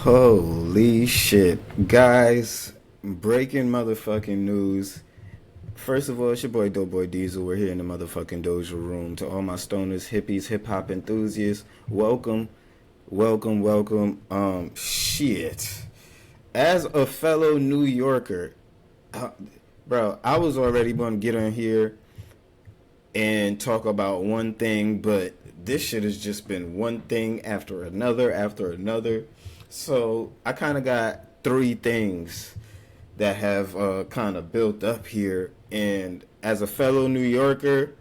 Holy shit. Guys, breaking motherfucking news. First of all, it's your boy Doughboy Diesel. We're here in the motherfucking Doja room. To all my stoners, hippies, hip hop enthusiasts, welcome, welcome. Shit. As a fellow New Yorker, uh, bro, I was already going to get on here and talk about one thing, but this shit has just been one thing after another after another. So I kind of got three things that have kind of built up here. And as a fellow New Yorker,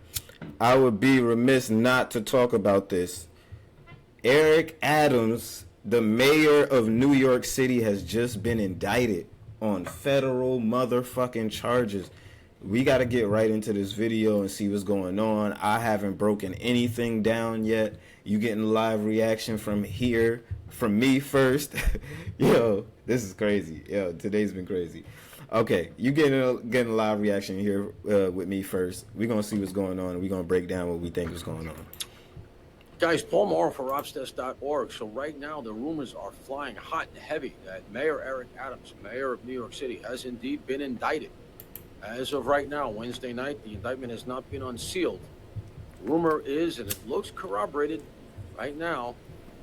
I would be remiss not to talk about this. Eric Adams, the mayor of New York City, has just been indicted on federal motherfucking charges. We got to get right into this video and see what's going on. I haven't broken anything down yet. You getting live reaction from here, from me first. Yo, this is crazy. Yo, today's been crazy. Okay, you getting a live reaction here with me first. We're going to see what's going on, and we're going to break down what we think is going on. Guys, Paul Morrow for Robstest.org. So right now, the rumors are flying hot and heavy that Mayor Eric Adams, mayor of New York City, has indeed been indicted. As of right now, Wednesday night, the indictment has not been unsealed. The rumor is, and it looks corroborated right now,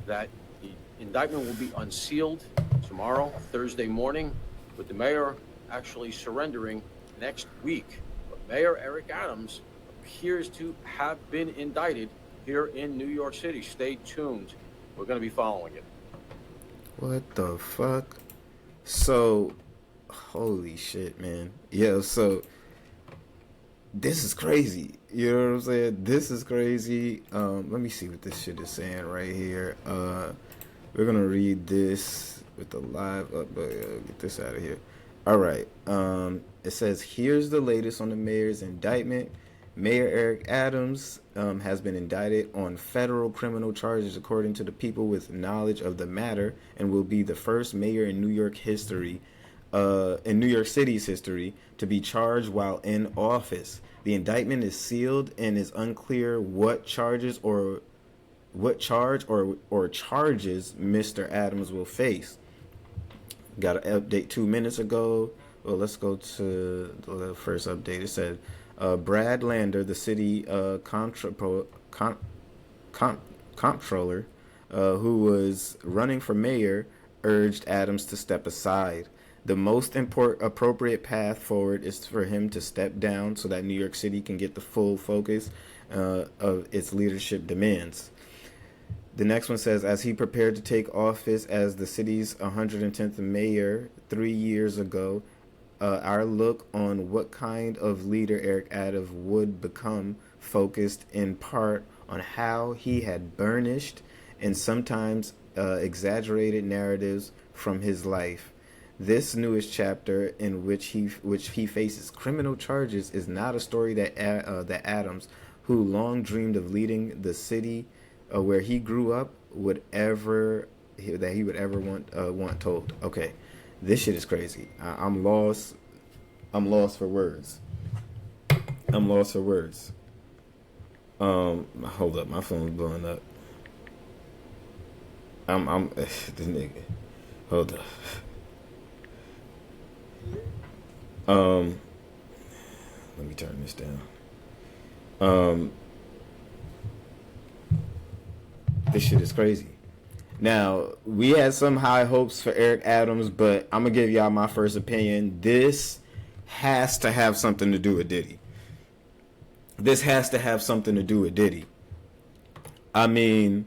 that the indictment will be unsealed tomorrow, Thursday morning, with the mayor actually surrendering next week. But Mayor Eric Adams appears to have been indicted here in New York City. Stay tuned. We're going to be following it. What the fuck? So, holy shit, man. Yeah, so this is crazy. You know what I'm saying? This is crazy. Let me see what this shit is saying right here. We're gonna read this with the live up. Get this out of here. All right. It says, here's the latest on the mayor's indictment. Mayor Eric Adams has been indicted on federal criminal charges according to the people with knowledge of the matter, and will be the first mayor in New York City's history to be charged while in office. The indictment is sealed and is unclear what charges or charges Mr. Adams will face. Got an update 2 minutes ago. Well, let's go to the first update. It said Brad Lander, the city comptroller, who was running for mayor, urged Adams to step aside. The most appropriate path forward is for him to step down so that New York City can get the full focus of its leadership demands. The next one says, as he prepared to take office as the city's 110th mayor 3 years ago, our look on what kind of leader Eric Adams would become focused in part on how he had burnished and sometimes exaggerated narratives from his life. This newest chapter, in which he faces criminal charges, is not a story that Adams, who long dreamed of leading the city where he grew up, would ever want told. Okay, this shit is crazy. I'm lost. I'm lost for words. Hold up, my phone's blowing up. This nigga. Hold up. Let me turn this down. This shit is crazy. Now, we had some high hopes for Eric Adams, but I'm gonna give y'all my first opinion. This has to have something to do with Diddy. I mean,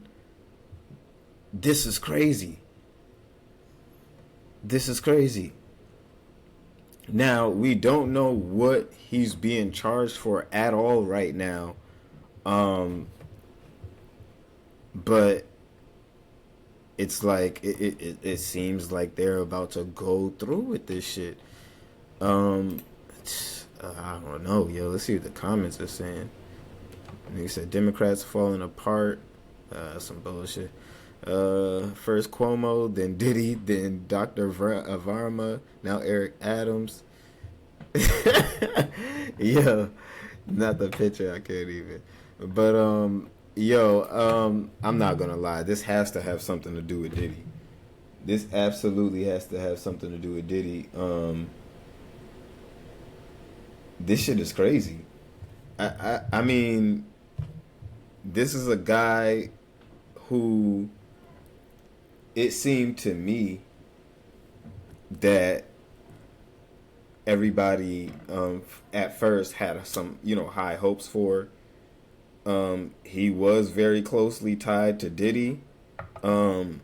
this is crazy. Now, we don't know what he's being charged for at all right now. But it's like it seems like they're about to go through with this shit. I don't know, yo. Let's see what the comments are saying. They said Democrats falling apart. Some bullshit. First Cuomo, then Diddy, then Dr. Varma, now Eric Adams. Yo, not the picture. I can't even. But I'm not gonna lie. This has to have something to do with Diddy. This absolutely has to have something to do with Diddy. This shit is crazy. I mean, this is a guy who it seemed to me that everybody at first had some high hopes for. He was very closely tied to Diddy. Um,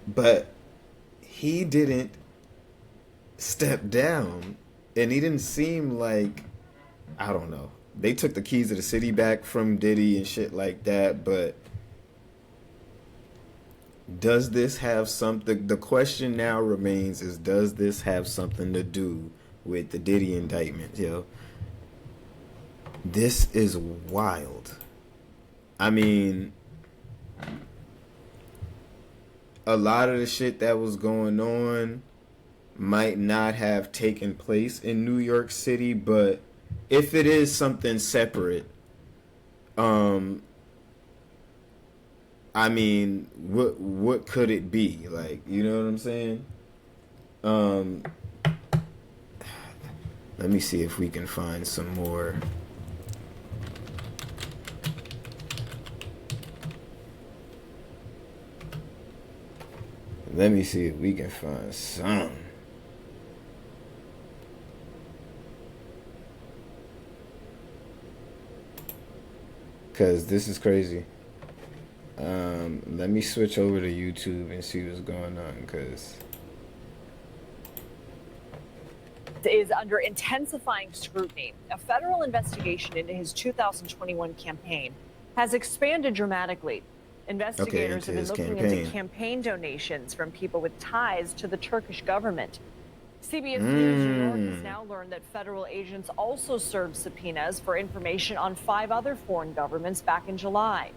but he didn't step down, and he didn't seem like, I don't know. They took the keys of the city back from Diddy and shit like that, but does this have something? The question now remains: is does this have something to do with the Diddy indictment? This is wild. I mean, a lot of the shit that was going on might not have taken place in New York City, but if it is something separate, um, I mean, what could it be? Like, you know what I'm saying? Um, Let me see if we can find some more. Let me see if we can find some. Because this is crazy. Let me switch over to YouTube and see what's going on, because is under intensifying scrutiny. A federal investigation into his 2021 campaign has expanded dramatically. Investigators have been looking into campaign donations from people with ties to the Turkish government. CBS News New York has now learned that federal agents also served subpoenas for information on 5 other foreign governments back in July.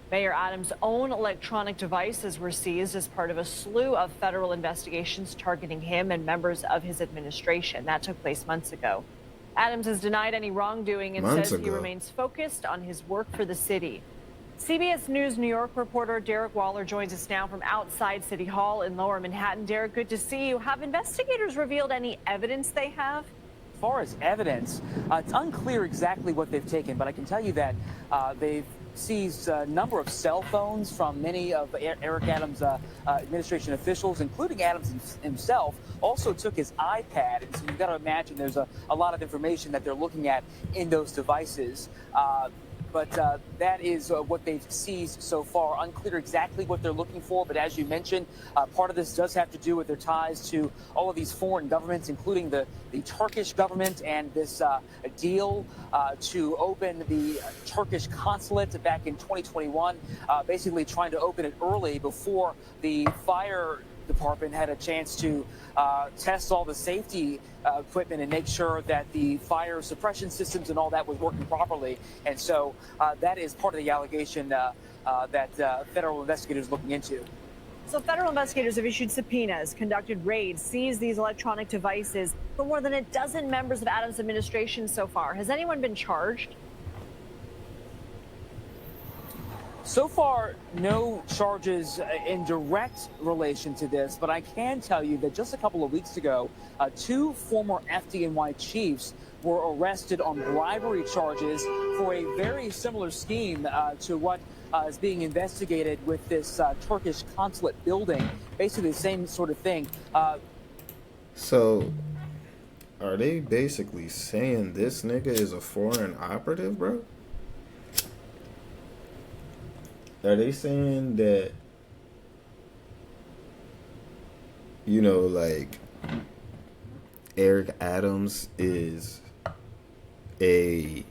Mayor Adams' own electronic devices were seized as part of a slew of federal investigations targeting him and members of his administration. That took place months ago. Adams has denied any wrongdoing and says he remains focused on his work for the city. CBS News New York reporter Derek Waller joins us now from outside City Hall in Lower Manhattan. Derek, good to see you. Have investigators revealed any evidence they have? As far as evidence, it's unclear exactly what they've taken, but I can tell you that they've seized a number of cell phones from many of Eric Adams' administration officials, including Adams himself. Also took his iPad, and so you've got to imagine there's a lot of information that they're looking at in those devices. But that is what they've seized so far. Unclear exactly what they're looking for, but as you mentioned, part of this does have to do with their ties to all of these foreign governments, including the Turkish government and this deal to open the Turkish consulate back in 2021, basically trying to open it early before the fire department had a chance to test all the safety equipment and make sure that the fire suppression systems and all that was working properly. And so that is part of the allegation that federal investigators are looking into. So federal investigators have issued subpoenas, conducted raids, seized these electronic devices for more than a dozen members of Adams' administration so far. Has anyone been charged? So far, no charges in direct relation to this, but I can tell you that just a couple of weeks ago, 2 former FDNY chiefs were arrested on bribery charges for a very similar scheme to what is being investigated with this Turkish consulate building. Basically the same sort of thing. So, are they basically saying this nigga is a foreign operative, bro? Are they saying that, like, Eric Adams is a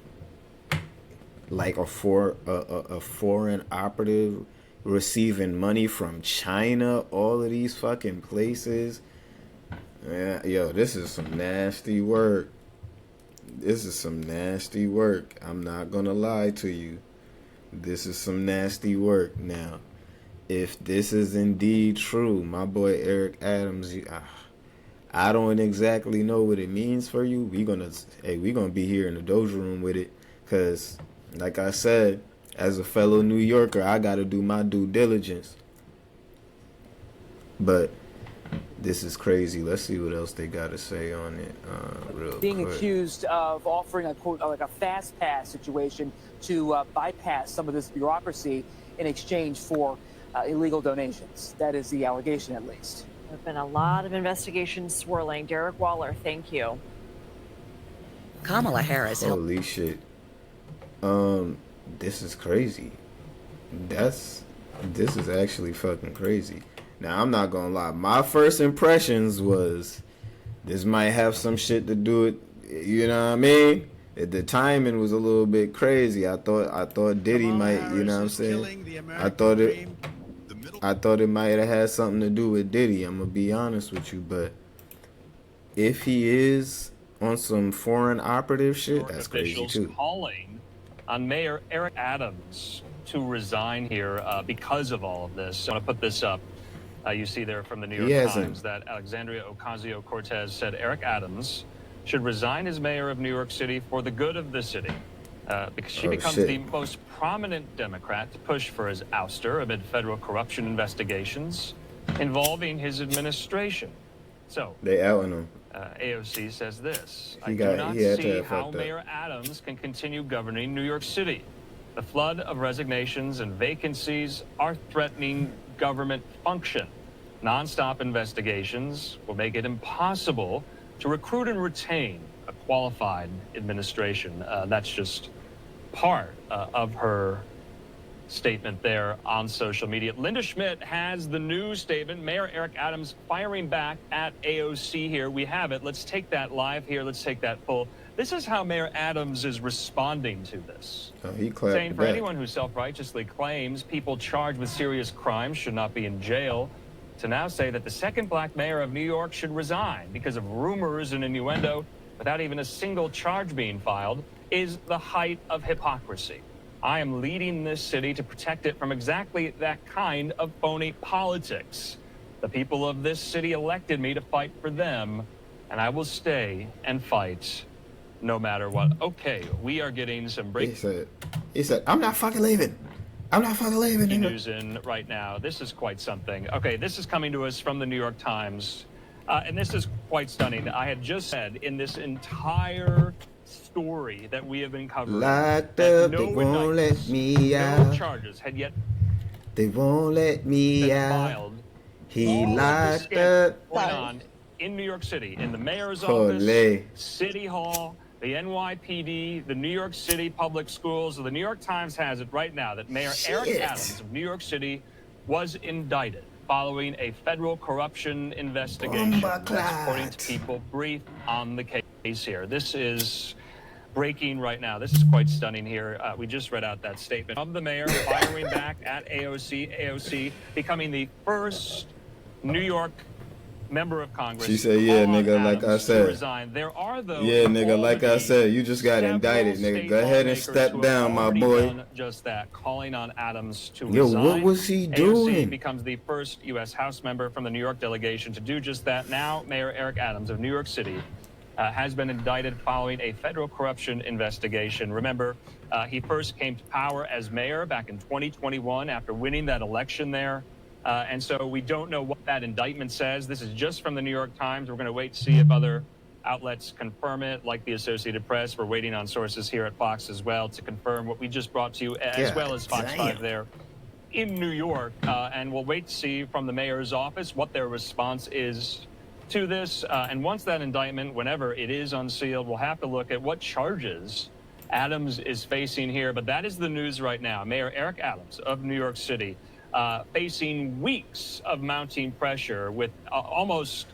foreign operative receiving money from China, all of these fucking places? Yeah, yo, this is some nasty work. This is some nasty work. I'm not gonna lie to you. This is some nasty work. Now, if this is indeed true, my boy Eric Adams, I don't exactly know what it means for you. We gonna be here in the dojo room with it, cause like I said, As a fellow New Yorker, I got to do my due diligence. But this is crazy. Let's see what else they got to say on it real Being quick. accused of offering a, quote, like a fast pass situation to bypass some of this bureaucracy in exchange for illegal donations. That is the allegation, at least. There have been a lot of investigations swirling. Derek Waller, thank you. Kamala Harris. Holy shit. This is crazy. This is actually fucking crazy. Now, I'm not gonna lie. My first impressions was this might have some shit to do with, you know what I mean? The timing was a little bit crazy. I thought Diddy might, you know what I'm saying? I thought it might have had something to do with Diddy. I'm gonna be honest with you, but if he is on some foreign operative shit, that's crazy too. Calling on Mayor Eric Adams to resign here because of all of this. I want to put this up. You see there from the New York Times that Alexandria Ocasio-Cortez said Eric Adams should resign as mayor of New York City for the good of the city, because she becomes the most prominent Democrat to push for his ouster amid federal corruption investigations involving his administration. So they outing him. AOC says this: I do not see how Mayor Adams can continue governing New York City. The flood of resignations and vacancies are threatening government function. Non-stop investigations will make it impossible to recruit and retain a qualified administration. That's just part of her statement there on social media. Linda Schmidt has the news statement. Mayor Eric Adams firing back at AOC here. We have it. Let's take that live here. Let's take that full. This is how Mayor Adams is responding to this. He clapped saying for back. anyone who self-righteously claims people charged with serious crimes should not be in jail, to now say that the second black mayor of New York should resign because of rumors and innuendo without even a single charge being filed is the height of hypocrisy. I am leading this city to protect it from exactly that kind of phony politics. The people of this city elected me to fight for them, and I will stay and fight no matter what. Okay, we are getting some breakthrough. He said, I'm not fucking leaving. I'm not fucking leaving. News in right now. This is quite something. Okay, this is coming to us from the New York Times, and this is quite stunning. I had just said in this entire story that we have been covering, locked up, they won't let me out. No charges had yet. They won't let me out. Filed. He locked up. Going on in New York City, in the mayor's office, City Hall, the NYPD, the New York City Public Schools. The New York Times has it right now that Mayor Eric Adams of New York City was indicted following a federal corruption investigation. That's according to People Brief on the case here. This is breaking right now. This is quite stunning here. We just read out that statement of the mayor firing back at AOC. AOC becoming the first New York member of Congress. She said, yeah, nigga, like I said. Resign. There are, though, yeah, nigga, like I said, you just got indicted, nigga. Go ahead and step down, my boy. Just that, calling on Adams to Yo, resign. what was he doing? AOC becomes the first U.S. House member from the New York delegation to do just that. Now, Mayor Eric Adams of New York City has been indicted following a federal corruption investigation. Remember, he first came to power as mayor back in 2021 after winning that election there. And so we don't know what that indictment says. This is just from the New York Times. We're going to wait to see if other outlets confirm it, like the Associated Press. We're waiting on sources here at Fox as well to confirm what we just brought to you, as well as Fox 5 there in New York. And we'll wait to see from the mayor's office what their response is to this. And once that indictment, whenever it is unsealed, we'll have to look at what charges Adams is facing here. But that is the news right now. Mayor Eric Adams of New York City facing weeks of mounting pressure with almost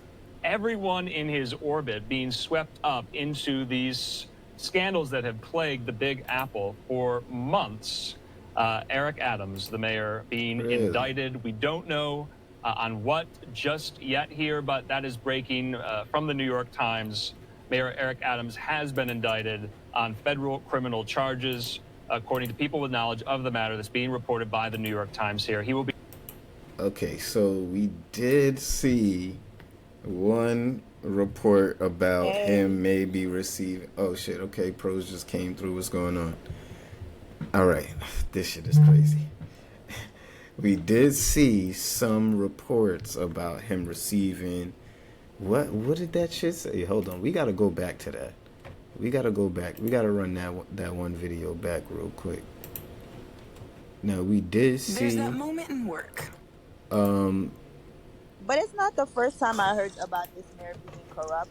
everyone in his orbit being swept up into these scandals that have plagued the Big Apple for months. Eric Adams, the mayor, being indicted. We don't know on what just yet here, but that is breaking from the New York Times. Mayor Eric Adams has been indicted on federal criminal charges, according to people with knowledge of the matter that's being reported by the New York Times here. He will be... Okay, so we did see one report about him maybe receiving... Oh, shit. Okay, pros just came through. What's going on? All right, this shit is crazy. We did see some reports about him receiving what did that shit say? Hold on, we gotta go back to that. We gotta go back. We gotta run that one video back real quick. Now we did see. There's that moment in work. But it's not the first time I heard about this mayor being corrupt.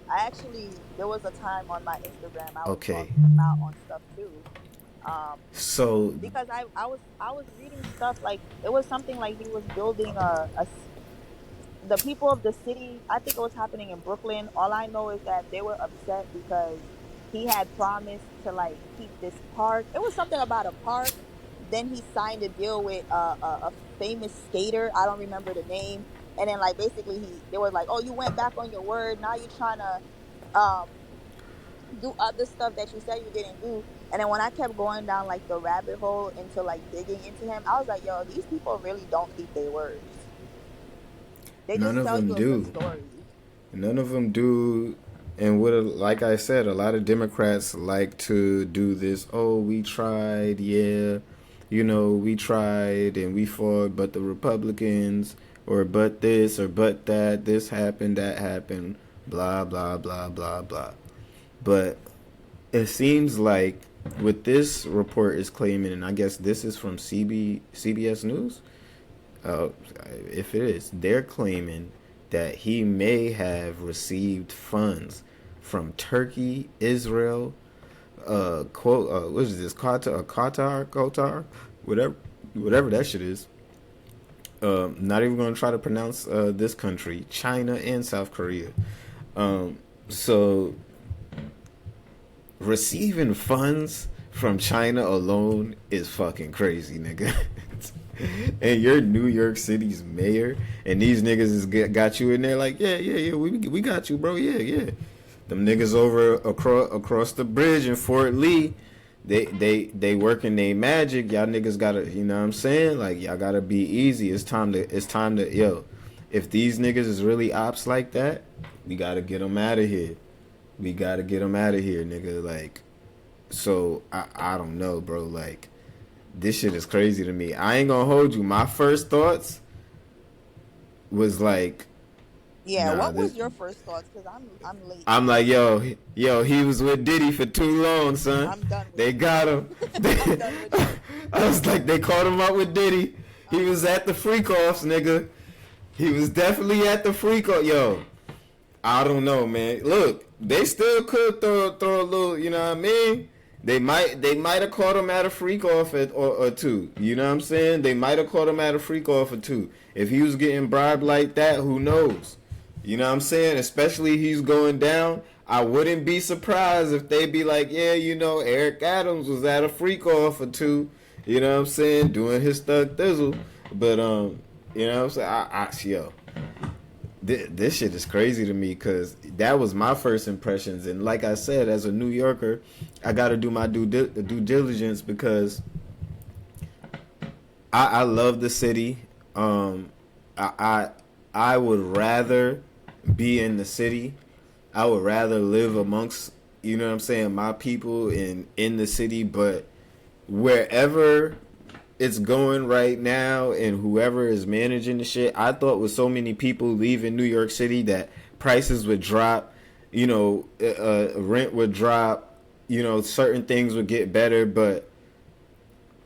There was a time on my Instagram I was Okay. talking him out on stuff too. So Because I was reading stuff like it was something like he was building the people of the city. I think it was happening in Brooklyn. All I know is that they were upset because he had promised to like keep this park. It was something about a park. Then he signed a deal with a famous skater. I don't remember the name. And then like basically they were like, oh, you went back on your word. Now you're trying to do other stuff that you said you didn't do. And then when I kept going down like the rabbit hole into like digging into him, I was like, yo, these people really don't keep their words. They just tell you a good story. None of them do. And like I said, a lot of Democrats like to do this. Oh, we tried, yeah. You know, we tried and we fought, but the Republicans, or but this, or but that, this happened, that happened, blah, blah, blah, blah, blah. But it seems like what this report is claiming, and I guess this is from CBS News, if it is, they're claiming that he may have received funds from Turkey, Israel, what is this, Qatar, whatever that shit is. Not even going to try to pronounce this country, China and South Korea. So receiving funds from China alone is fucking crazy, nigga. And you're New York City's mayor, and these niggas has got you in there like, yeah, we got you, bro, yeah. Them niggas over across the bridge in Fort Lee, they working they magic. Y'all niggas gotta, you know what I'm saying? Like, y'all gotta be easy. It's time to, yo, if these niggas is really ops like that, we gotta get them out of here. We gotta get them out of here, nigga. Like, so I don't know, bro. Like, this shit is crazy to me. I ain't gonna hold you. My first thoughts was like, yeah. What was your first thoughts? Because I'm late. I'm like, yo, he was with Diddy for too long, son. I'm done with they got him. I was like, they caught him up with Diddy. He was at the freak offs, nigga. He was definitely at the freak off. Yo, I don't know, man. Look, they still could throw a little, you know what I mean? They might have caught him at a freak off or two. You know what I'm saying? They might have caught him at a freak off or two. If he was getting bribed like that, who knows? You know what I'm saying? Especially he's going down. I wouldn't be surprised if they be like, yeah, you know, Eric Adams was at a freak off or two. You know what I'm saying? Doing his thug thizzle. But you know what I'm saying? Yo, this shit is crazy to me because that was my first impressions. And like I said, as a New Yorker, I got to do my due diligence because I love the city. I would rather be in the city. I would rather live amongst, you know what I'm saying, my people in the city. But wherever it's going right now and whoever is managing the shit, I thought with so many people leaving New York City that prices would drop, you know, rent would drop, you know, certain things would get better. But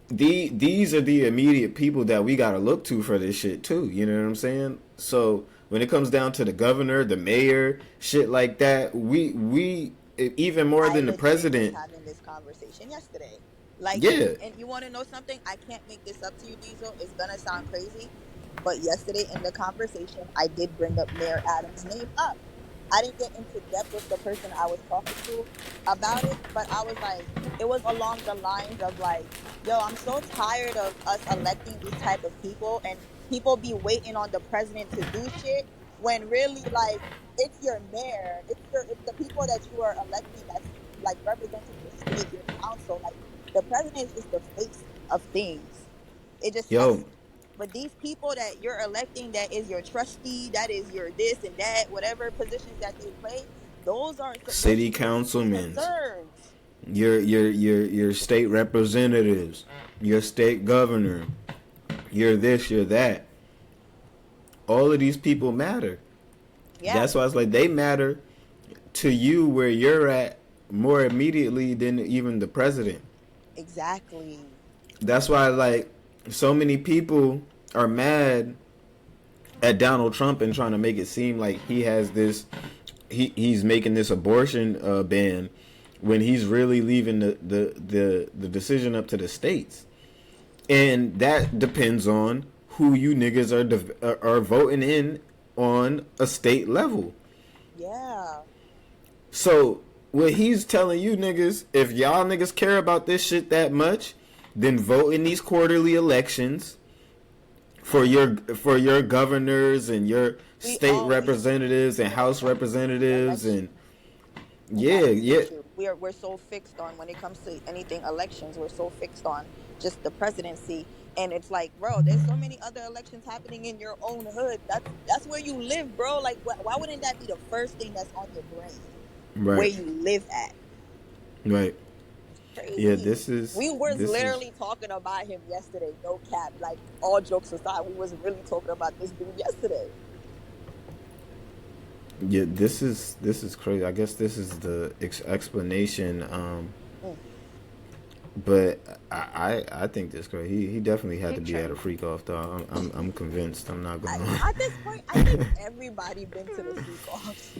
these are the immediate people that we got to look to for this shit too. You know what I'm saying? So when it comes down to the governor, the mayor, shit like that, we even more than the president. Having this conversation yesterday. Like, yeah. And you want to know something? I can't make this up to you, Diesel. It's going to sound crazy. But yesterday in the conversation, I did bring up Mayor Adams' name up. I didn't get into depth with the person I was talking to about it, but I was like, it was along the lines of like, yo, I'm so tired of us electing these type of people and people be waiting on the president to do shit when really, like, it's your mayor. It's the people that you are electing that's, like, representing your state, your council. Like, the president is the face of things. It just but these people that you're electing, that is your trustee, that is your this and that, whatever positions that they play, those are city councilmen. your state representatives, your state governor, you're this, you're that. All of these people matter. Yeah. That's why it's like they matter to you where you're at more immediately than even the president. Exactly. That's why like so many people are mad at Donald Trump and trying to make it seem like he has this he's making this abortion ban when he's really leaving the decision up to the states. And that depends on who you niggas are voting in on a state level. Yeah. So what he's telling you niggas, if y'all niggas care about this shit that much, then vote in these quarterly elections for your governors and your state representatives and house representatives and yeah. We're so fixed on when it comes to anything elections. We're so fixed on just the presidency, and it's like, bro, there's so many other elections happening in your own hood. That's where you live, bro. Like, why wouldn't that be the first thing that's on your brain? Right. Where you live at. Right. Crazy. Yeah, this is. We were literally talking about him yesterday. No cap. Like, all jokes aside, we wasn't really talking about this dude yesterday. Yeah, this is crazy. I guess this is the explanation. But I think this crazy. He definitely had to be at a freak off though. I'm convinced. I'm not gonna. At this point, I think everybody been to the freak offs.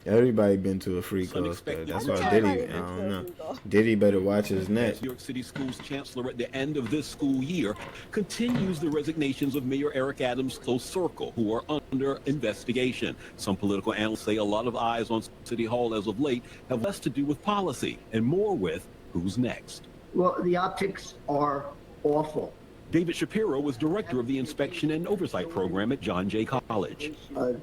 Everybody been to a freak off. That's why Diddy. I don't know. Diddy better watch his neck. New York City Schools chancellor at the end of this school year continues the resignations of Mayor Eric Adams' close circle, who are under investigation. Some political analysts say a lot of eyes on City Hall as of late have less to do with policy and more with who's next. Well, the optics are awful. David Shapiro was director of the Inspection and Oversight Program at John Jay College.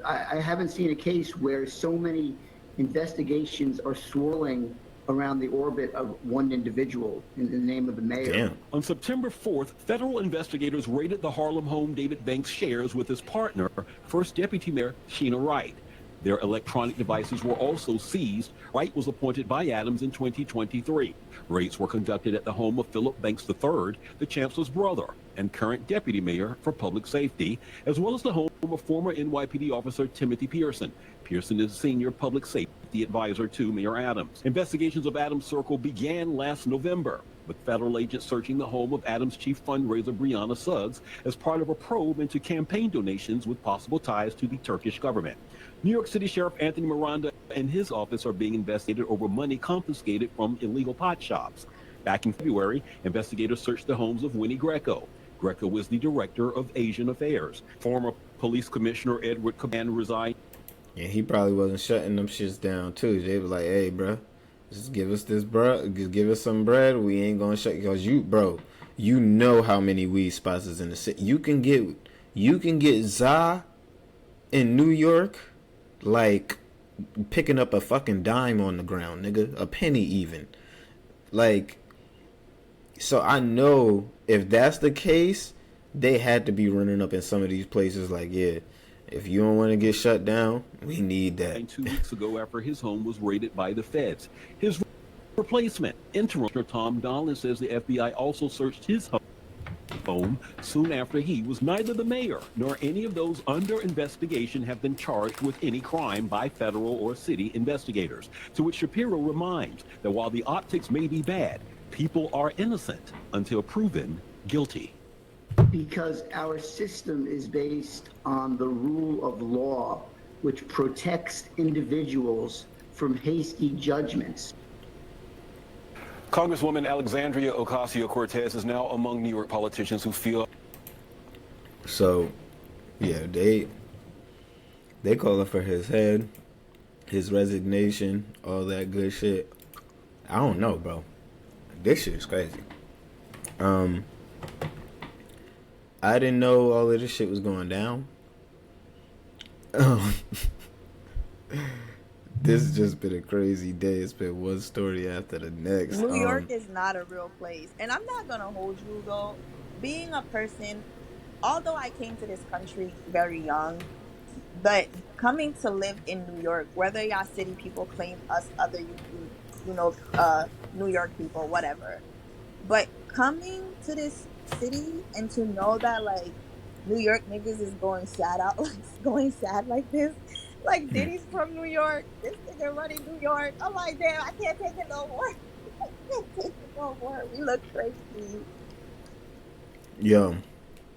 I haven't seen a case where so many investigations are swirling around the orbit of one individual in the name of the mayor. Damn. On September 4th, federal investigators raided the Harlem home David Banks shares with his partner, First Deputy Mayor Sheena Wright. Their electronic devices were also seized. Wright was appointed by Adams in 2023. Raids were conducted at the home of Philip Banks III, the chancellor's brother and current deputy mayor for public safety, as well as the home of former NYPD officer Timothy Pearson. Pearson is senior public safety advisor to Mayor Adams. Investigations of Adams Circle began last November, with federal agents searching the home of Adams' chief fundraiser Brianna Suggs as part of a probe into campaign donations with possible ties to the Turkish government. New York City Sheriff Anthony Miranda and his office are being investigated over money confiscated from illegal pot shops. Back in February, investigators searched the homes of Winnie Greco. Greco was the director of Asian Affairs. Former police commissioner Edward Caban resigned. Yeah, he probably wasn't shutting them shits down too. They was like, "Hey, bro, just give us this, bro. Just give us some bread. We ain't gonna shut because you know how many weed spots is in the city. You can get za in New York." Like picking up a fucking dime on the ground, nigga. A penny even. Like, so I know if that's the case, they had to be running up in some of these places like, yeah, if you don't want to get shut down, we need that. 2 weeks ago after his home was raided by the feds. His replacement, interim Tom Donlin, says the FBI also searched his home soon after he was. Neither the mayor nor any of those under investigation have been charged with any crime by federal or city investigators. To which Shapiro reminds that while the optics may be bad, people are innocent until proven guilty. Because our system is based on the rule of law, which protects individuals from hasty judgments. Congresswoman Alexandria Ocasio-Cortez is now among New York politicians who feel. So, yeah, they calling for his head, his resignation, all that good shit. I don't know, bro. This shit is crazy. I didn't know all of this shit was going down. This has just been a crazy day. It's been one story after the next. New York is not a real place. And I'm not going to hold you, though. Being a person, although I came to this country very young, but coming to live in New York, whether y'all city people claim us other New York people, whatever. But coming to this city and to know that like New York niggas is going sad out, like going sad like this, like Diddy's from New York, this nigga running New York. I'm like, damn, I can't take it no more. I can't take it no more. We look crazy. Yo,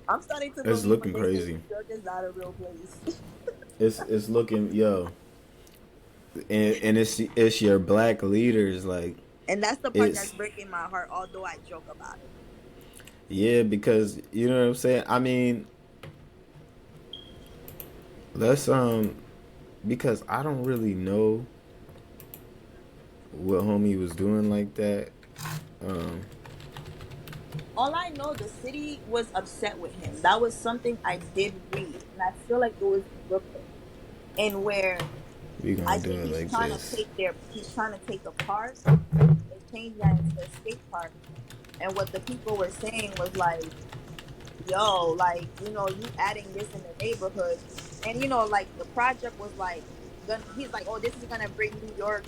I'm starting to it's believe looking when they say crazy. New York is not a real place. It's looking, yo, and it's your black leaders, like, And that's the part that's breaking my heart, although I joke about it. yeah, because you know what I'm saying. I mean, let's because I don't really know what homie was doing like that. All I know, the city was upset with him. That was something I did read, and I feel like it was in Brooklyn, and where We gonna I do think it like this. he's trying to take a park and change that into a skate park. And what the people were saying was like, yo, like, you adding this in the neighborhood. And, like the project was like, he's like, oh, this is going to bring New York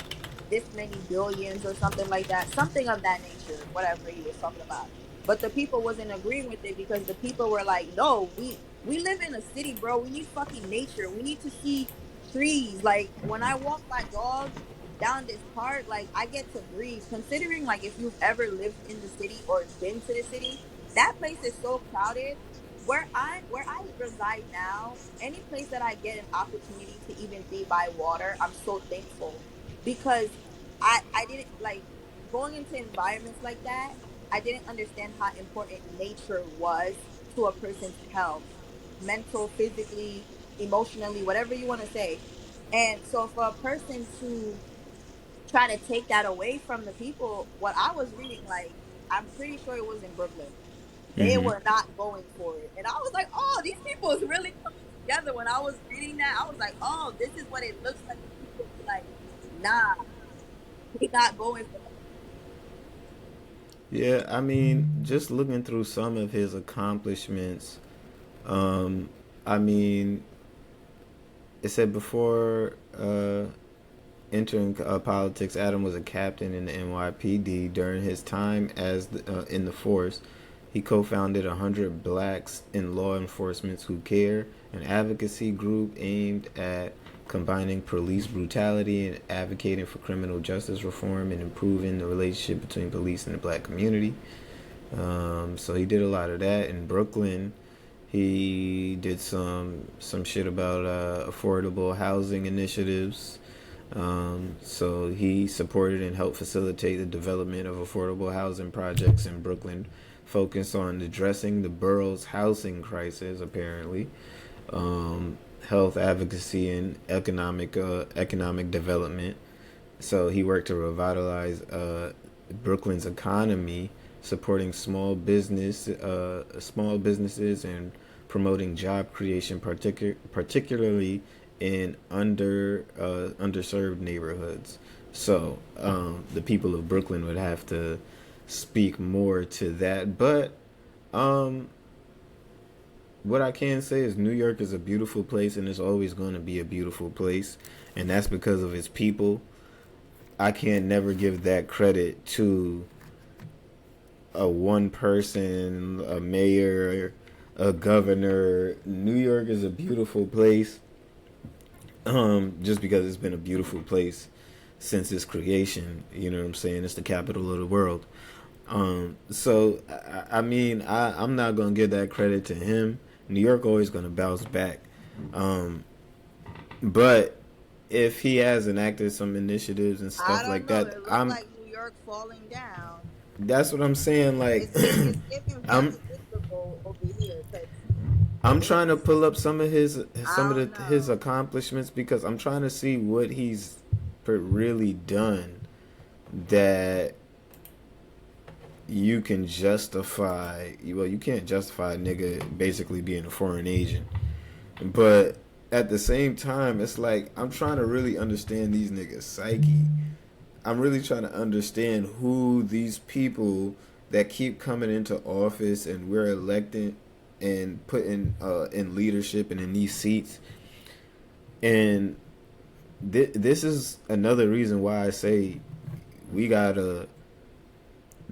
this many billions or something like that. Something of that nature, whatever he was talking about. But the people wasn't agreeing with it because the people were like, no, we live in a city, bro. We need fucking nature. We need to see trees. Like, when I walk my dog down this part, like, I get to breathe. Considering, like, if you've ever lived in the city or been to the city, that place is so crowded. Where I reside now, any place that I get an opportunity to even be by water, I'm so thankful because I didn't like going into environments like that. I didn't understand how important nature was to a person's health, mental, physically, emotionally, whatever you want to say. And so for a person to try to take that away from the people, what I was reading, like, I'm pretty sure it was in Brooklyn. They Mm-hmm. were not going for it. And I was like, oh, these people is really coming together. When I was reading that, I was like, oh, this is what it looks like. People be like, nah, we not going for that. Yeah, I mean, just looking through some of his accomplishments, I mean, it said before entering politics, Adam was a captain in the NYPD. During his time as in the force, he co-founded 100 Blacks in Law Enforcement Who Care, an advocacy group aimed at combining police brutality and advocating for criminal justice reform and improving the relationship between police and the black community. So he did a lot of that in Brooklyn. He did some shit about affordable housing initiatives. So he supported and helped facilitate the development of affordable housing projects in Brooklyn, focused on addressing the borough's housing crisis, apparently, health advocacy and economic development. So he worked to revitalize Brooklyn's economy, supporting small businesses and promoting job creation, particularly in underserved neighborhoods. So the people of Brooklyn would have to speak more to that. But what I can say is New York is a beautiful place, and it's always going to be a beautiful place, and that's because of its people. I can never give that credit to a one person, a mayor, a governor. New York is a beautiful place, just because it's been a beautiful place since its creation. You know what I'm saying? It's the capital of the world. So I mean, I'm not gonna give that credit to him. New York always gonna bounce back. But if he has enacted some initiatives and I stuff don't like know. that, It looked like New York falling down. that's what I'm saying. Like, It's giving I'm very difficult over here because I'm trying to it's, pull up some of I don't his know. accomplishments because I'm trying to see what he's really done that you can justify. Well, you can't justify a nigga basically being a foreign agent, but at the same time, it's like I'm trying to really understand these niggas' psyche. I'm really trying to understand who these people that keep coming into office and we're elected and put in leadership and in these seats. And this is another reason why I say we gotta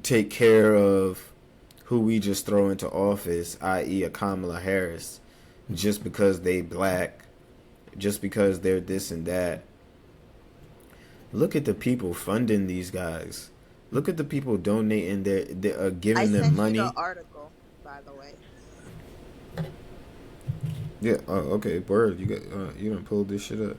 take care of who we just throw into office, i.e. a Kamala Harris, just because they black, just because they're this and that. Look at the people funding these guys. Look at the people donating giving them money. I sent you the article, by the way. Yeah. Okay. Word. You done pulled this shit up.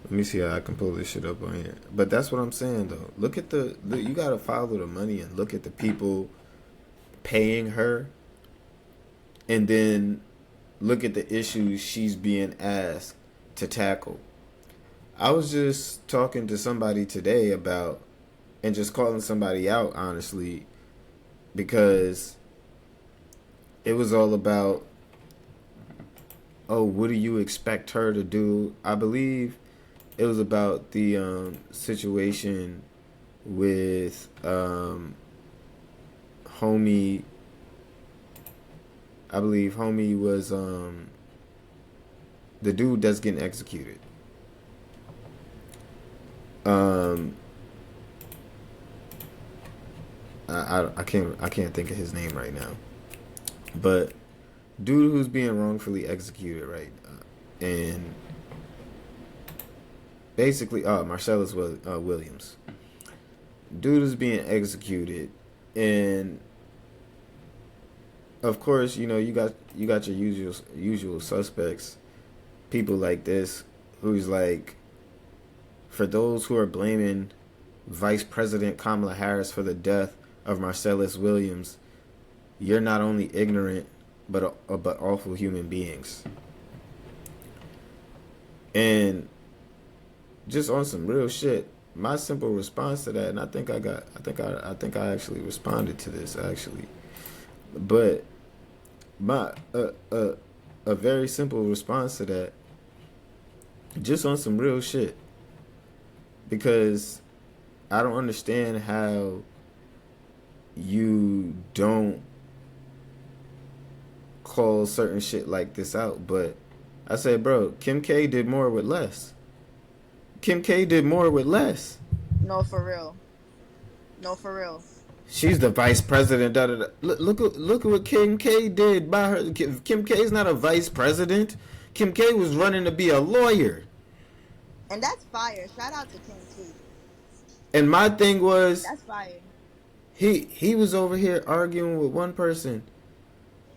Let me see how I can pull this shit up on here. But that's what I'm saying though. Look at you gotta follow the money and look at the people paying her, and then look at the issues she's being asked to tackle. I was just talking to somebody today about, and just calling somebody out honestly, because it was all about, oh, what do you expect her to do? I believe it was about the situation with homie. I believe homie was the dude that's getting executed. I can't think of his name right now, but dude who's being wrongfully executed, right? And basically, Marcellus Williams, dude is being executed, and of course, you know, you got your usual suspects, people like this, who's like, for those who are blaming Vice President Kamala Harris for the death of Marcellus Williams, you're not only ignorant but awful human beings. And just on some real shit, my simple response to that, and I think I actually responded to this actually, but my a very simple response to that, just on some real shit, because I don't understand how you don't call certain shit like this out. But I said, bro, Kim K did more with less. Kim K did more with less. No, for real. She's the vice president. Look at what Kim K did by her. Kim K is not a vice president. Kim K was running to be a lawyer. And that's fire. Shout out to Kim K. And my thing was, that's fire. He was over here arguing with one person.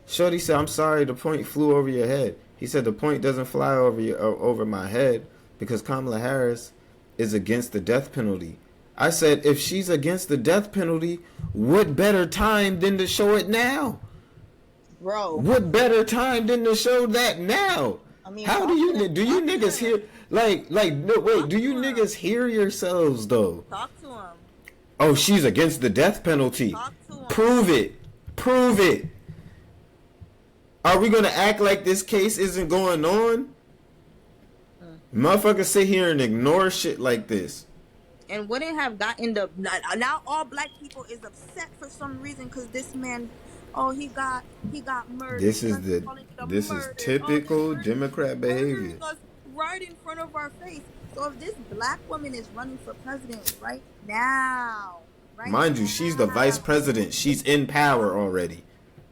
Shorty said, I'm sorry, the point flew over your head. He said, the point doesn't fly over my head because Kamala Harris is against the death penalty. I said, if she's against the death penalty, what better time than to show it now? Bro. What better time than to show that now? I mean, how do you niggas hear, no, wait, do you niggas hear yourselves though? Talk to him. Oh, she's against the death penalty. Prove it. Are we gonna act like this case isn't going on? Motherfuckers sit here and ignore shit like this. And wouldn't have gotten now all black people is upset for some reason because this man, he got murdered. This is typical Democrat behavior. Right in front of our face. So if this black woman is running for president right now, mind you, she's the vice president. She's in power already.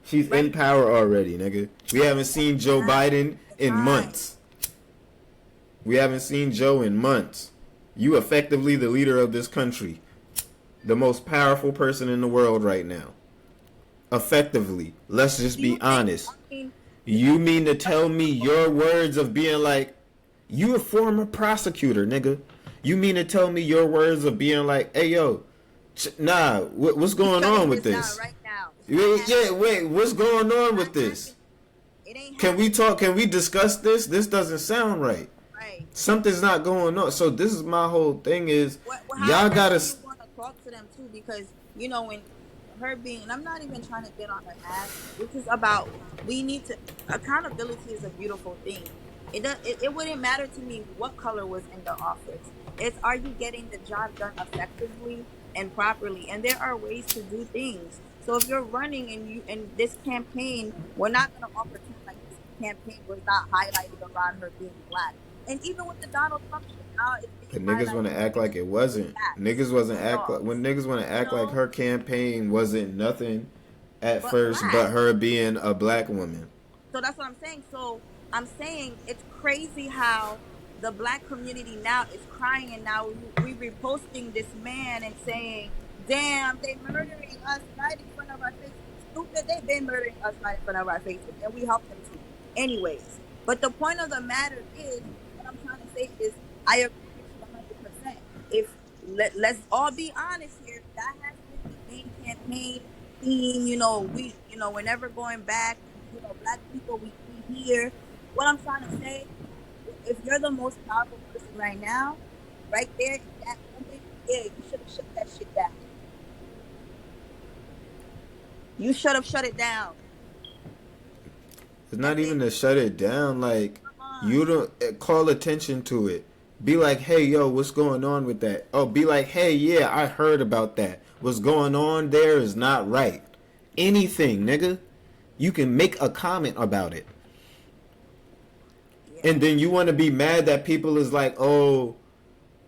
Nigga. We haven't seen Joe Biden in months. You effectively the leader of this country. The most powerful person in the world right now. Effectively. Let's just be honest. You mean to tell me your words of being like, you a former prosecutor, nigga. You mean to tell me your words of being like, hey, yo, what's going on with this? Right now. Wait, what's going on with this? Can we talk? Can we discuss this? This doesn't sound right. Something's not going on. So this is my whole thing is, y'all gotta want to talk to them too, because you know when her being, and I'm not even trying to get on her ass. This is about, we need to, accountability is a beautiful thing. It wouldn't matter to me what color was in the office. It's, are you getting the job done effectively and properly? And there are ways to do things. So if you're running and this campaign, we're not going to offer like this campaign was not highlighted around her being black. And even with the Donald Trump shit, now it's But being niggas want to highlighted. act like it wasn't. Niggas wasn't act like when niggas want to You act like know, her campaign wasn't nothing at but first, black. but her being a black woman. So that's what I'm saying. So I'm saying it's crazy how the black community now is crying, and now we reposting this man and saying, "Damn, they murdering us right in front of our faces." Stupid, they've been murdering us right in front of our faces, and we helped them to, anyways. But the point of the matter is, what I'm trying to say is, I agree with you 100%. If let's all be honest here, that has been the main campaign theme. We're never going back. Black people, we hear. What I'm trying to say, if you're the most powerful person right now, right there in that moment, yeah, you should have shut that shit down. You should have shut it down. It's not even to shut it down. Like, you don't call attention to it. Be like, hey, yo, what's going on with that? Oh, be like, hey, yeah, I heard about that. What's going on there is not right. Anything, nigga. You can make a comment about it. Yeah. And then you want to be mad that people is like, oh,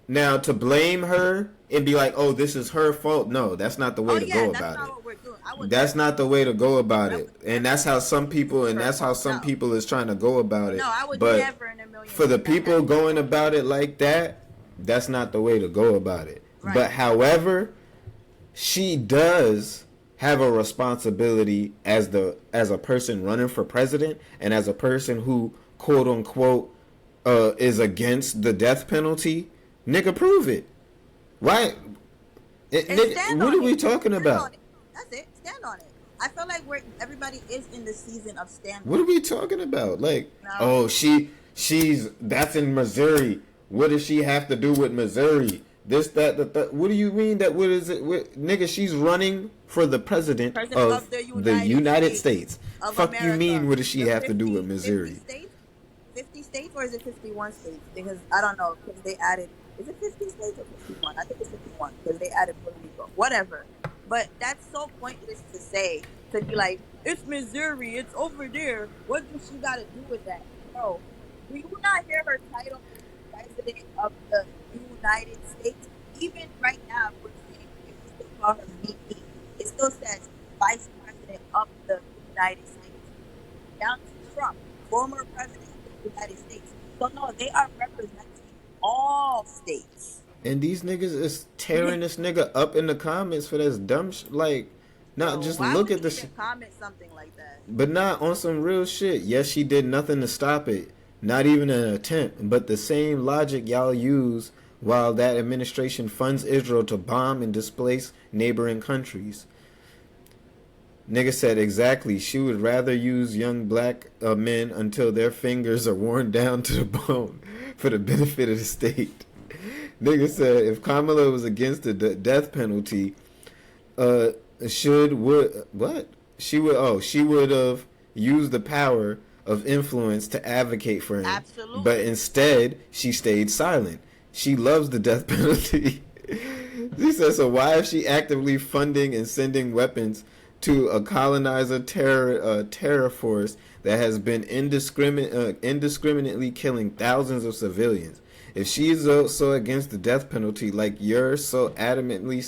now to blame her and be like, oh, this is her fault. No, that's not the way to go about it. What we're doing. That's not the way to go about it. And that's how some people, is trying to go about it. No, I would but never in a million. For the people going about it like that, that's not the way to go about it. Right. But however, she does have a responsibility as a person running for president and as a person who, quote unquote, is against the death penalty. Nigga, prove it. Why? Nigga, what are we talking about? That's it. Stand on it. I feel like everybody is in the season of stand. What are we talking about? Like, no. That's in Missouri. What does she have to do with Missouri? This, that. What do you mean that? What is it? Nigga, she's running for the president of the United States. Fuck America. You mean? What does she have to do with Missouri? 50 states, or is it 51 states? Because I don't know. Because they added. Is it 50 states or 51? I think it's 51 because they added Puerto Rico. Whatever. But that's so pointless to say. To be like, it's Missouri. It's over there. What does she got to do with that? No. Do you not hear her title as president of the United States? Even right now, we're saying if you still call her VP, it still says vice president of the United States. Down to Trump, former president of the United States. So no, they are representing all states. And these niggas is tearing this nigga up in the comments for this dumb like, not just look at the shit. Comment something like that. But not on some real shit. Yes, she did nothing to stop it. Not even an attempt. But the same logic y'all use while that administration funds Israel to bomb and displace neighboring countries. Nigga said exactly. She would rather use young black men until their fingers are worn down to the bone for the benefit of the state. Nigga said if Kamala was against the death penalty, she would have used the power of influence to advocate for him. Absolutely. But instead, she stayed silent. She loves the death penalty. She said, so why is she actively funding and sending weapons to a colonizer terror force that has been indiscriminately killing thousands of civilians? If she is so against the death penalty, like you're so adamantly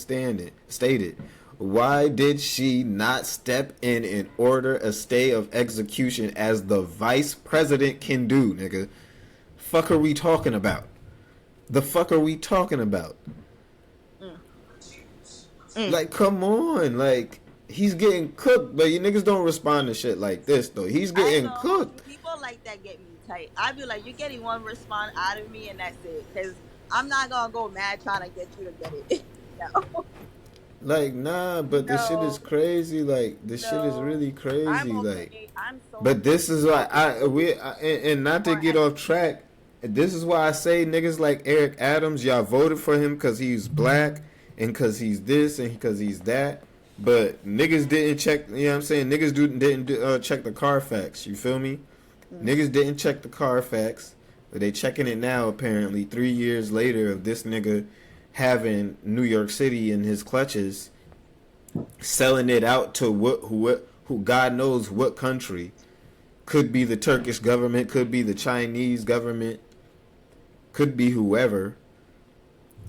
stated, why did she not step in and order a stay of execution as the vice president can do, nigga? Fuck are we talking about? The fuck are we talking about? Like, come on, like, he's getting cooked, but you niggas don't respond to shit like this, though. He's getting cooked. People like that get me tight. I be like, you're getting one response out of me, and that's it. Because I'm not going to go mad trying to get you to get it. No. Like, nah, but this shit is crazy. Like, this shit is really crazy. But this is why and not to get off track, this is why I say niggas like Eric Adams, y'all voted for him because he's black and because he's this and because he's that. But niggas didn't check, you know what I'm saying? Niggas didn't check the Carfax, you feel me? Niggas didn't check the Carfax, but they checking it now apparently 3 years later of this nigga having New York City in his clutches, selling it out to who God knows what country. Could be the Turkish government, could be the Chinese government. could be whoever.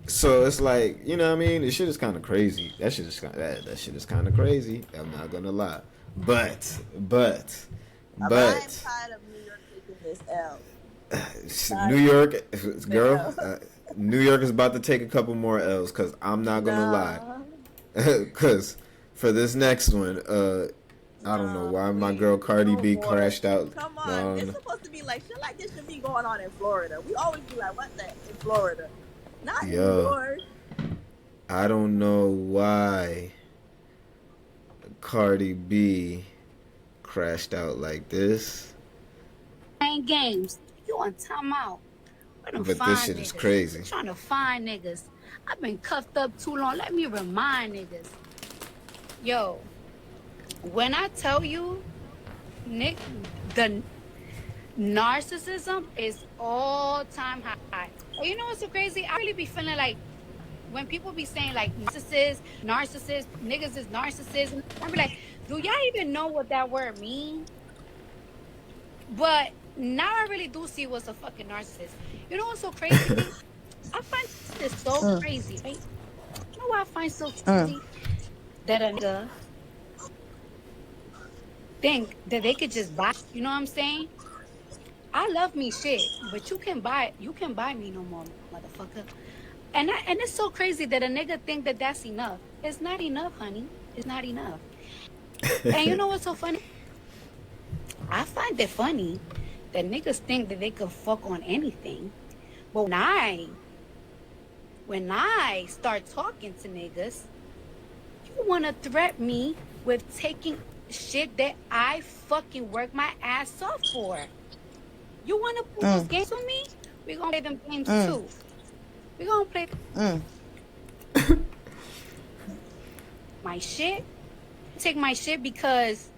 So it's like, you know what I mean? This shit is kind of crazy. That shit is kind of crazy. I'm not gonna lie. But I'm tired of New York taking this L. New York, girl, New York is about to take a couple more L's, because I'm not gonna lie. Because for this next one, I don't know why my girl Cardi B crashed out. Come on, it's supposed to be like shit like this should be going on in Florida. We always be like, what the in Florida? Not New York. I don't know why Cardi B crashed out like this. Playing games. You on timeout. But this shit is crazy. I'm trying to find niggas. I've been cuffed up too long. Let me remind niggas. Yo, when I tell you, Nick, the narcissism is all-time high. Oh, you know what's so crazy? I really be feeling like when people be saying like narcissist, niggas is narcissism. I be like, do y'all even know what that word means? But now I really do see what's a fucking narcissist. You know what's so crazy? I find this so crazy, right? You know what I find so crazy? That a nigga think that they could just buy, you know what I'm saying? I love me shit, but you can buy me no more, motherfucker. And it's so crazy that a nigga think that that's enough. It's not enough, honey. It's not enough. And you know what's so funny? I find it funny that niggas think that they could fuck on anything. But when I start talking to niggas, you want to threaten me with taking shit that I fucking work my ass off for. You want to play those games with me? We're going to play them games too. We're going to play my shit. Take my shit because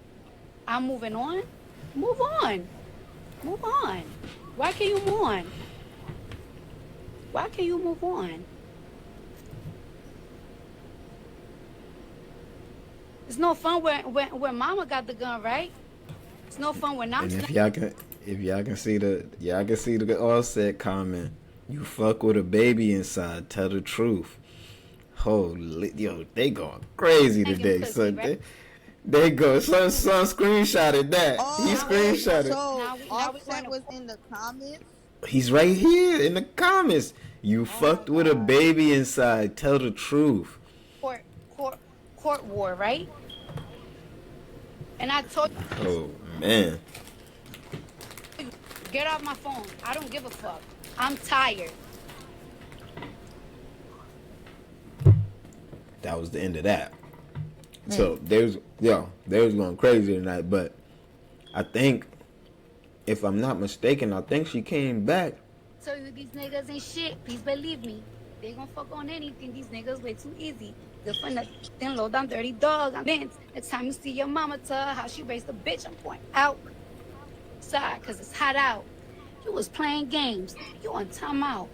I'm moving on. Move on. Move on. Why can't you move on? Why can't you move on? It's no fun when mama got the gun, right? It's no fun when I'm. And if y'all can see the Offset comment, you fuck with a baby inside, tell the truth. Holy, yo, they going crazy today. Pussy, So right? they go. Son screenshotted that. Oh, He screenshotted. So Now Offset was in the comments. He's right here in the comments. You fucked with a baby inside, tell the truth. Court war, right? And I told you, Oh man. get off my phone. I don't give a fuck. I'm tired. That was the end of that. So they was going crazy tonight, but I think, if I'm not mistaken, I think she came back. So these niggas ain't shit. Please believe me. They gonna fuck on anything. These niggas way too easy. Good for nothing. Low down dirty dog. I'm Vince. Next time you see your mama, tell her how she raised a bitch. I'm going out. Sorry, cause it's hot out. You was playing games. You on timeout.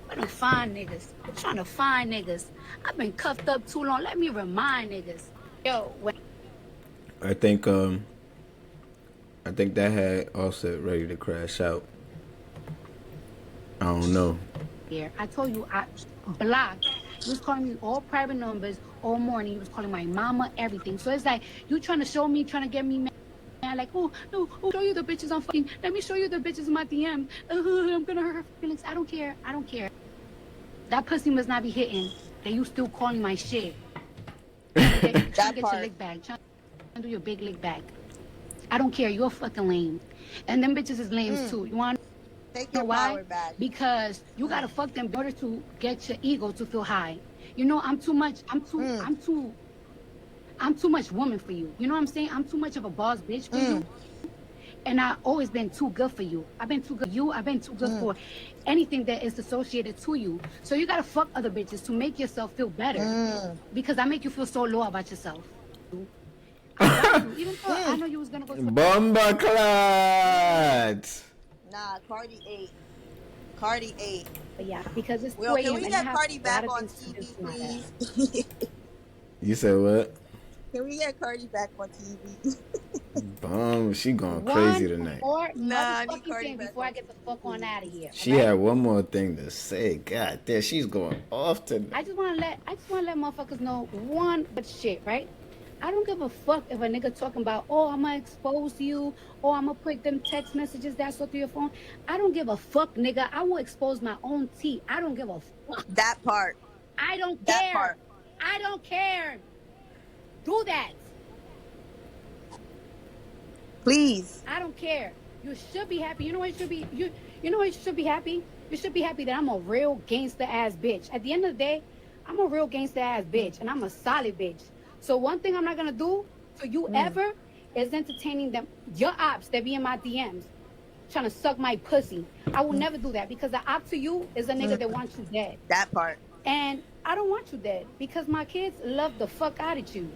We're gonna find niggas. I'm trying to find niggas. I've been cuffed up too long. Let me remind niggas. Yo, I think that had Offset ready to crash out. I don't know. here. I told you I blocked. You was calling me all private numbers all morning. You was calling my mama, everything. So it's like you trying to show me, trying to get me mad. Like, oh, no, show you the bitches I'm fucking. Let me show you the bitches in my DM. I'm gonna hurt her feelings. I don't care. I don't care. That pussy must not be hitting. That you still calling my shit. Trying to get your lick back. Trying to do your big lick back. I don't care. You're fucking lame. And them bitches is lames too. You want to Take your power back. Because you gotta fuck them in order to get your ego to feel high. You know, I'm too much woman for you. You know what I'm saying? I'm too much of a boss bitch for you. And I've always been too good for you. I've been too good for you. I've been too good for anything that is associated to you. So you gotta fuck other bitches to make yourself feel better. Because I make you feel so low about yourself. I love you. Even though I know you was gonna go to Bomba Clat! Nah, Cardi ate. Cardi ate. But yeah, because it's Well, can we get Cardi back on TV, please? You said what? Can we get Cardi back on TV? Boom, she going crazy One tonight. more Nah, I need motherfucking Cardi thing back before I on get the TV, fuck on please. out of here. She Alright? had one more thing to say. God damn, she's going off tonight. I just wanna let motherfuckers know one but shit, right? I don't give a fuck if a nigga talking about, oh, I'm gonna expose you, or I'm gonna put them text messages that I saw through your phone. I don't give a fuck, nigga. I will expose my own tea. I don't give a fuck. That part. I don't That care. part. I don't care. Do that. Please. I don't care. You should be happy. You know what you should be? You know what you should be happy? You should be happy that I'm a real gangster ass bitch. At the end of the day, I'm a real gangster ass bitch, and I'm a solid bitch. So one thing I'm not gonna do to you ever is entertaining them, your ops that be in my DMs, trying to suck my pussy. I will never do that because the op to you is a nigga that wants you dead. That part. And I don't want you dead because my kids love the fuck out of you.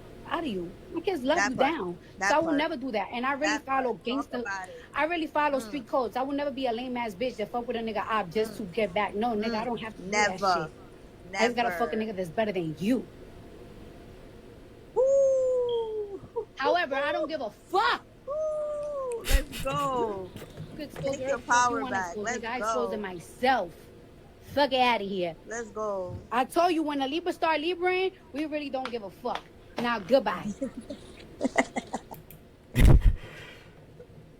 My kids love That you part. down. That So I will part. never do that. And I really That follow part. Talk gangster. about it. I really follow street codes. I will never be a lame ass bitch that fuck with a nigga op just to get back. No, nigga, I don't have to do that Never. shit. I just gotta fuck a nigga that's better than you. Woo. However, I don't give a fuck. Woo. Let's go. You can expose Take your yourself if power you wanna back. expose, Let's nigga. I go. expose it myself. Fuck it out of here. Let's go. I told you when the Libra start Libraing, we really don't give a fuck. Now goodbye.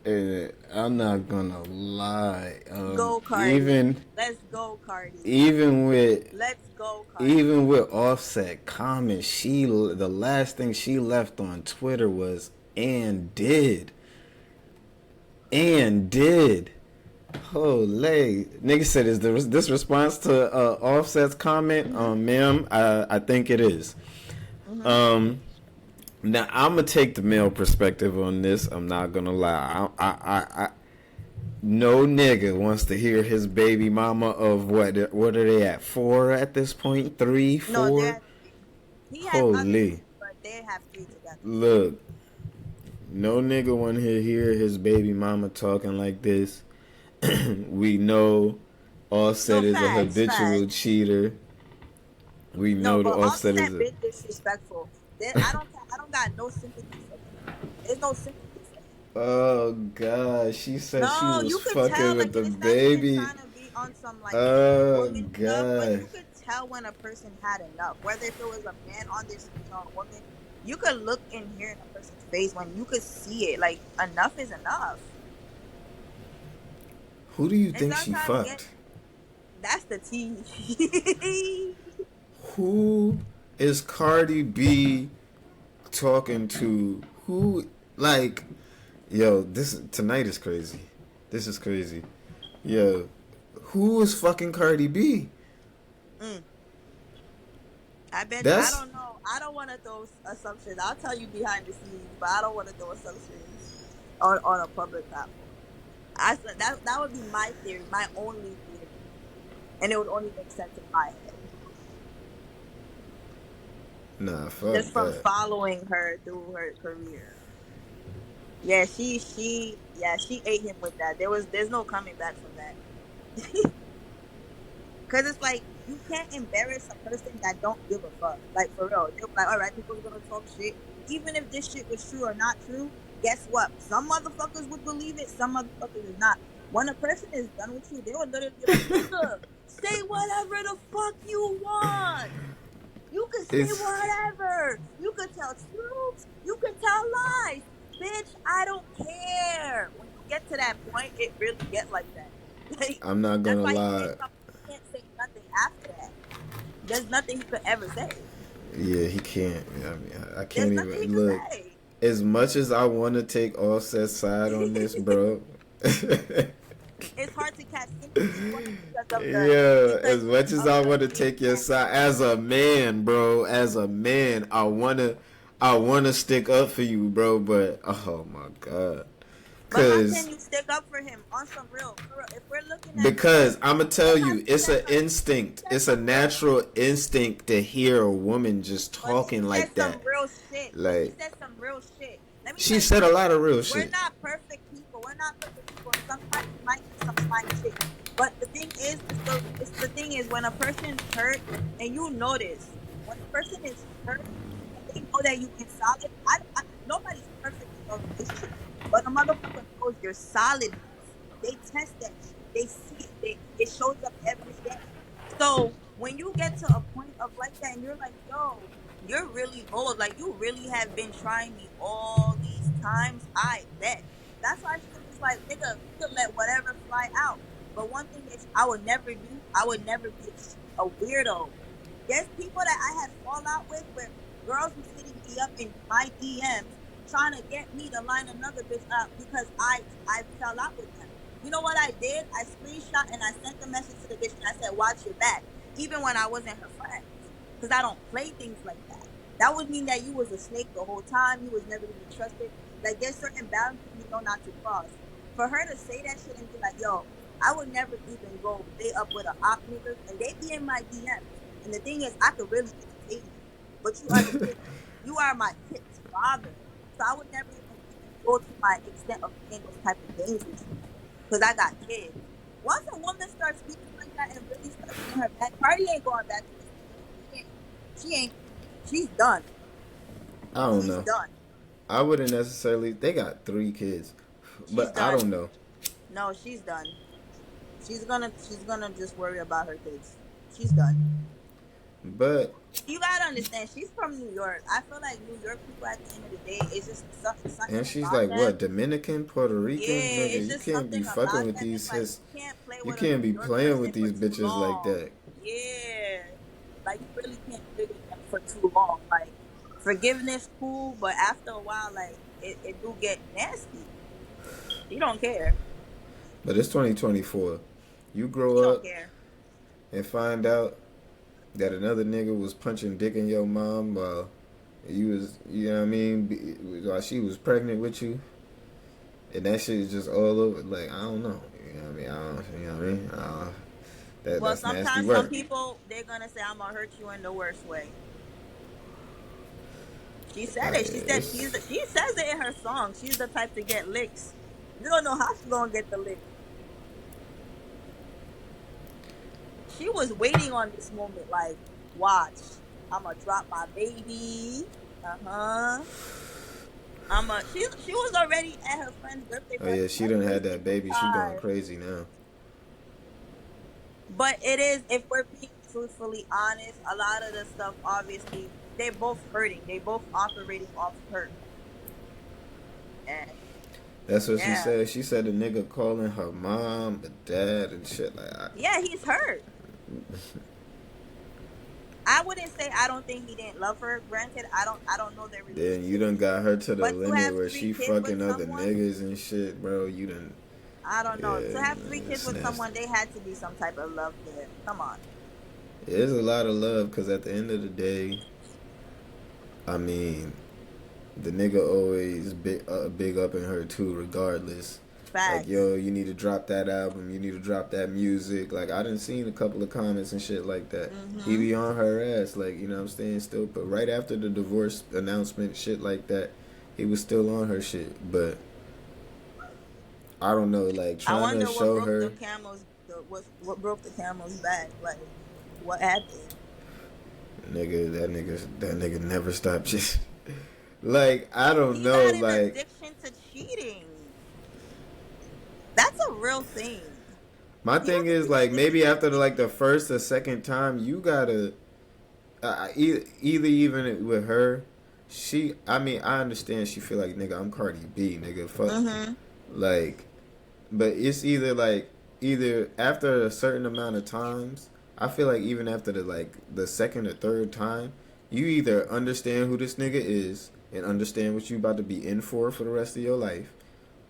I'm not gonna lie. Go, Cardi. Let's go, Cardi. Even with Let's go, Cardi. even with Offset comments, the last thing she left on Twitter was and did. Holy nigga said, is this response to Offset's comment? Ma'am, I think it is. Now I'm gonna take the male perspective on this. I'm not gonna lie. I no nigga wants to hear his baby mama of what are they at? 4 at this point? 3, 4? No, he has Holy. others, but they have 3 together. Look, no nigga want to hear his baby mama talking like this. We know Offset is a habitual cheater. We know the Offset is been disrespectful. I don't got no sympathy for him. There's no sympathy for him. Oh God, she said she was fucking tell, with like, the baby. Trying to be on some, like, Oh woman God. stuff, but you could tell when a person had enough. Whether if it was a man on this screen or a woman, you could look and hear in a person's face when you could see it. Like, enough is enough. Who do you think she fucked? That's the tea. Who is Cardi B talking to? Who, like, yo, tonight is crazy. This is crazy. Yo, who is fucking Cardi B? I bet I don't know. I don't want to throw assumptions. I'll tell you behind the scenes, but I don't want to throw assumptions on a public platform. I said that would be my theory, my only theory, and it would only make sense in my head. Nah, fuck just from that. following her through her career. Yeah, she ate him with that. There's no coming back from that. Cause it's like you can't embarrass a person that don't give a fuck. Like, for real, they're like, all right, people's gonna talk shit, even if this shit was true or not true. Guess what? Some motherfuckers would believe it, some motherfuckers is not. When a person is done with you, they will literally be like, nigga, say whatever the fuck you want. You can say whatever. You can tell truths. You can tell lies. Bitch, I don't care. When you get to that point, it really gets like that. Like, I'm not gonna lie. You can't say nothing after that. There's nothing he could ever say. Yeah, he can't. I mean, I can't There's even look. As much as I want to take Offset's side on this, bro. It's hard to catch sympathy because of Yeah, as much as I want to take your side, as a man, bro, as a man, I wanna stick up for you, bro. But oh my God, but how can you stick up for him on some real? If we're looking at because I'm gonna tell you, it's an instinct. It's a natural instinct to hear a woman just talking like that. Some real shit. Like, she said some real shit. She said a lot of real shit. We're not perfect people. Sometimes we might do some slimy shit. But the thing is, when a person's hurt, and you notice, when a person is hurt, and they know that you can solve it, nobody's perfect. a relationship. But a motherfucker knows your solidness. They test that shit. They see it. It shows up every day. So when you get to a point of like that and you're like, yo, you're really bold. Like, you really have been trying me all these times. I bet. That's why shit is like, nigga, you could let whatever fly out. But one thing that I would never do, I would never be a weirdo. There's people that I had fallout with where girls were hitting me up in my DMs trying to get me to line another bitch up because I fell out with them. You know what I did? I screenshot and I sent the message to the bitch and I said, watch your back. Even when I wasn't her friend. Because I don't play things like that. That would mean that you was a snake the whole time. You was never to be trusted. Like, there's certain boundaries you know not to cross. For her to say that shit and be like, yo, I would never even go stay up with an op nigga. And they be in my DMs. And the thing is, I could really entertain you. But you understand, you are my kid's father. So I would never even go to my extent of playing those type of games with you. Because I got kids. Once a woman starts speaking like that and really starts getting her back, Cardi ain't going back to this. She ain't. She's done. I don't She's know. done. I wouldn't necessarily. They got 3 kids, but I don't know. No, she's done. She's gonna just worry about her kids. She's done. But you gotta understand, she's from New York. I feel like New York people at the end of the day, it's just something. And she's about like, them. what, Dominican, Puerto Rican? Yeah, nigga, it's you just can't be fucking with these sis. You can't be playing with these bitches like that. Yeah, like, you really can't play with them for too long. Like, forgiveness cool, but after a while, like, it do get nasty. You don't care. But it's 2024. You grow up and find out that another nigga was punching dick in your mom while you was, you know what I mean, while she was pregnant with you, and that shit is just all over. Like, I don't know, you know what I mean? Well, that's nasty sometimes work. some people, they're gonna say, "I'm gonna hurt you in the worst way." She said it. She says it in her song. She's the type to get licks. You don't know how she's gonna get the lick. She was waiting on this moment, like, watch, I'm gonna drop my baby. She was already at her friend's birthday. Oh yeah, she done had that baby. She going crazy now. But it is, if we're being truthfully honest, a lot of the stuff, obviously, they're both hurting. They both operating off hurt. And that's what she said. She said the nigga calling her mom, the dad, and shit like that. Yeah, he's hurt. I wouldn't say I don't think he didn't love her. Granted, I don't know their relationship. Then you done got her to the But limit where she fucking other niggas and shit, bro. You done. I don't know. Yeah, to have 3 kids with someone, they had to be some type of love there. Come on. There's a lot of love, because at the end of the day, I mean, the nigga always big up in her too, regardless. Facts. Like, yo, you need to drop that album, you need to drop that music. Like, I done seen a couple of comments and shit like that. He be on her ass, like, you know what I'm saying, still. But right after the divorce announcement, shit like that, he was still on her shit. But I don't know, like, trying to show her. What broke the camel's back? Like, what happened? That nigga never stopped just. Like, I don't know, He had like, an addiction to cheating. That's a real thing. My thing is, like, maybe after the first or second time, you gotta either even with her, I understand she feel like, nigga, I'm Cardi B, nigga, fuck, like, but it's either after a certain amount of times, I feel like even after the second or third time, you either understand who this nigga is and understand what you about to be in for the rest of your life,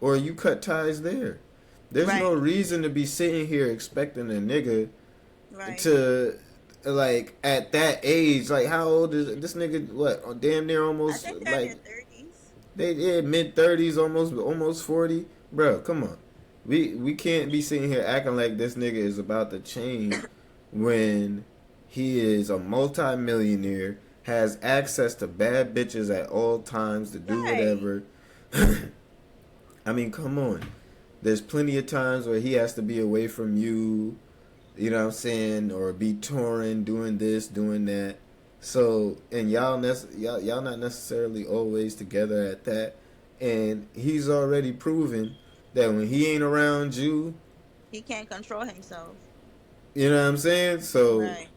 or you cut ties there. There's no reason to be sitting here expecting a nigga to, like, at that age, like, how old is this nigga? What, damn near almost, I think they're in their 30s. They mid-30s, almost 40. Bro, come on. We can't be sitting here acting like this nigga is about to change when he is a multi-millionaire, has access to bad bitches at all times to do whatever. I mean, come on. There's plenty of times where he has to be away from you, you know what I'm saying, or be touring, doing this, doing that. So, and y'all not necessarily always together at that. and he's already proven that when he ain't around you, he can't control himself. You know what I'm saying? So Right.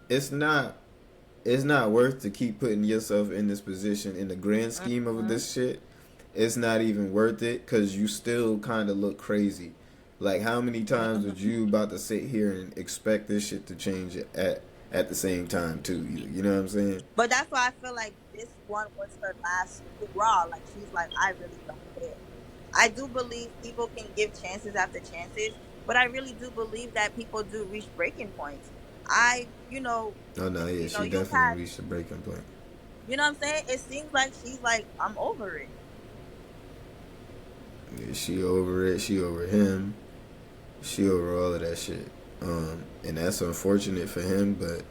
it's not worth to keep putting yourself in this position in the grand scheme of this shit. It's not even worth it because you still kind of look crazy. Like, how many times would you about to sit here and expect this shit to change at the same time too? You know what I'm saying? But that's why I feel like this one was her last hurrah. Like, she's like, I really don't care. I do believe people can give chances after chances, but I really do believe that people do reach breaking points. Oh no, yeah, she definitely reached a breaking point. You know what I'm saying? It seems like she's like, I'm over it. Yeah, she over it. She over him. She over all of that shit. And that's unfortunate for him, but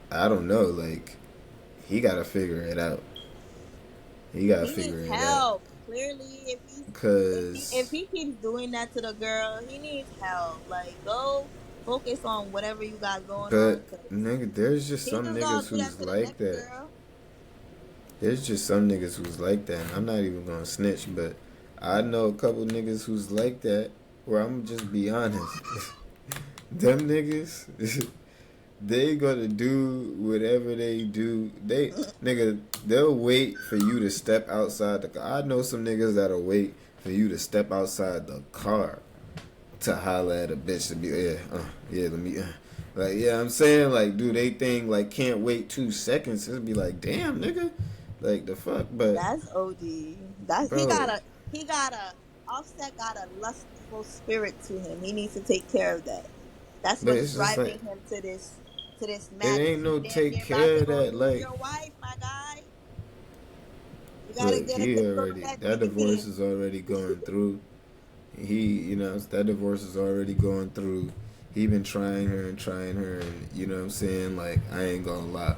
I don't know. Like, he gotta figure it out. He gotta figure it out. Clearly, Cause if he keeps doing that to the girl, he needs help. Like, go focus on whatever you got going on. But nigga, there's just some niggas who's like that. Girl. There's just some niggas who's like that. And I'm not even gonna snitch, but I know a couple niggas who's like that. Where I'm just be honest, them niggas, they gonna do whatever they do. They'll wait for you to step outside the car. I know some niggas that'll wait for you to step outside the car to holler at a bitch to be let me like, yeah, I'm saying, like, do they think like can't wait 2 seconds? It'll be like, damn, nigga, like, the fuck. But that's OD. That's bro. He got a Offset got a lustful spirit to him. He needs to take care of that. That's what's driving him to this madness. It ain't no take care of that. Like, your wife, my guy. You gotta get he already that divorce is already going through. That divorce is already going through. He been trying her, and you know what I'm saying? Like, I ain't gonna lie.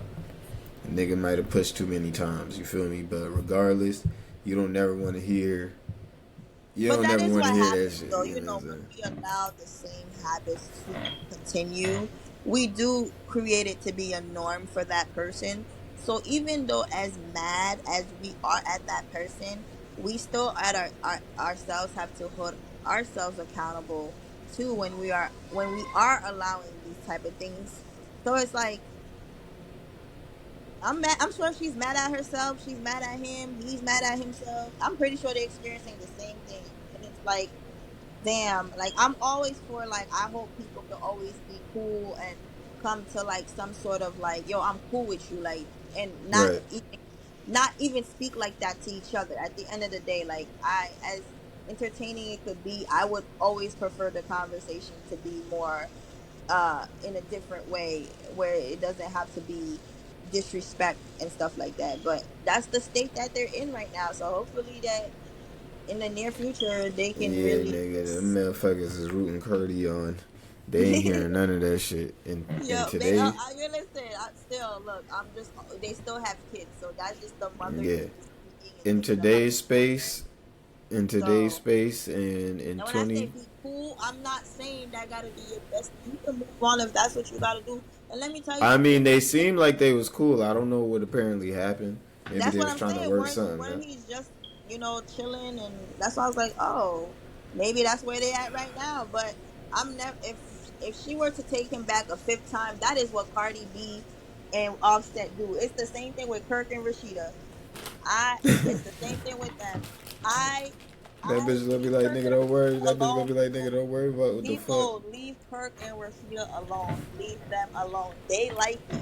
A nigga might have pushed too many times, you feel me? But regardless, you don't never want to hear. You don't never want to hear that shit. Though, when we allow the same habits to continue, we do create it to be a norm for that person. So even though as mad as we are at that person, we still at ourselves have to hold ourselves accountable too when we are allowing these type of things. So it's like, I'm sure she's mad at herself. She's mad at him. He's mad at himself. I'm pretty sure they're experiencing the same thing. And it's like, damn. Like, I'm always for, like, I hope people can always be cool and come to, like, some sort of, like, yo, I'm cool with you. Like, and not even speak like that to each other. At the end of the day, like, as entertaining it could be, I would always prefer the conversation to be more in a different way where it doesn't have to be disrespect and stuff like that. But that's the state that they're in right now, so hopefully that in the near future they can really nigga, them motherfuckers is rooting Cardi on. They ain't hearing none of that shit. And today they still have kids, so that's just the mother. Yeah. In today's space and in when 20 I say be cool, I'm not saying that gotta be your best. You can move on if that's what you gotta do. And let me tell you, I mean, they seem like they was cool. I don't know what apparently happened. Maybe that's they what was I'm trying saying. to work something. When he's just, chilling, and that's why I was like, oh, maybe that's where they at right now. But I'm never. If she were to take him back a fifth time, that is what Cardi B and Offset do. It's the same thing with Kirk and Rashida. It's the same thing with them. That bitch gonna be like, nigga, don't worry. That bitch gonna be like, nigga, don't worry about what the fuck. People, leave Kirk and Rashida alone. Leave them alone. They like it.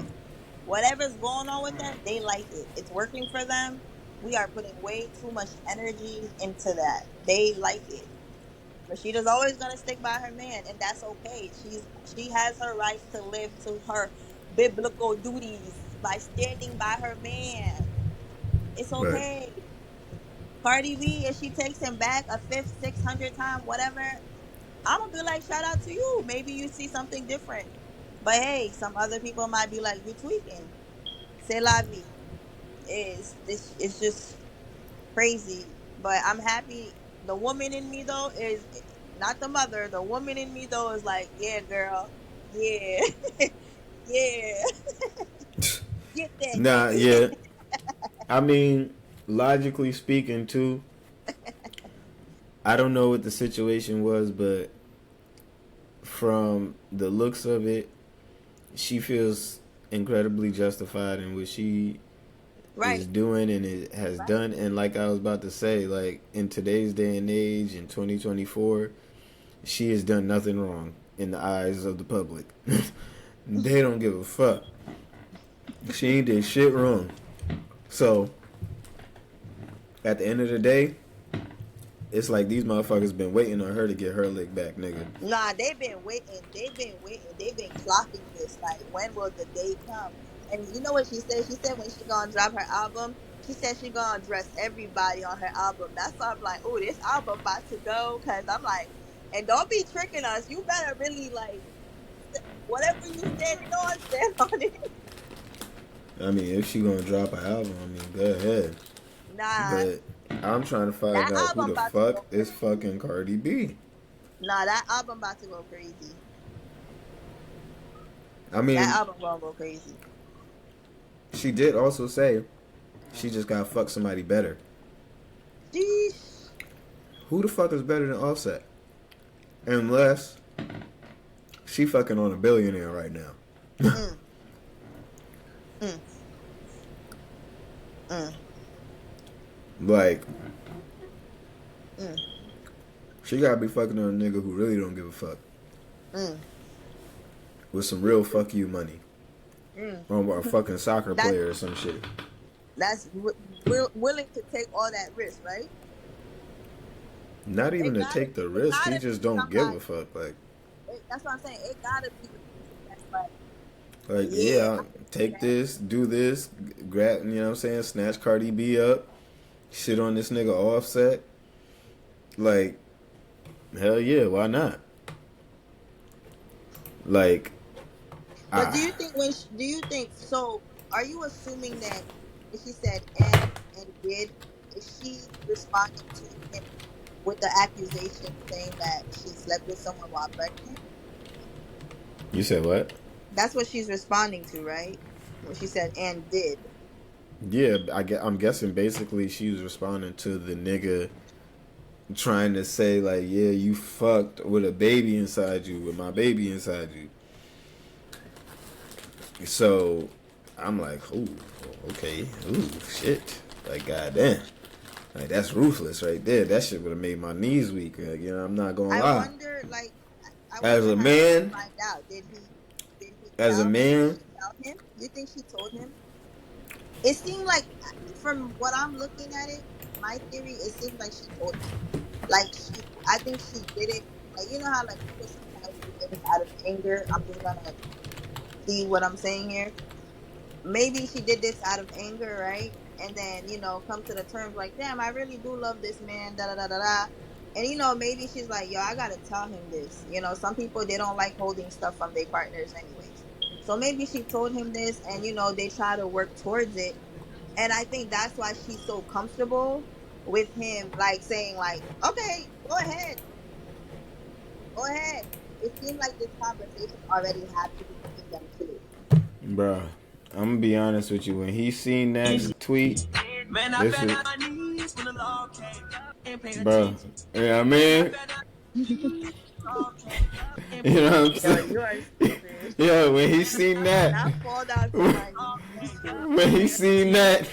Whatever's going on with them, they like it. It's working for them. We are putting way too much energy into that. They like it. Rashida's always gonna stick by her man, and that's okay. She has her rights to live to her biblical duties by standing by her man. It's okay. Right. Cardi B, if she takes him back a fifth, 600 time, whatever, I'm gonna be like, shout out to you. Maybe you see something different. But hey, some other people might be like, you're tweaking. C'est la vie. It's just crazy. But I'm happy. The woman in me though is not the mother. The woman in me though is like, yeah, girl, yeah, yeah. Get that. Nah, yeah. I mean, logically speaking, too, I don't know what the situation was, but from the looks of it, she feels incredibly justified in what she is doing and it has done. And like I was about to say, like in today's day and age, in 2024, she has done nothing wrong in the eyes of the public. They don't give a fuck. She ain't did shit wrong. So, at the end of the day, it's like these motherfuckers been waiting on her to get her lick back, nigga. Nah, they've been waiting. They've been clocking this. Like, when will the day come? And you know what she said? She said when she gonna drop her album, she said she gonna address everybody on her album. That's why I'm like, oh, this album about to go. Cause I'm like, and don't be tricking us. You better really like, whatever you stand on, stand on it. I mean, if she gonna drop an album, I mean, go ahead. Nah. But I'm trying to find out who the fuck is fucking Cardi B. Nah, that album about to go crazy. I mean, that album gonna go crazy. She did also say she just gotta fuck somebody better. Jeez. Who the fuck is better than Offset? Unless she fucking on a billionaire right now. Like, she gotta be fucking on a nigga who really don't give a fuck. With some real fuck you money. Or a fucking soccer player or some shit. That's willing to take all that risk, right? Not even to take the risk, he just don't give a fuck. Like, that's what I'm saying. It gotta be that's like, yeah, take this, do this, grab, you know what I'm saying, snatch Cardi B up, shit on this nigga Offset. Like, hell yeah, why not? Like, but do you think so? Are you assuming that if she said and did, is she responding to him with the accusation saying that she slept with someone while pregnant? You said what? That's what she's responding to, right? When she said and did. Yeah, I'm guessing basically she was responding to the nigga trying to say like, yeah, you fucked with a baby inside you, with my baby inside you. So I'm like, ooh, okay, ooh, shit, like goddamn, like that's ruthless right there. That shit would have made my knees weak. Like, you know, I'm not gonna lie. I wonder, like, as a man, find out. Did he as a man, tell him? You think she told him? It seemed like, from what I'm looking at it, my theory, it seems like she told him. Like, I think she did it. Like, you know how like people sometimes do things out of anger. I'm just gonna see what I'm saying here. Maybe she did this out of anger, right? And then, you know, come to the terms like, damn, I really do love this man, da da da da da. And, you know, maybe she's like, yo, I gotta tell him this. You know, some people, they don't like holding stuff from their partners anyways. So maybe she told him this and, you know, they try to work towards it. And I think that's why she's so comfortable with him, like, saying, like, okay, go ahead. Go ahead. It seemed like this conversation already happened between them two. Bruh, I'm gonna be honest with you. When he seen that tweet, man, I fell on my knees when the law came. Bro, you know what I mean? You know what I'm saying? Yeah, when he seen that, when he seen that,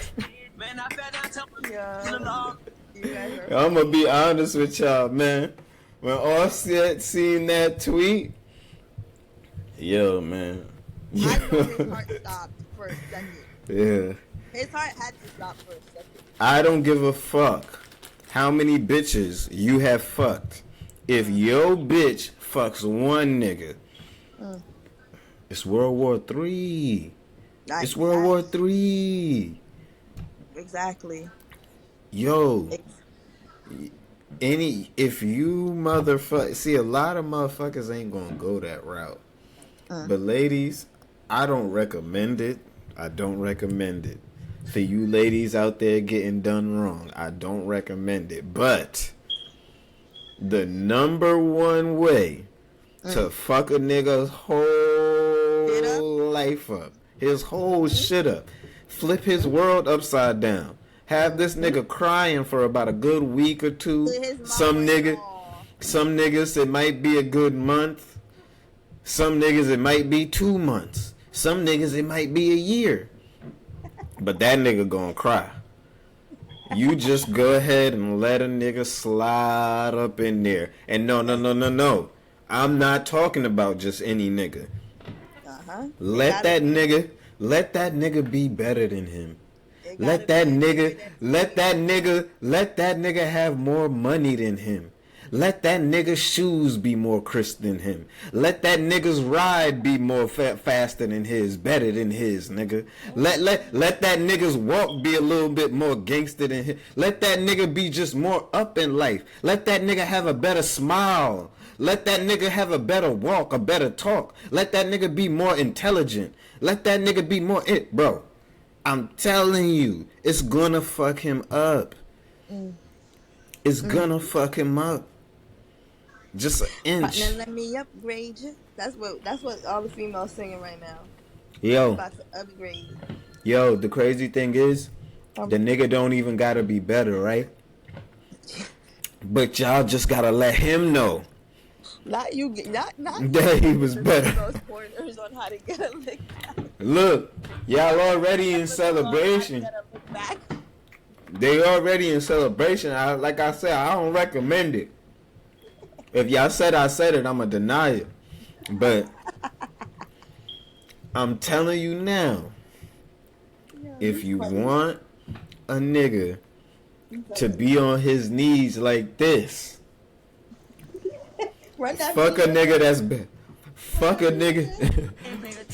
I'm gonna be honest with y'all, man. When Offset seen that tweet, yo, man. I know his heart stopped for a second. Yeah. His heart had to stop for a second. I don't give a fuck how many bitches you have fucked. If your bitch fucks one nigga, it's World War III. It's World War III. Exactly. Yo. If you motherfucker, see, a lot of motherfuckers ain't gonna go that route. But ladies, I don't recommend it. I don't recommend it. For you ladies out there getting done wrong, I don't recommend it. But the number one way to fuck a nigga's whole life up, his whole shit up, flip his world upside down, Have this nigga crying for about a good week or two. Some niggas it might be a good month. Some niggas it might be 2 months. Some niggas it might be a year. But that nigga gonna cry. You just go ahead and let a nigga slide up in there. And no. I'm not talking about just any nigga. Let that nigga be better than him. Let that nigga have more money than him. Let that nigga's shoes be more crisp than him. Let that nigga's ride be more faster than his, better than his, nigga. Let that nigga's walk be a little bit more gangster than his. Let that nigga be just more up in life. Let that nigga have a better smile. Let that nigga have a better walk, a better talk. Let that nigga be more intelligent. Let that nigga be more bro. I'm telling you, it's gonna fuck him up. It's gonna fuck him up. Just an inch. Partner, let me upgrade you. That's what all the females singing right now. Yo. About to upgrade. Yo, the crazy thing is, the nigga don't even gotta be better, right? But y'all just gotta let him know. Not you. Not that he was better. Those pointers on how to get a lick back. Look, y'all already in celebration. They already in celebration. Like I said, I don't recommend it. If y'all said I said it, I'ma deny it. But I'm telling you now, if you want a nigga to be on his knees like this, fuck a nigga that's better. Fuck a nigga.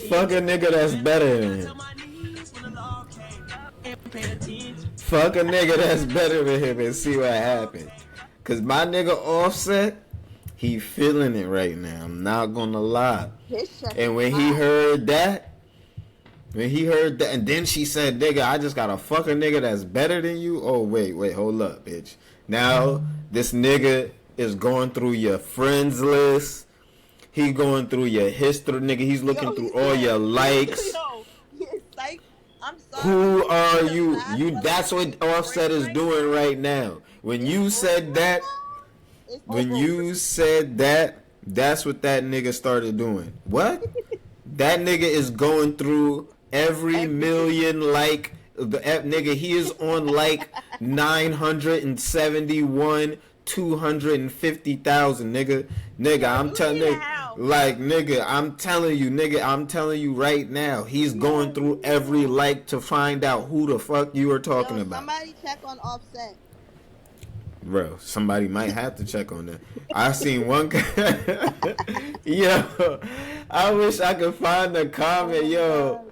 Fuck a nigga that's better than him. Fuck a nigga that's better than him and see what happens. Cause my nigga Offset, he feeling it right now. I'm not gonna lie. And when he heard that, and then she said, nigga, I just gotta fuck a nigga that's better than you. Oh, wait, hold up, bitch. Now, this nigga is going through your friends list. He going through your history, nigga. He's looking through all your likes. I'm sorry. Who are you? That's what Offset is doing right now. When you said that, that's what that nigga started doing. What? That nigga is going through every million like the nigga. He is on like 971. 250,000, nigga. I'm telling you, I'm telling you right now, he's going through every like to find out who the fuck you are talking about. Somebody check on Offset. Bro, somebody might have to check on that. I seen one yo, I wish I could find the comment, yo.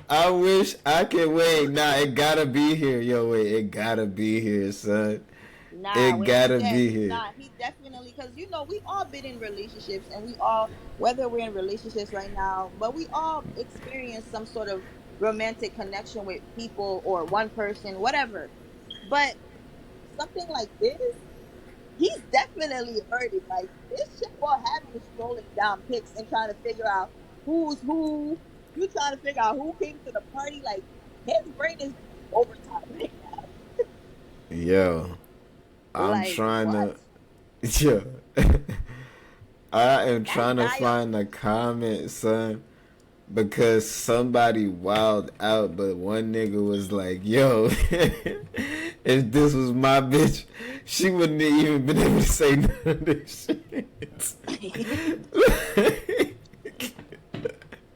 I wish I could wait. Nah, it gotta be here, yo. Wait, it gotta be here, son. Nah, it gotta be here. Nah, he definitely, because we all been in relationships, and we all, whether we're in relationships right now, but we all experience some sort of romantic connection with people or one person, whatever. But something like this, he's definitely heard it. Like, this shit will have you scrolling down pics and trying to figure out who's who. You trying to figure out who came to the party. Like, his brain is overtime right now. Yo. I'm like, trying what? to, yeah. I am trying to find the comment, son, because somebody wilded out, but one nigga was like, yo, if this was my bitch, she wouldn't have even been able to say none of this shit.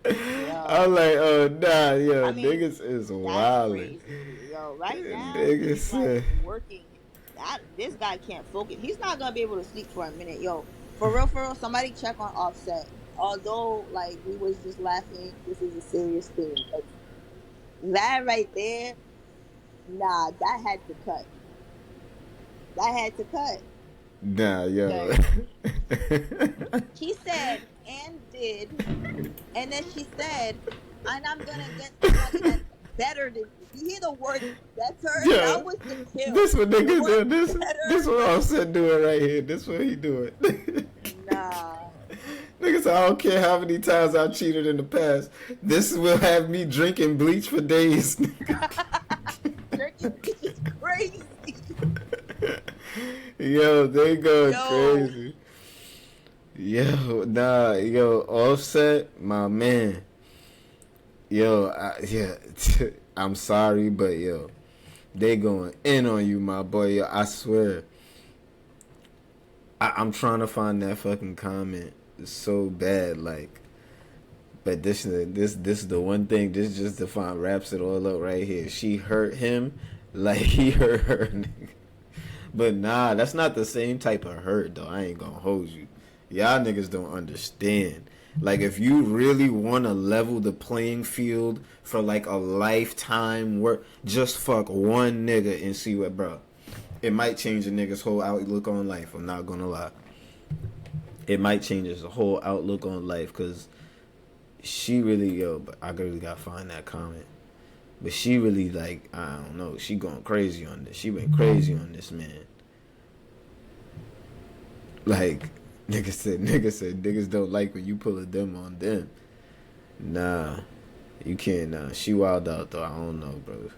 I'm like, oh, nah, yo, niggas is wildin'. Yo, right now, niggas like working. This guy can't focus. He's not gonna be able to sleep for a minute. Yo, for real, somebody check on Offset. Although, like, we was just laughing, this is a serious thing. Like, that right there, nah, that had to cut. Nah, yo. She said, and did, and then she said, and I'm gonna get somebody that's better than you. You hear the word better? Yeah. That was the kill. This what niggas doing. This what Offset doing right here. This what he doing. Nah. Niggas, I don't care how many times I cheated in the past. This will have me drinking bleach for days. Drinking bleach Yo, they going crazy. Yo, nah, yo, Offset, my man. Yo, yeah, I'm sorry, but yo, they going in on you, my boy. Yo, I swear. I'm trying to find that fucking comment. It's so bad, like. But this is the one thing. This just to find wraps it all up right here. She hurt him like he hurt her. But nah, that's not the same type of hurt though. I ain't gonna hold you. Y'all niggas don't understand. Like if you really want to level the playing field for like a lifetime work, just fuck one nigga and see what, bro. It might change a nigga's whole outlook on life. I'm not gonna lie. It might change his whole outlook on life because she really, but I really gotta find that comment. But she really, like, I don't know, she going crazy on this. She went crazy on this man. Like, niggas said niggas don't like when you pull a them on them. Nah, you can't, she wild out though, I don't know, bro.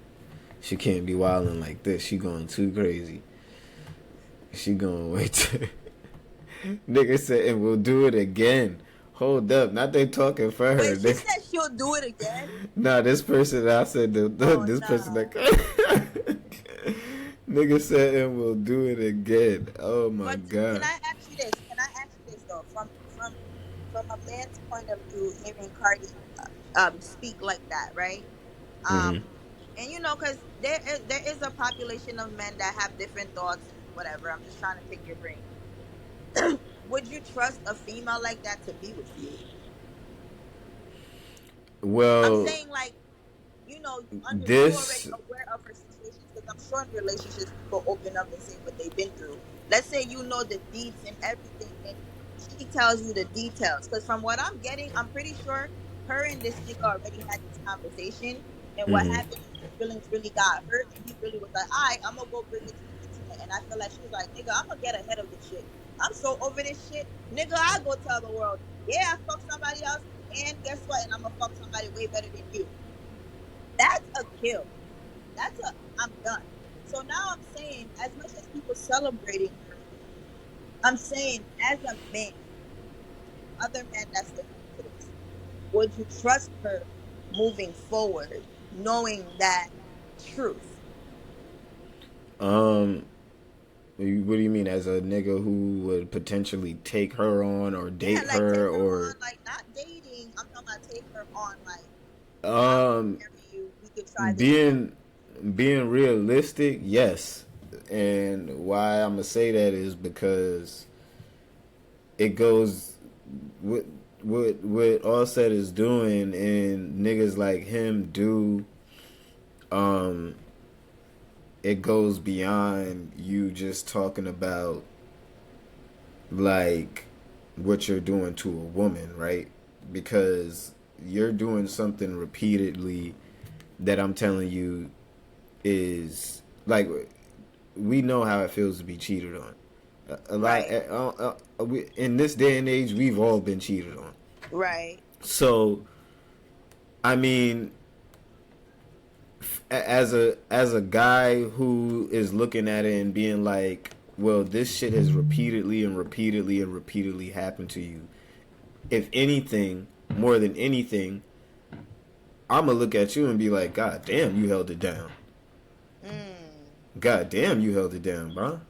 She can't be wilding like this. She going too crazy. She going way too... Nigga said, and we'll do it again. Hold up, not they talking for her. Wait, she said she'll do it again? Nah, this person, I said, person that... Nigga said, and we'll do it again. Oh my God. Can I ask you this though? From a man's point of view, hearing Cardi speak like that, right? And you know, because there is a population of men that have different thoughts and whatever. I'm just trying to pick your brain. Would you trust a female like that to be with you? Well, I'm saying, like, you know, you're already aware of her situations, because I'm sure in relationships people open up and say what they've been through. Let's say you know the deeds and everything, and she tells you the details. Because from what I'm getting, I'm pretty sure her and this nigga already had this conversation, and what happened, his feelings really got hurt, and he really was like, all right, I'm gonna go bring it to the internet. And I feel like she was like, nigga, I'm gonna get ahead of this shit. I'm so over this shit. Nigga, I go tell the world, yeah, I fuck somebody else, and guess what? And I'm gonna fuck somebody way better than you. That's a kill. I'm done. So now I'm saying, as much as people celebrating her, I'm saying, as a man, other men that's listening to this, would you trust her moving forward, knowing that truth? What do you mean, as a nigga who would potentially take her on or date her or on, like, not dating? I'm talking about take her on, like, we could try being realistic, yes. And why I'm gonna say that is because it goes with what Offset is doing, and niggas like him do. It goes beyond you just talking about like what you're doing to a woman, right? Because you're doing something repeatedly that I'm telling you is like, we know how it feels to be cheated on. A lot in this day and age, we've all been cheated on. Right. So, I mean, as a guy who is looking at it and being like, well, this shit has repeatedly happened to you. If anything, more than anything, I'm gonna look at you and be like, God damn, you held it down. God damn, you held it down, bro.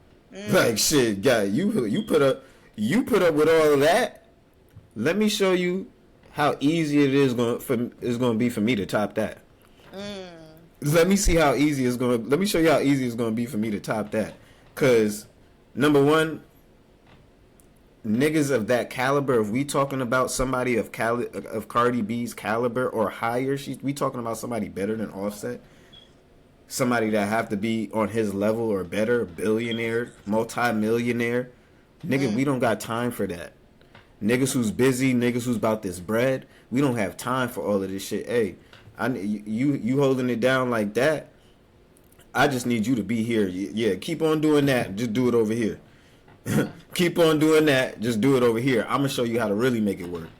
Like, shit, God, you put up with all of that. Let me show you how easy it is going to be for me to top that. Let me see how easy it's going. Let me show you how easy it's going to be for me to top that. Cause number one, niggas of that caliber, if we talking about somebody of Cardi B's caliber or higher, we talking about somebody better than Offset. Somebody that have to be on his level or better, billionaire, multi-millionaire. Nigga, we don't got time for that. Niggas who's busy, niggas who's about this bread, we don't have time for all of this shit. Hey, you holding it down like that, I just need you to be here. Yeah, keep on doing that. Just do it over here. Keep on doing that. Just do it over here. I'm going to show you how to really make it work.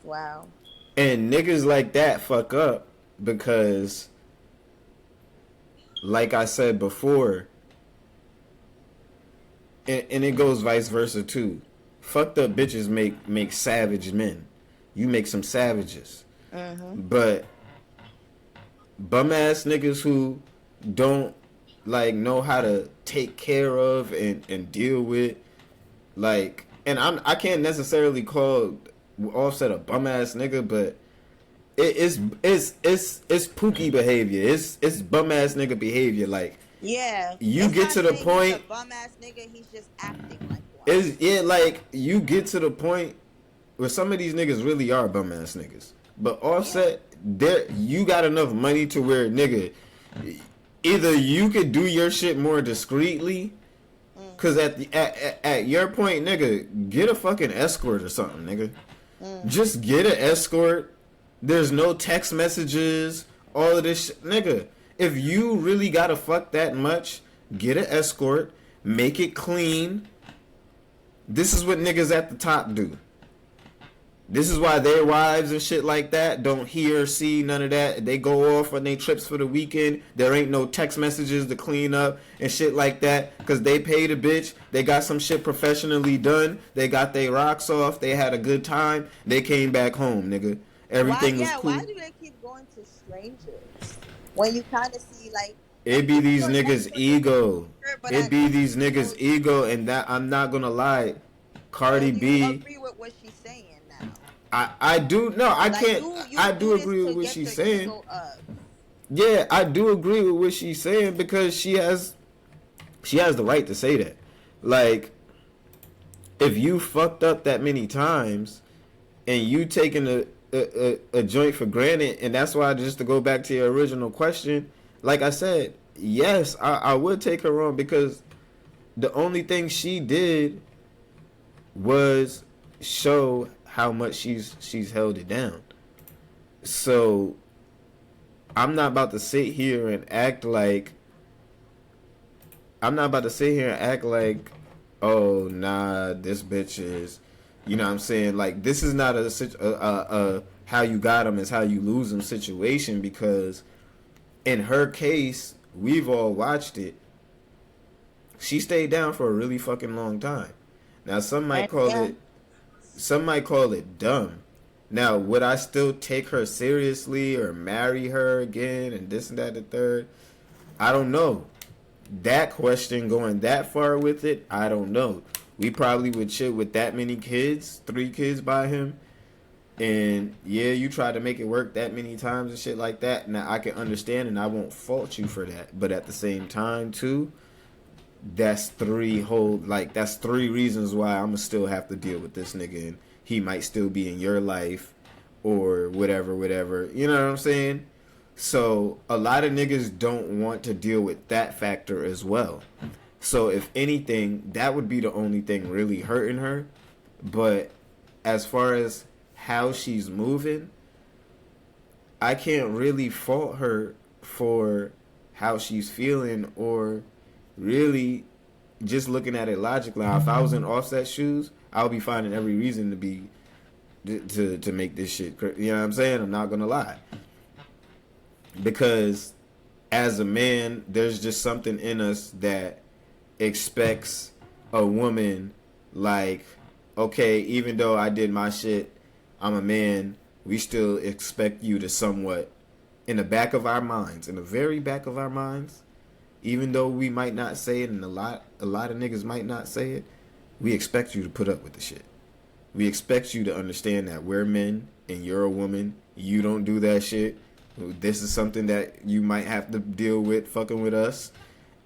Wow. And niggas like that fuck up because, like I said before, and it goes vice versa too. Fucked up bitches make savage men. You make some savages. But bum ass niggas who don't like know how to take care of and deal with, like, and I can't necessarily call Offset a bum ass nigga, but it's pookie behavior. It's bum ass nigga behavior. Like, yeah, you get to the point. He's a bum ass nigga. He's just acting like one. Like you get to the point where some of these niggas really are bum ass niggas. But Offset, there you got enough money to where, nigga, either you could do your shit more discreetly, cause at your point, nigga, get a fucking escort or something, nigga. Just get an escort. There's no text messages, all of this shit, nigga. If you really gotta fuck that much, get an escort, make it clean. This is what niggas at the top do. This is why their wives and shit like that don't hear, see, none of that. They go off on their trips for the weekend. There ain't no text messages to clean up and shit like that. Because they paid a bitch. They got some shit professionally done. They got their rocks off. They had a good time. They came back home, nigga. Everything was cool. Why do they keep going to strangers? When you kind of see, like... It be these niggas' ego. It be these niggas' ego. And that, I'm not going to lie, Cardi B... You agree with what she's saying? I do no, I like can't. I do agree with what she's saying. Yeah, I do agree with what she's saying because she has the right to say that. Like, if you fucked up that many times and you taking a joint for granted, and that's why, just to go back to your original question, like I said, yes, I would take her on because the only thing she did was show how much she's held it down. So I'm not about to sit here and act like oh nah, this bitch is, you know what I'm saying, like, this is not a how you got them is how you lose them situation, because in her case, we've all watched it, she stayed down for a really fucking long time. Now some might call it dumb. Now, would I still take her seriously or marry her again and this and that and the third? I don't know. That question, going that far with it, I don't know. We probably would chill with that many kids, 3 kids by him. And yeah, you try to make it work that many times and shit like that. Now, I can understand and I won't fault you for that. But at the same time, too, that's 3 reasons why I'm gonna still have to deal with this nigga, and he might still be in your life or whatever, you know what I'm saying? So a lot of niggas don't want to deal with that factor as well. So if anything, that would be the only thing really hurting her. But as far as how she's moving, I can't really fault her for how she's feeling, or really just looking at it logically. Now, if I was in Offset's shoes, I would be finding every reason to make this shit, you know what I'm saying? I'm not gonna lie, because as a man, there's just something in us that expects a woman, like, okay, even though I did my shit, I'm a man, we still expect you to somewhat, in the back of our minds, in the very back of our minds, even though we might not say it, and a lot of niggas might not say it, we expect you to put up with the shit. We expect you to understand that we're men and you're a woman. You don't do that shit. This is something that you might have to deal with fucking with us,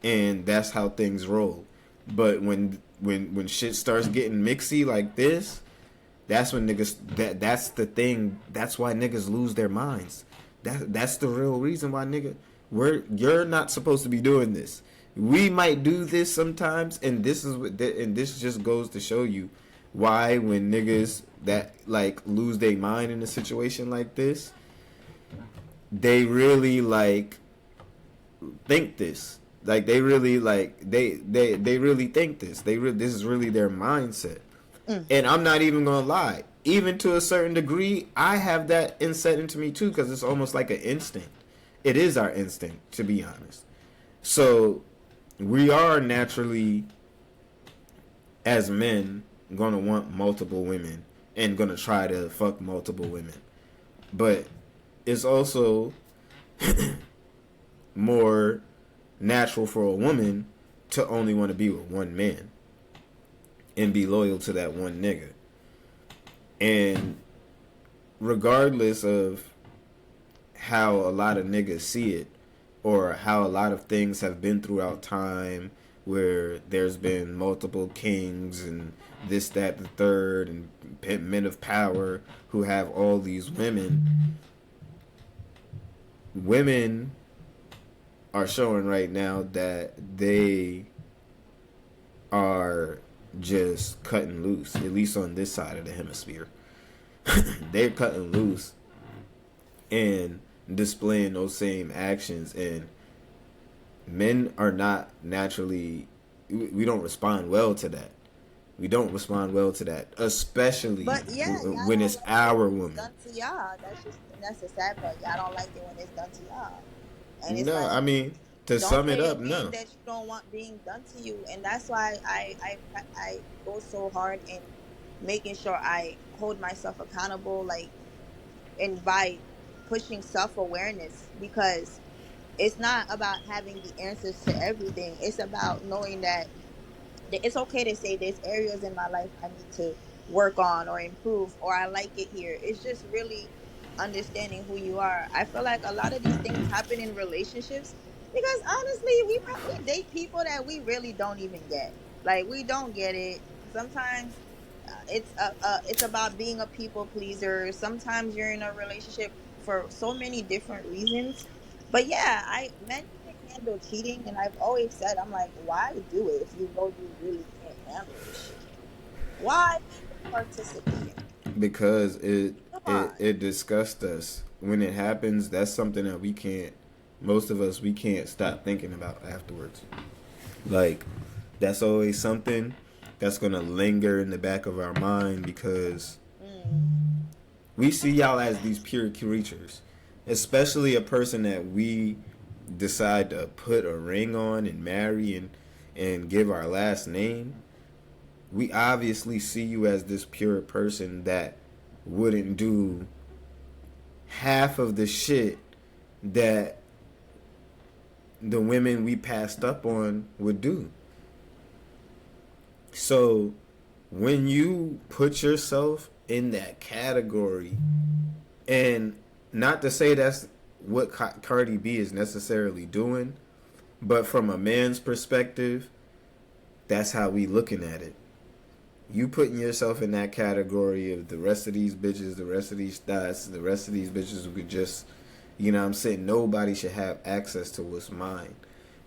and that's how things roll. But when shit starts getting mixy like this, that's when niggas, that's the thing. That's why niggas lose their minds. That's the real reason why, nigga, you're not supposed to be doing this. We might do this sometimes, and this just goes to show you why, when niggas that like lose their mind in a situation like this, they really like think this. Like they really like they really think this. This is really their mindset. And I'm not even gonna lie. Even to a certain degree, I have that inset into me too, because it's almost like an instinct. It is our instinct, to be honest. So we are naturally as men, gonna want multiple women and gonna try to fuck multiple women. But it's also more natural for a woman to only want to be with one man and be loyal to that one nigga. And regardless of how a lot of niggas see it, or how a lot of things have been throughout time, where there's been multiple kings and this, that, the third, and men of power who have all these women. Women are showing right now that they are just cutting loose, at least on this side of the hemisphere. They're cutting loose and displaying those same actions, and men are not naturally, we don't respond well to that. We don't respond well to that, especially when it's like our it woman. done to y'all. That's the sad part. Y'all don't like it when it's done to y'all. And it's No, like, I mean, to sum it up, no. that you don't want being done to you, and that's why I go so hard in making sure I hold myself accountable, like, and by pushing self-awareness, because it's not about having the answers to everything. It's about knowing that it's okay to say there's areas in my life I need to work on or improve, or I like it here. It's just really understanding who you are. I feel like a lot of these things happen in relationships because honestly, we date people that we really don't even get. Like, we don't get it. Sometimes it's about being a people pleaser. Sometimes you're in a relationship for so many different reasons. But yeah, men can't handle cheating, and I've always said, I'm like, why do it if you know you really can't handle this shit? Why participate? Because it disgusts us. When it happens, that's something that we can't, most of us, we can't stop thinking about afterwards. Like, that's always something that's going to linger in the back of our mind, because we see y'all as these pure creatures, especially a person that we decide to put a ring on and marry and give our last name. We obviously see you as this pure person that wouldn't do half of the shit that the women we passed up on would do. So when you put yourself in that category, and not to say that's what Cardi B is necessarily doing, but from a man's perspective, that's how we looking at it. You putting yourself in that category of the rest of these bitches, the rest of these stats, the rest of these bitches who could just, you know what I'm saying, nobody should have access to what's mine,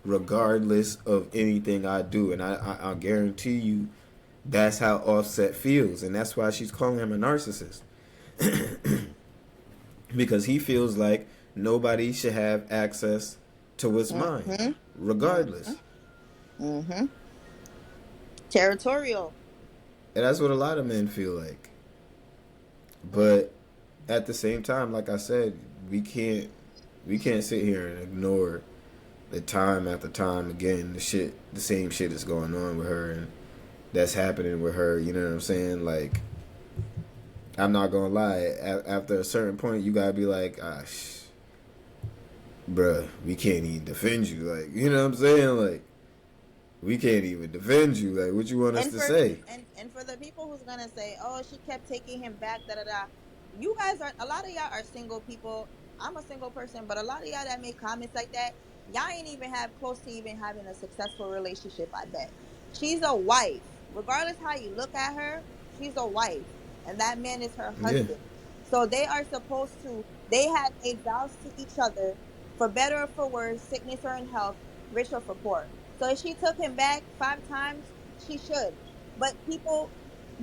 regardless of anything I do. And I guarantee you that's how Offset feels, and that's why she's calling him a narcissist. Because he feels like nobody should have access to what's mine, regardless. Territorial. And that's what a lot of men feel like. But at the same time, like I said, we can't sit here and ignore the time after time again the same shit is going on with her, and that's happening with her. You know what I'm saying? Like, I'm not gonna lie. After a certain point, you gotta be like, bruh, we can't even defend you. Like, you know what I'm saying? Like, we can't even defend you. Like, what you want us to say? And for the people who's gonna say, oh, she kept taking him back, da da da. You guys are, a lot of y'all are single people. I'm a single person, but a lot of y'all that make comments like that, y'all ain't even have close to even having a successful relationship, I bet. She's a wife. Regardless how you look at her, she's a wife. And that man is her husband. Yeah. So they are supposed to, they had made vows to each other, for better or for worse, sickness or in health, rich or for poor. So if she took him back 5 times, she should. But people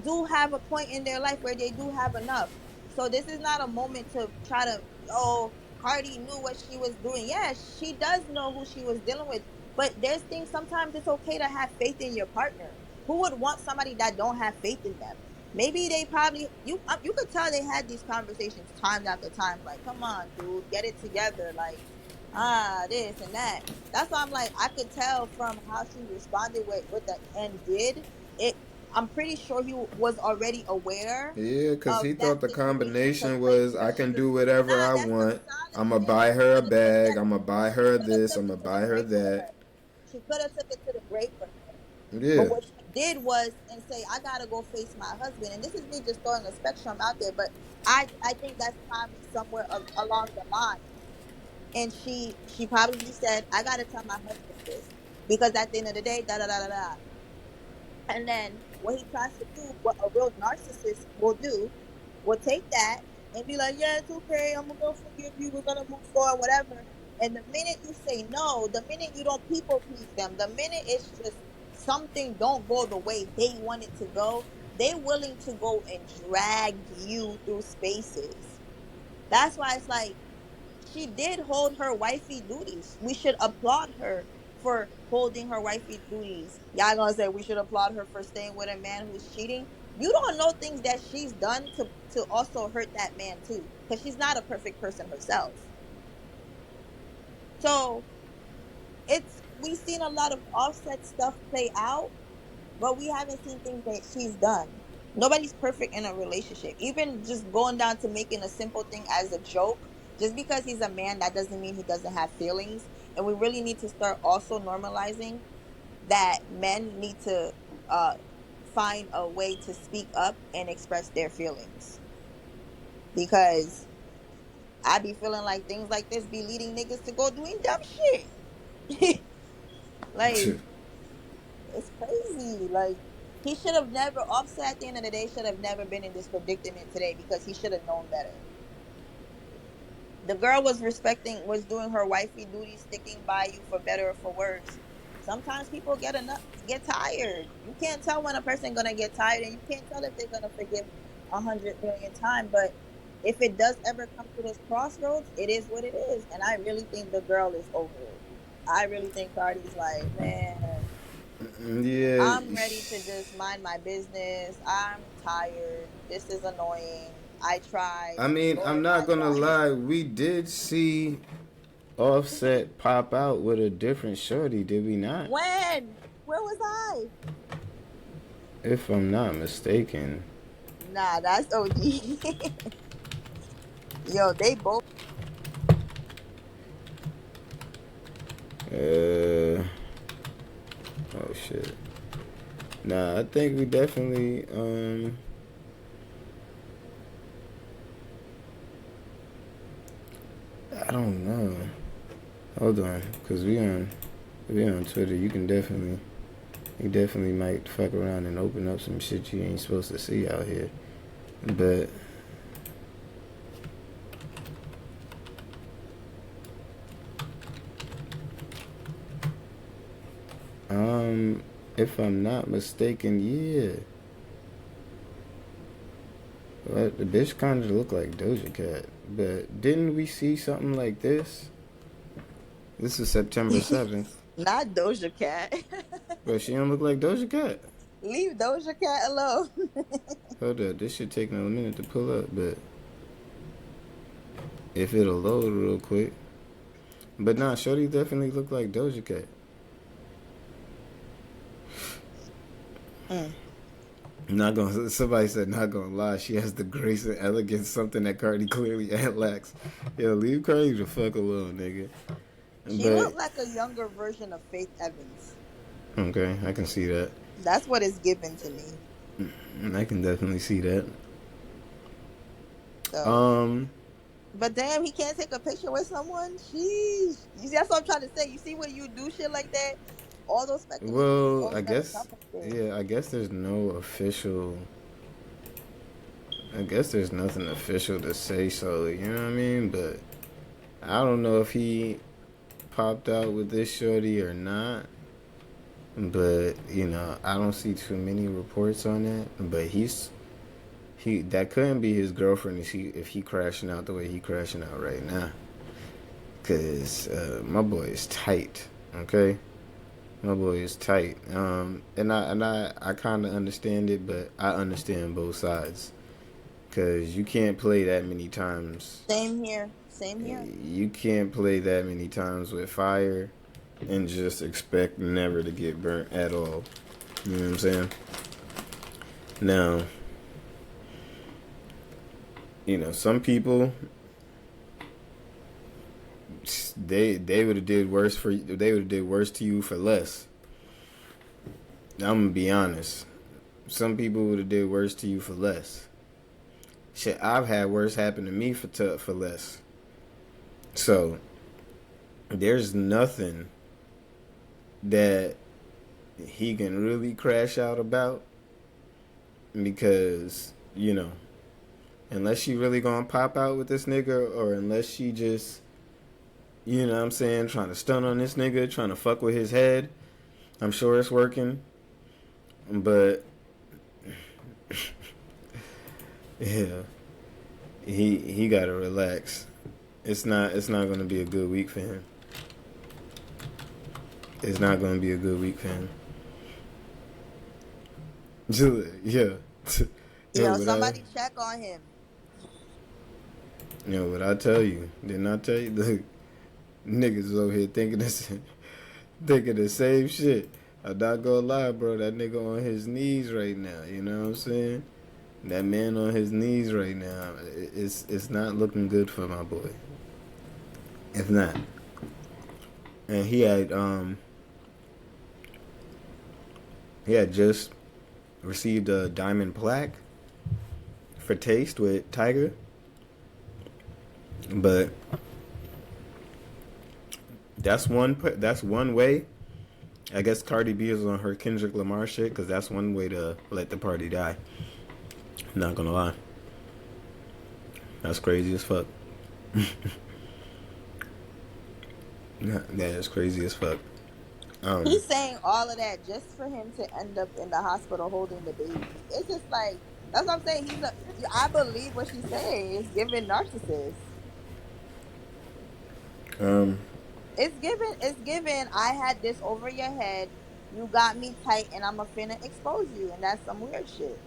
do have a point in their life where they do have enough. So this is not a moment to try to, oh, Cardi knew what she was doing. Yeah, she does know who she was dealing with. But there's things, sometimes it's okay to have faith in your partner. Who would want somebody that don't have faith in them? Maybe they probably, you could tell they had these conversations time after time. Like, come on, dude, get it together. Like, this and that. That's why I'm like, I could tell from how she responded with what the end did. I'm pretty sure he was already aware Yeah, because of he that thought the situation. Because combination when was I she can was, do whatever nah, I that's some want. solid I'm going to shit. buy She her a could have took bag. that. I'm going to buy She her could have this. took I'm it going to to the buy her grave with that. her. She could have took it to the grave with her. But Yeah. what she did was and say, I gotta go face my husband. And this is me just throwing a spectrum out there, but I think that's probably somewhere along the line. And she probably said, I gotta tell my husband this because at the end of the day, da da da da da. And then what he tries to do, what a real narcissist will do, will take that and be like, yeah, it's okay. I'm gonna forgive you. We're gonna move forward, whatever. And the minute you say no, the minute you don't people please them, the minute it's just something don't go the way they want it to go, they're willing to go and drag you through spaces. That's why it's like she did hold her wifey duties. We should applaud her for holding her wifey duties. Y'all gonna say we should applaud her for staying with a man who's cheating? You don't know things that she's done to also hurt that man too, because she's not a perfect person herself. So we've seen a lot of offset stuff play out, but we haven't seen things that she's done. Nobody's perfect in a relationship. Even just going down to making a simple thing as a joke. Just because he's a man, that doesn't mean he doesn't have feelings. And we really need to start also normalizing that men need to uh, find a way to speak up and express their feelings. Because I be feeling like things like this be leading niggas to go doing dumb shit. Like, it's crazy. Like, he should have never, Offset at the end of the day should have never been in this predicament today because he should have known better. The girl was doing her wifey duty, sticking by you for better or for worse. Sometimes people get tired. You can't tell when a person gonna get tired, and you can't tell if they're gonna forgive 100 million times. But if it does ever come to this crossroads, it is what it is. And I really think the girl is over it. I really think Cardi's like, man, Yeah. I'm ready to just mind my business. I'm tired. This is annoying. I tried. I mean, I'm Lord, not I going to tried. lie. We did see Offset pop out with a different shorty, did we not? When? Where was I? If I'm not mistaken. Nah, that's OG. Yo, they both. Oh shit. Nah, I think we definitely I don't know. Hold on, cause we on Twitter. You definitely might fuck around and open up some shit you ain't supposed to see out here. But if I'm not mistaken, yeah. Well, the bitch kind of look like Doja Cat. But didn't we see something like this? This is September 7th. Not Doja Cat. But she don't look like Doja Cat. Leave Doja Cat alone. Hold up, this should take a minute to pull up, but if it'll load real quick. But nah, shorty definitely look like Doja Cat. Somebody said not gonna lie, she has the grace and elegance, something that Cardi clearly lacks. Yo, leave Cardi the fuck alone, nigga. She looked like a younger version of Faith Evans. Okay, I can see that. That's what it's given to me. I can definitely see that. So, but damn, he can't take a picture with someone? Sheesh. You see, that's what I'm trying to say. You see when you do shit like that? All those speculations. Well, I guess there's no official. I guess there's nothing official to say so, you know what I mean? But I don't know if he popped out with this shorty or not. But, you know, I don't see too many reports on that. But that couldn't be his girlfriend if he crashing out the way he crashing out right now. Cause my boy is tight, okay? My boy is tight. And I kind of understand it, but I understand both sides. Cause you can't play that many times. Same here. You can't play that many times with fire and just expect never to get burnt at all. You know what I'm saying? Now, some people, they would have did worse for you. They would have did worse to you for less. I'm gonna be honest. Some people would have did worse to you for less. Shit, I've had worse happen to me for less. So there's nothing that he can really crash out about, because unless she really gonna pop out with this nigga, or unless she just what I'm saying, trying to stun on this nigga, trying to fuck with his head. I'm sure it's working, but yeah, he gotta relax. It's not gonna be a good week for him. It's not gonna be a good week for him. Yeah. Somebody check on him. What I tell you? Didn't I tell you? The niggas is over here thinking the same shit. I'm not gonna lie, bro. That nigga on his knees right now. You know what I'm saying? That man on his knees right now. It's not looking good for my boy. It's not. And he had just received a diamond plaque for Taste with Tiger. But that's one way. I guess Cardi B is on her Kendrick Lamar shit, because that's one way to let the party die. I'm not gonna lie. That's crazy as fuck. That is crazy as fuck. He's saying all of that just for him to end up in the hospital holding the baby. It's just like, that's what I'm saying. I believe what she's saying. It's giving narcissist. It's given, I had this over your head, you got me tight, and I'm finna expose you, and that's some weird shit.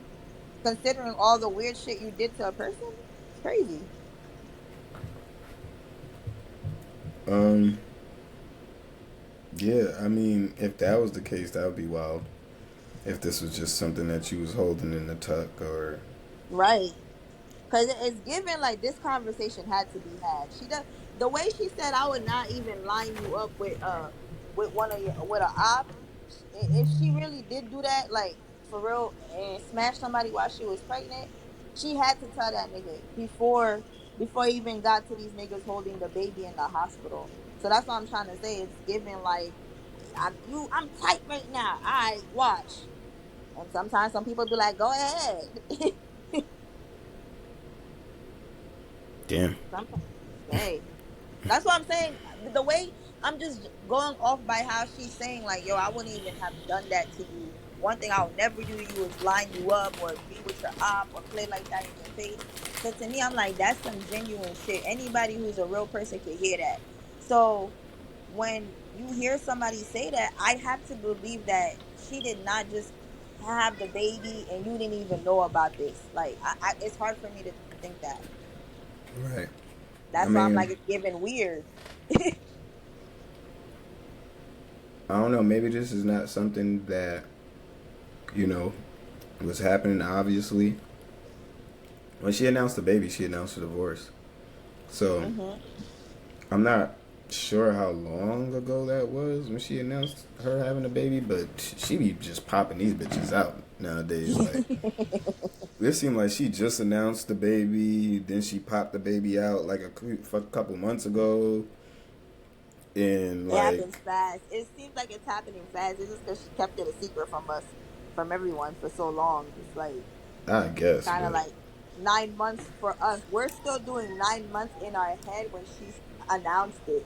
Considering all the weird shit you did to a person, it's crazy. Yeah, I mean, if that was the case, that would be wild. If this was just something that you was holding in the tuck, or... Right. Because it's given like this conversation had to be had. The way she said, I would not even line you up with with an op. If she really did do that, like for real, and smash somebody while she was pregnant, she had to tell that nigga before he even got to these niggas holding the baby in the hospital. So that's what I'm trying to say. It's given like I'm tight right now. I watch, and sometimes some people be like, go ahead. Damn. Hey, that's what I'm saying. The way I'm just going off by how she's saying, like, yo, I wouldn't even have done that to you. One thing I'll never do to you is line you up or be with your op or play like that in your face. So to me, I'm like, that's some genuine shit. Anybody who's a real person can hear that. So when you hear somebody say that, I have to believe that she did not just have the baby and you didn't even know about this. Like, it's hard for me to think that. Right. That's why I'm like, it's giving weird. I don't know. Maybe this is not something that, was happening, obviously. When she announced the baby, she announced the divorce. So, I'm not sure how long ago that was when she announced her having a baby, but she be just popping these bitches out nowadays. Like, it seemed like she just announced the baby, then she popped the baby out like a couple months ago. And it happens fast. It seems like it's happening fast. It's just because she kept it a secret from us, from everyone for so long. It's like, I guess, kind of like 9 months for us. We're still doing 9 months in our head when she announced it.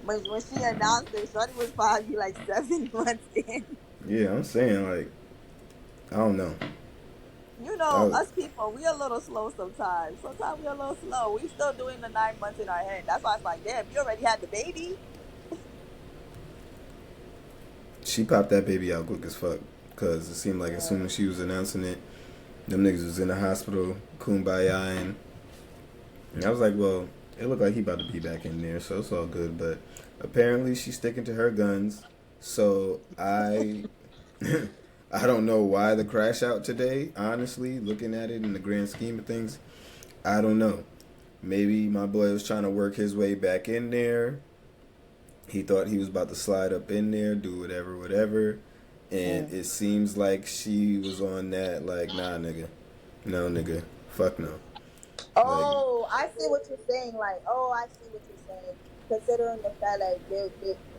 When she announced it, Shorty was probably like 7 months in. Yeah, I'm saying, like, I don't know. Us people, we a little slow sometimes. Sometimes we a little slow. We still doing the 9 months in our head. That's why it's like, damn, you already had the baby. She popped that baby out quick as fuck, because it seemed like as soon as she was announcing it, them niggas was in the hospital, kumbaya, and I was like, well, it looked like he about to be back in there, so it's all good. But apparently she's sticking to her guns, so I I don't know why the crash out today. Honestly, looking at it in the grand scheme of things, I don't know. Maybe my boy was trying to work his way back in there. He thought he was about to slide up in there, do whatever. And it seems like she was on that, like, nah, nigga. No, nigga. Fuck no. Oh, I see what you're saying. Like, oh, I see what you're saying. Considering the fact that they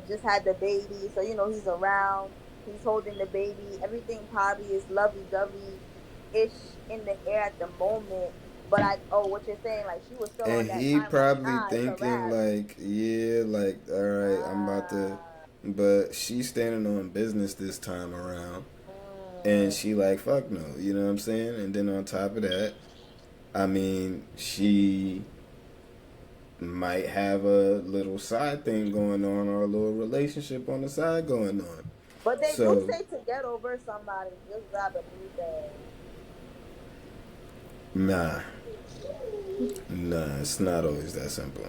just had the baby, so you know he's around, he's holding the baby. Everything probably is lovey-dovey-ish in the air at the moment. But what you're saying, like she was still on And that he time, probably like, thinking, like, yeah, like, all right, I'm about to. But she's standing on business this time around. And she like, fuck no, you know what I'm saying? And then on top of that, I mean, she might have a little side thing going on or a little relationship on the side going on. But they do say to get over somebody, just grab a new bag. Nah, it's not always that simple.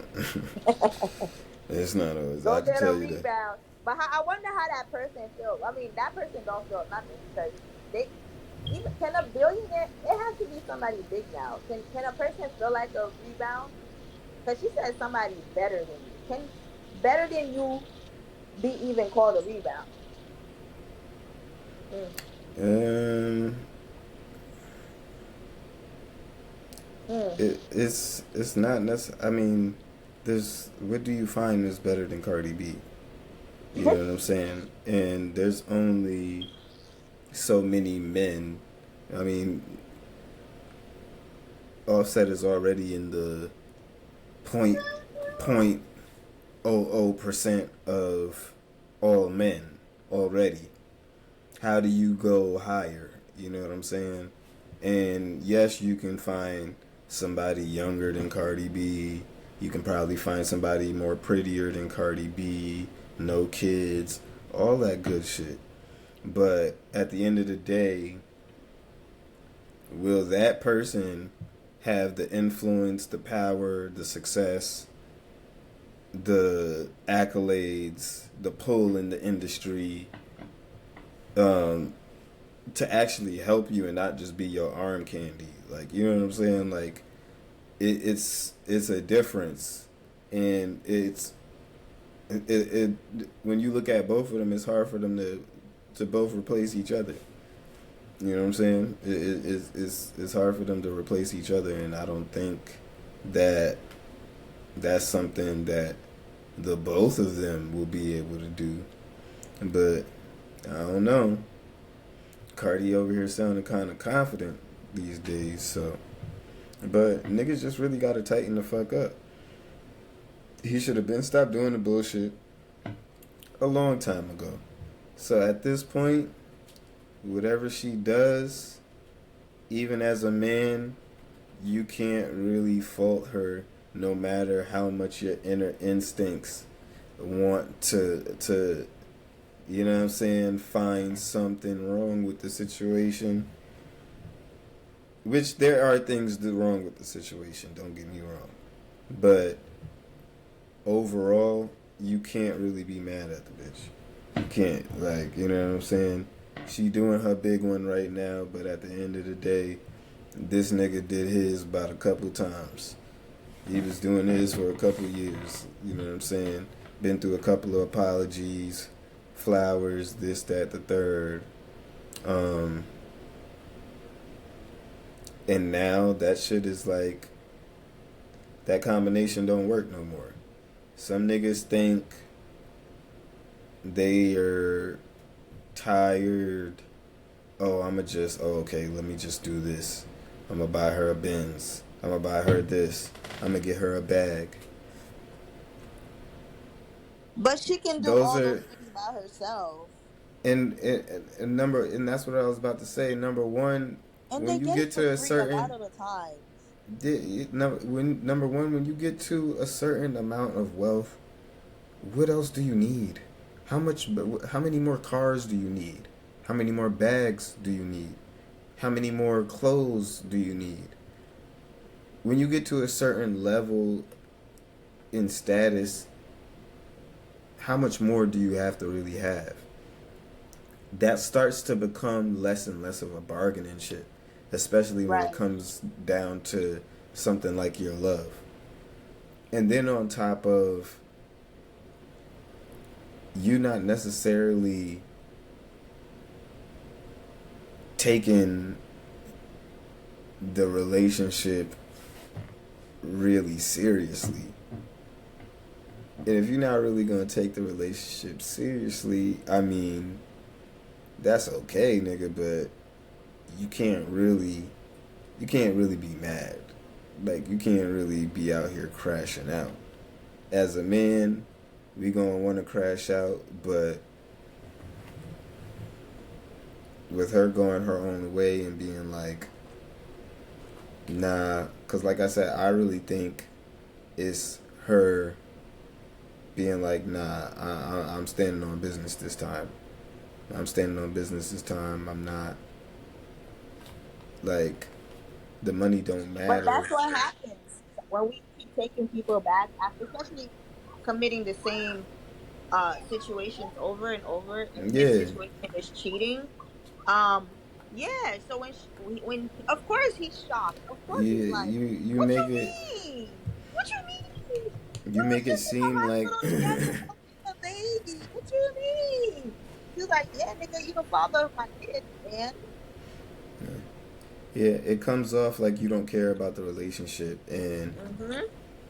It's not always. Go I can get tell a you that. rebound. But I wonder how that person feels. I mean, that person don't feel nothing because can a billionaire? It has to be somebody big now. Can a person feel like a rebound? Because she said somebody's better than you. Can better than you be even called a rebound? It's not necessarily. I mean, what do you find is better than Cardi B? You know what I'm saying? And there's only so many men. I mean, Offset is already in the 0.00% of all men already. How do you go higher? You know what I'm saying? And yes, you can find somebody younger than Cardi B. You can probably find somebody more prettier than Cardi B. No kids. All that good shit. But at the end of the day, will that person have the influence, the power, the success, the accolades, the pull in the industry, to actually help you and not just be your arm candy? Like, you know what I'm saying? Like, it's a difference, and it when you look at both of them, it's hard for them to both replace each other. You know what I'm saying? It's hard for them to replace each other, and I don't think that that's something that the both of them will be able to do. But I don't know. Cardi over here sounding kind of confident these days, so. But niggas just really got to tighten the fuck up. He should have been stopped doing the bullshit a long time ago. So at this point, whatever she does, even as a man, you can't really fault her, no matter how much your inner instincts want to you know what I'm saying, find something wrong with the situation. Which there are things wrong with the situation, don't get me wrong. But overall, you can't really be mad at the bitch. You can't, like, you know what I'm saying? She doing her big one right now, but at the end of the day, this nigga did his about a couple times. He was doing his for a couple years, you know what I'm saying? Been through a couple of apologies, flowers, this, that, the third. And now that shit is like, that combination don't work no more. Some niggas think they are tired. Okay, let me just do this. I'm gonna buy her a Benz. I'm gonna buy her this. I'm gonna get her a bag. But she can do those things by herself. And that's what I was about to say. Number one, and when you get to a certain, a lot of the time. When you get to a certain amount of wealth, what else do you need? How many more cars do you need? How many more bags do you need? How many more clothes do you need? When you get to a certain level in status, how much more do you have to really have? that starts to become less and less of a bargaining shit, especially when it Right. comes down to something like your love. And then on top of you not necessarily taking the relationship really seriously. And if you're not really gonna take the relationship seriously, I mean, that's okay, nigga, but you can't really be mad. Like, you can't really be out here crashing out. As a man, we gonna want to crash out, but with her going her own way and being like, nah, because like I said, I really think it's her being like, nah, I'm standing on business this time. I'm standing on business this time. I'm not, like, the money don't But matter. that's what happens when we keep taking people back after, especially committing the same situations over and over. And this Yeah, situation is cheating. Um, yeah. So when of course he's shocked. Of course he's yeah, like, you "What make it, you mean? What you mean? We you was make it just in the seem like, hospital together holding a baby. What you mean?" He's like, "Yeah, nigga, you the father of my kid, man." yeah, it comes off like you don't care about the relationship, and Mhm.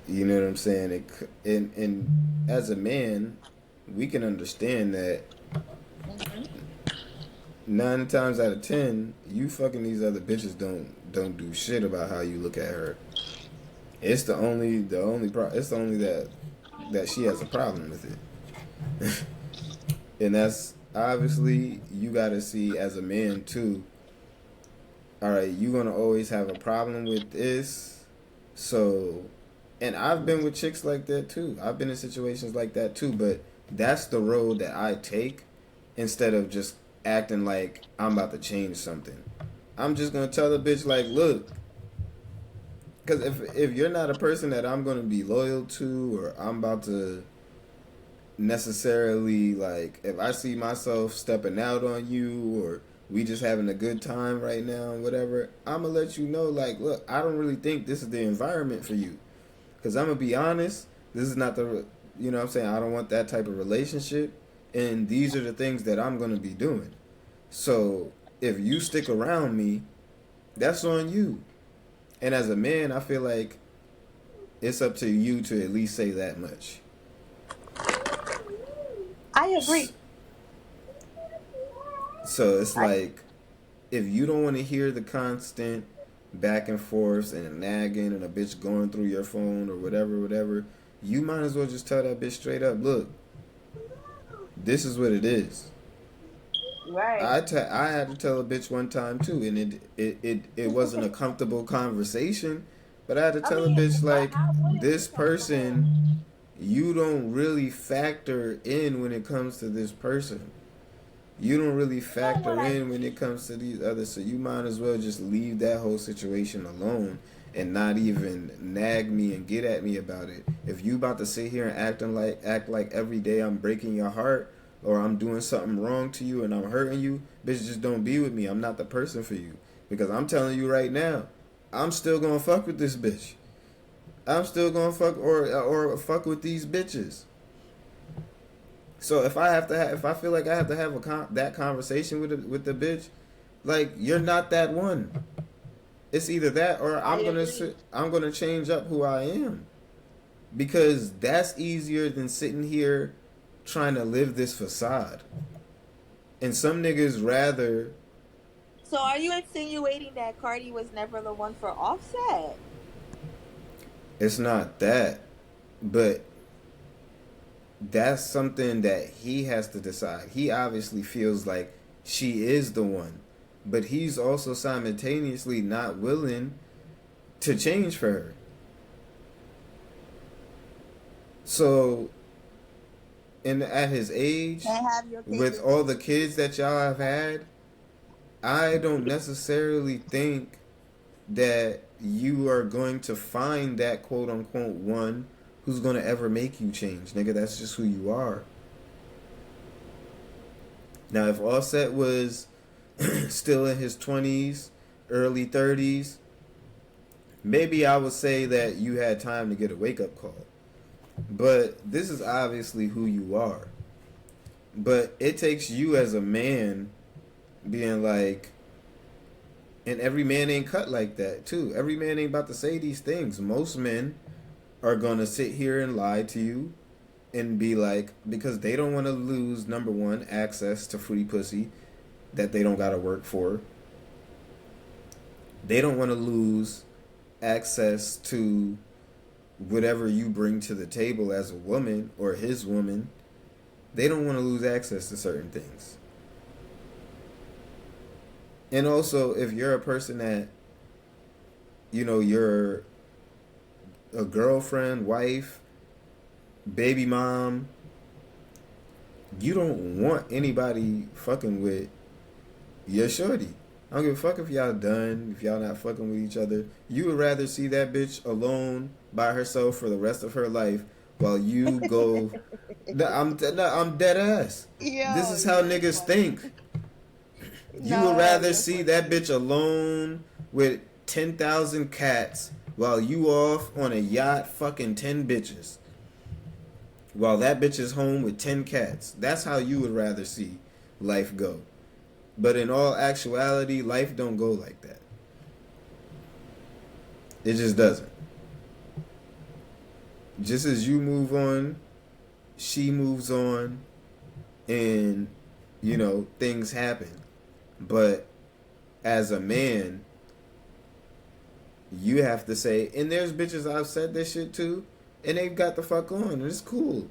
you know what I'm saying. And as a man, we can understand that Mhm. 9 times out of 10, you fucking these other bitches don't do shit about how you look at her. It's the only it's the only that she has a problem with it. And that's obviously you got to see as a man too. All right, you're gonna always have a problem with this. So, and I've been with chicks like that too. I've been in situations like that too. But that's the road that I take instead of just acting like I'm about to change something. I'm just gonna tell the bitch like, look, because if you're not a person that I'm gonna be loyal to, or I'm about to necessarily, like, if I see myself stepping out on you, or we just having a good time right now and whatever, I'm gonna let you know, like, look, I don't really think this is the environment for you, because I'm gonna be honest, this is not the, you know what I'm saying, I don't want that type of relationship, and these are the things that I'm gonna be doing. So if you stick around me, that's on you. And as a man, I feel like it's up to you to at least say that much. I agree. So it's I like, if you don't want to hear the constant back and forth and nagging and a bitch going through your phone or whatever, you might as well just tell that bitch straight up, look, this is what it is. right. I had to tell a bitch one time too, and it wasn't a comfortable conversation, but I had to I tell a mean, bitch but like, how would it be this comfortable? person, you don't really factor in when it comes to this person. You don't really You know what factor I in when think? it comes to these others, so you might as well just leave that whole situation alone and not even nag me and get at me about it. If you about to sit here and act like every day I'm breaking your heart, or I'm doing something wrong to you and I'm hurting you, bitch, just don't be with me. I'm not the person for you. Because I'm telling you right now, I'm still gonna fuck with this bitch. I'm still gonna fuck or fuck with these bitches. So if I feel like I have to have that conversation with the bitch, like, you're not that one. It's either that or I agree. I'm gonna change up who I am, because that's easier than sitting here trying to live this facade. And some niggas rather. So are you insinuating that Cardi was never the one for Offset? It's not that, but that's something that he has to decide. He obviously feels like she is the one, but he's also simultaneously not willing to change for her. So, and at his age, Can't have your cake with and all eat the it too. kids that y'all have had, I don't necessarily think that you are going to find that quote unquote one who's gonna ever make you change, nigga. That's just who you are. Now, if Offset was still in his 20s, early 30s, maybe I would say that you had time to get a wake-up call. But this is obviously who you are. But it takes you as a man being like, and every man ain't cut like that too. Every man ain't about to say these things. Most men are gonna sit here and lie to you and be like, because they don't want to lose, number one, access to free pussy that they don't gotta work for. They don't want to lose access to whatever you bring to the table as a woman or his woman. They don't want to lose access to certain things. And also, if you're a person that, you know, you're a girlfriend, wife, baby mom, you don't want anybody fucking with your shorty. I don't give a fuck if y'all done, if y'all not fucking with each other. You would rather see that bitch alone by herself for the rest of her life while you go. I'm dead ass. Yo, this is how niggas think. You would rather see that bitch alone with 10,000 cats while you off on a yacht fucking 10 bitches. While that bitch is home with 10 cats. That's how you would rather see life go. But in all actuality, life don't go like that. It just doesn't. Just as you move on, she moves on, and, you know, things happen. But as a man, you have to say, and there's bitches I've said this shit to, and they've got the fuck on, and it's cool.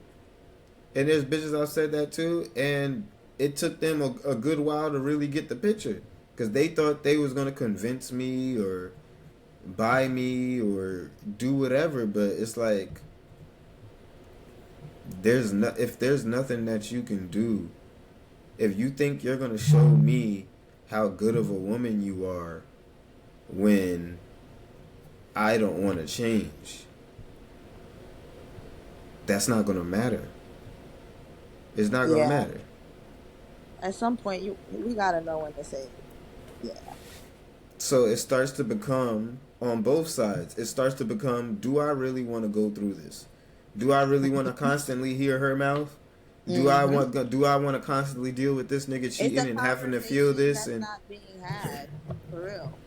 And there's bitches I've said that to, and it took them a good while to really get the picture. Because they thought they was going to convince me or buy me or do whatever. But it's like, if there's nothing that you can do, if you think you're going to show me how good of a woman you are when I don't want to change, that's not going to matter. It's not going to matter. At some point, we gotta know when to say it. Yeah. So it starts to become, on both sides, it starts to become, do I really want to go through this? Do I really want to constantly hear her mouth? Do I want to constantly deal with this nigga cheating and having to feel this? And not being had, for real.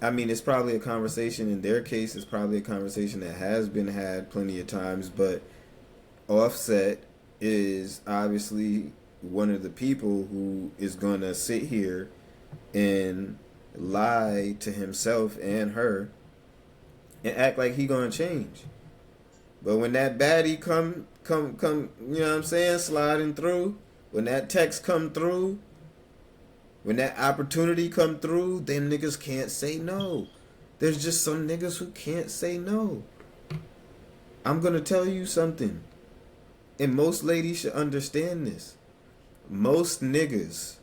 I mean, it's probably a conversation, in their case, it's probably a conversation that has been had plenty of times, but Offset is obviously one of the people who is going to sit here and lie to himself and her and act like he going to change. But when that baddie come, you know what I'm saying, sliding through, when that text come through, when that opportunity come through, them niggas can't say no. There's just some niggas who can't say no. I'm going to tell you something. And most ladies should understand this. Most niggas,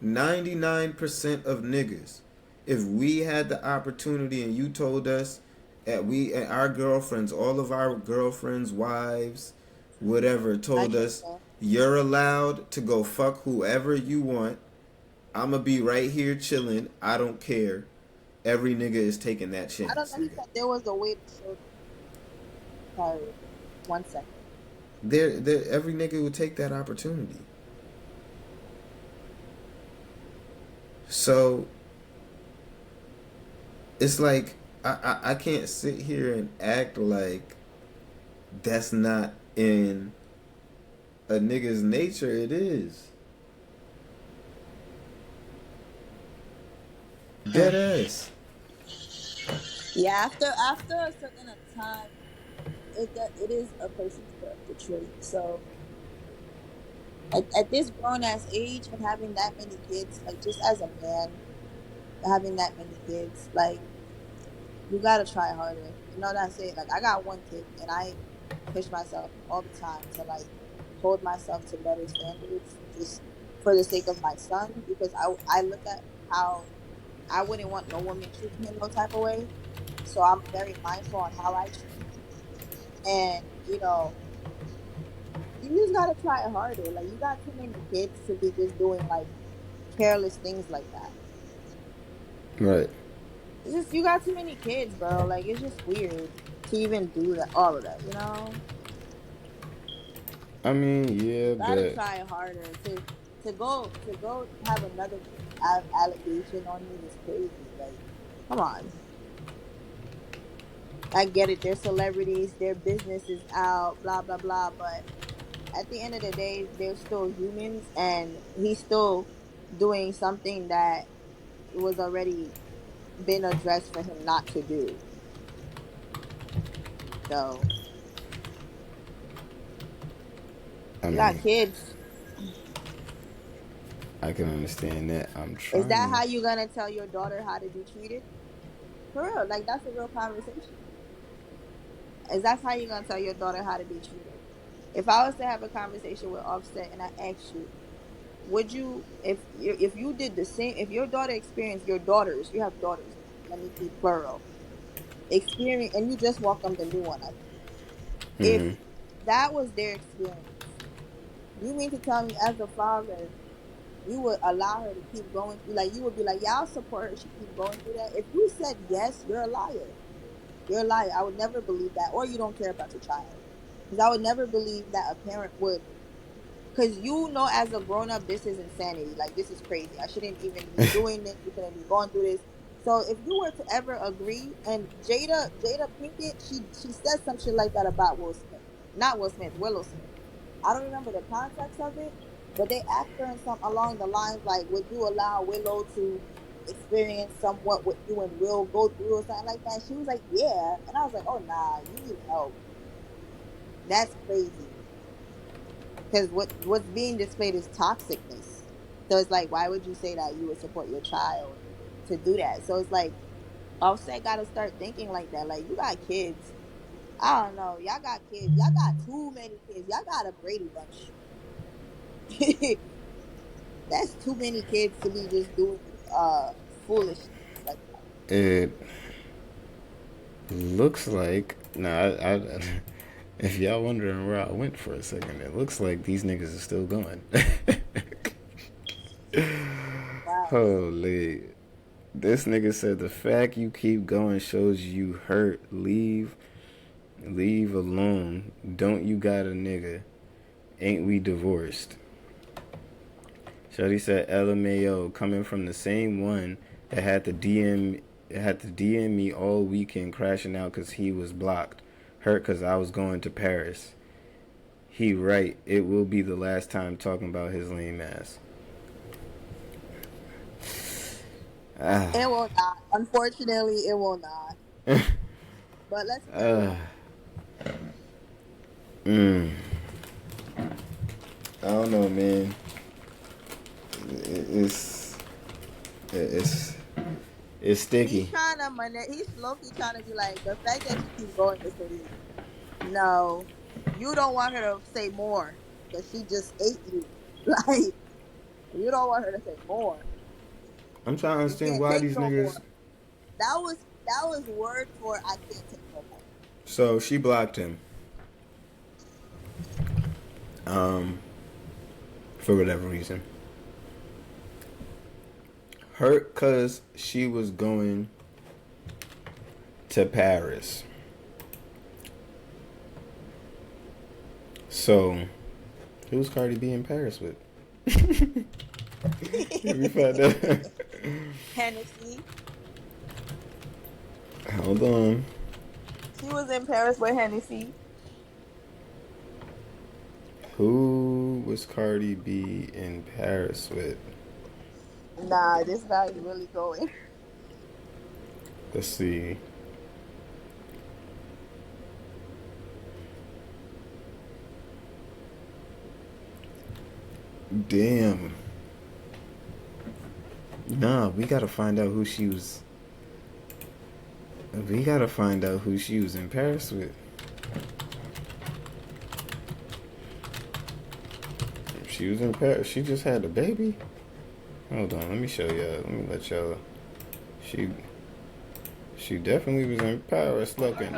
99% of niggas, if we had the opportunity and you told us that our girlfriends, all of our girlfriends, wives, whatever, told us, you're allowed to go fuck whoever you want. I'm going to be right here chilling. I don't care. Every nigga is taking that chance. I don't know. He said there was a way to show. Sorry. 1 second. Every nigga would take that opportunity. So it's like I can't sit here and act like that's not in a nigga's nature. It is. Dead ass. Yeah, after a certain time, it is a person's character trait. So at this grown ass age and having that many kids, like just as a man, having that many kids, like you gotta try harder. You know what I'm saying? Like I got one kid and I push myself all the time to like hold myself to better standards just for the sake of my son, because I look at how I wouldn't want no woman treating him no type of way. So I'm very mindful on how I treat him. And, you know, you just gotta try harder. Like, you got too many kids to be just doing like careless things like that. Right. It's just, you got too many kids, bro. Like, it's just weird to even do that, all of that, you know? I mean, yeah, Gotta but try harder to go have another allegation on you is crazy. Like, come on. I get it. They're celebrities. Their business is out. Blah blah blah. But at the end of the day, they're still humans, and he's still doing something that was already been addressed for him not to do. So I you got mean, kids. I can understand that. I'm Is that trying how you gonna tell your daughter how to be treated? For real, like that's a real conversation. Is that's how you gonna tell your daughter how to be treated? If I was to have a conversation with Offset and I asked you, would you, if you did the same, if your daughter experienced, your daughters, you have daughters, let me be plural, experience, and you just welcomed a new one, I think. to. If that was their experience, you mean to tell me as a father, you would allow her to keep going through, like you would be like, yeah, I'll support her, she keep going through that? If you said yes, you're a liar. You're a liar. I would never believe that. Or you don't care about your child. Because I would never believe that a parent would. Because you know, as a grown up, this is insanity. Like, this is crazy. I shouldn't even be doing this. We shouldn't be going through this. So if you were to ever agree, and Jada Pinkett, she said some shit like that about Will Smith. Not Will Smith, Willow Smith. I don't remember the context of it, but they asked her in some along the lines like, would you allow Willow to experience somewhat what you and Will go through or something like that? She was like, yeah. And I was like, oh nah, you need help. That's crazy. Because what's being displayed is toxicness. So it's like, why would you say that you would support your child to do that? So it's like, Offset got to start thinking like that. Like, you got kids. I don't know. Y'all got kids. Y'all got too many kids. Y'all got a Brady Bunch. That's too many kids to be just doing foolishness like that. It looks like if y'all wondering where I went for a second, it looks like these niggas are still going. Wow. Holy. This nigga said the fact you keep going shows you hurt. Leave alone. Don't you got a nigga? Ain't we divorced? Shorty said LMAO, coming from the same one that had to DM me all weekend, crashing out cause he was blocked. Hurt cause I was going to Paris. He right. It will be the last time talking about his lame ass. It will not. Unfortunately, it will not. But let's pray. I don't know, man. It's sticky. He's trying to he's low-key trying to be like, the fact that you keep going is the reason. No, you don't want her to say more because she just ate you. Like, you don't want her to say more. I'm trying to understand why these niggas. More. That was word for I can't take no more. So she blocked him. For whatever reason. Hurt cause she was going to Paris. So, who's Cardi B in Paris with? We find out. Hennessy. Hold on. She was in Paris with Hennessy. Who was Cardi B in Paris with? Nah, this guy's really going. Let's see. Damn. Nah, we gotta find out who she was. We gotta find out who she was in Paris with. She was in Paris. She just had a baby. Hold on, let me show y'all. Let me let y'all. She definitely was in Paris looking.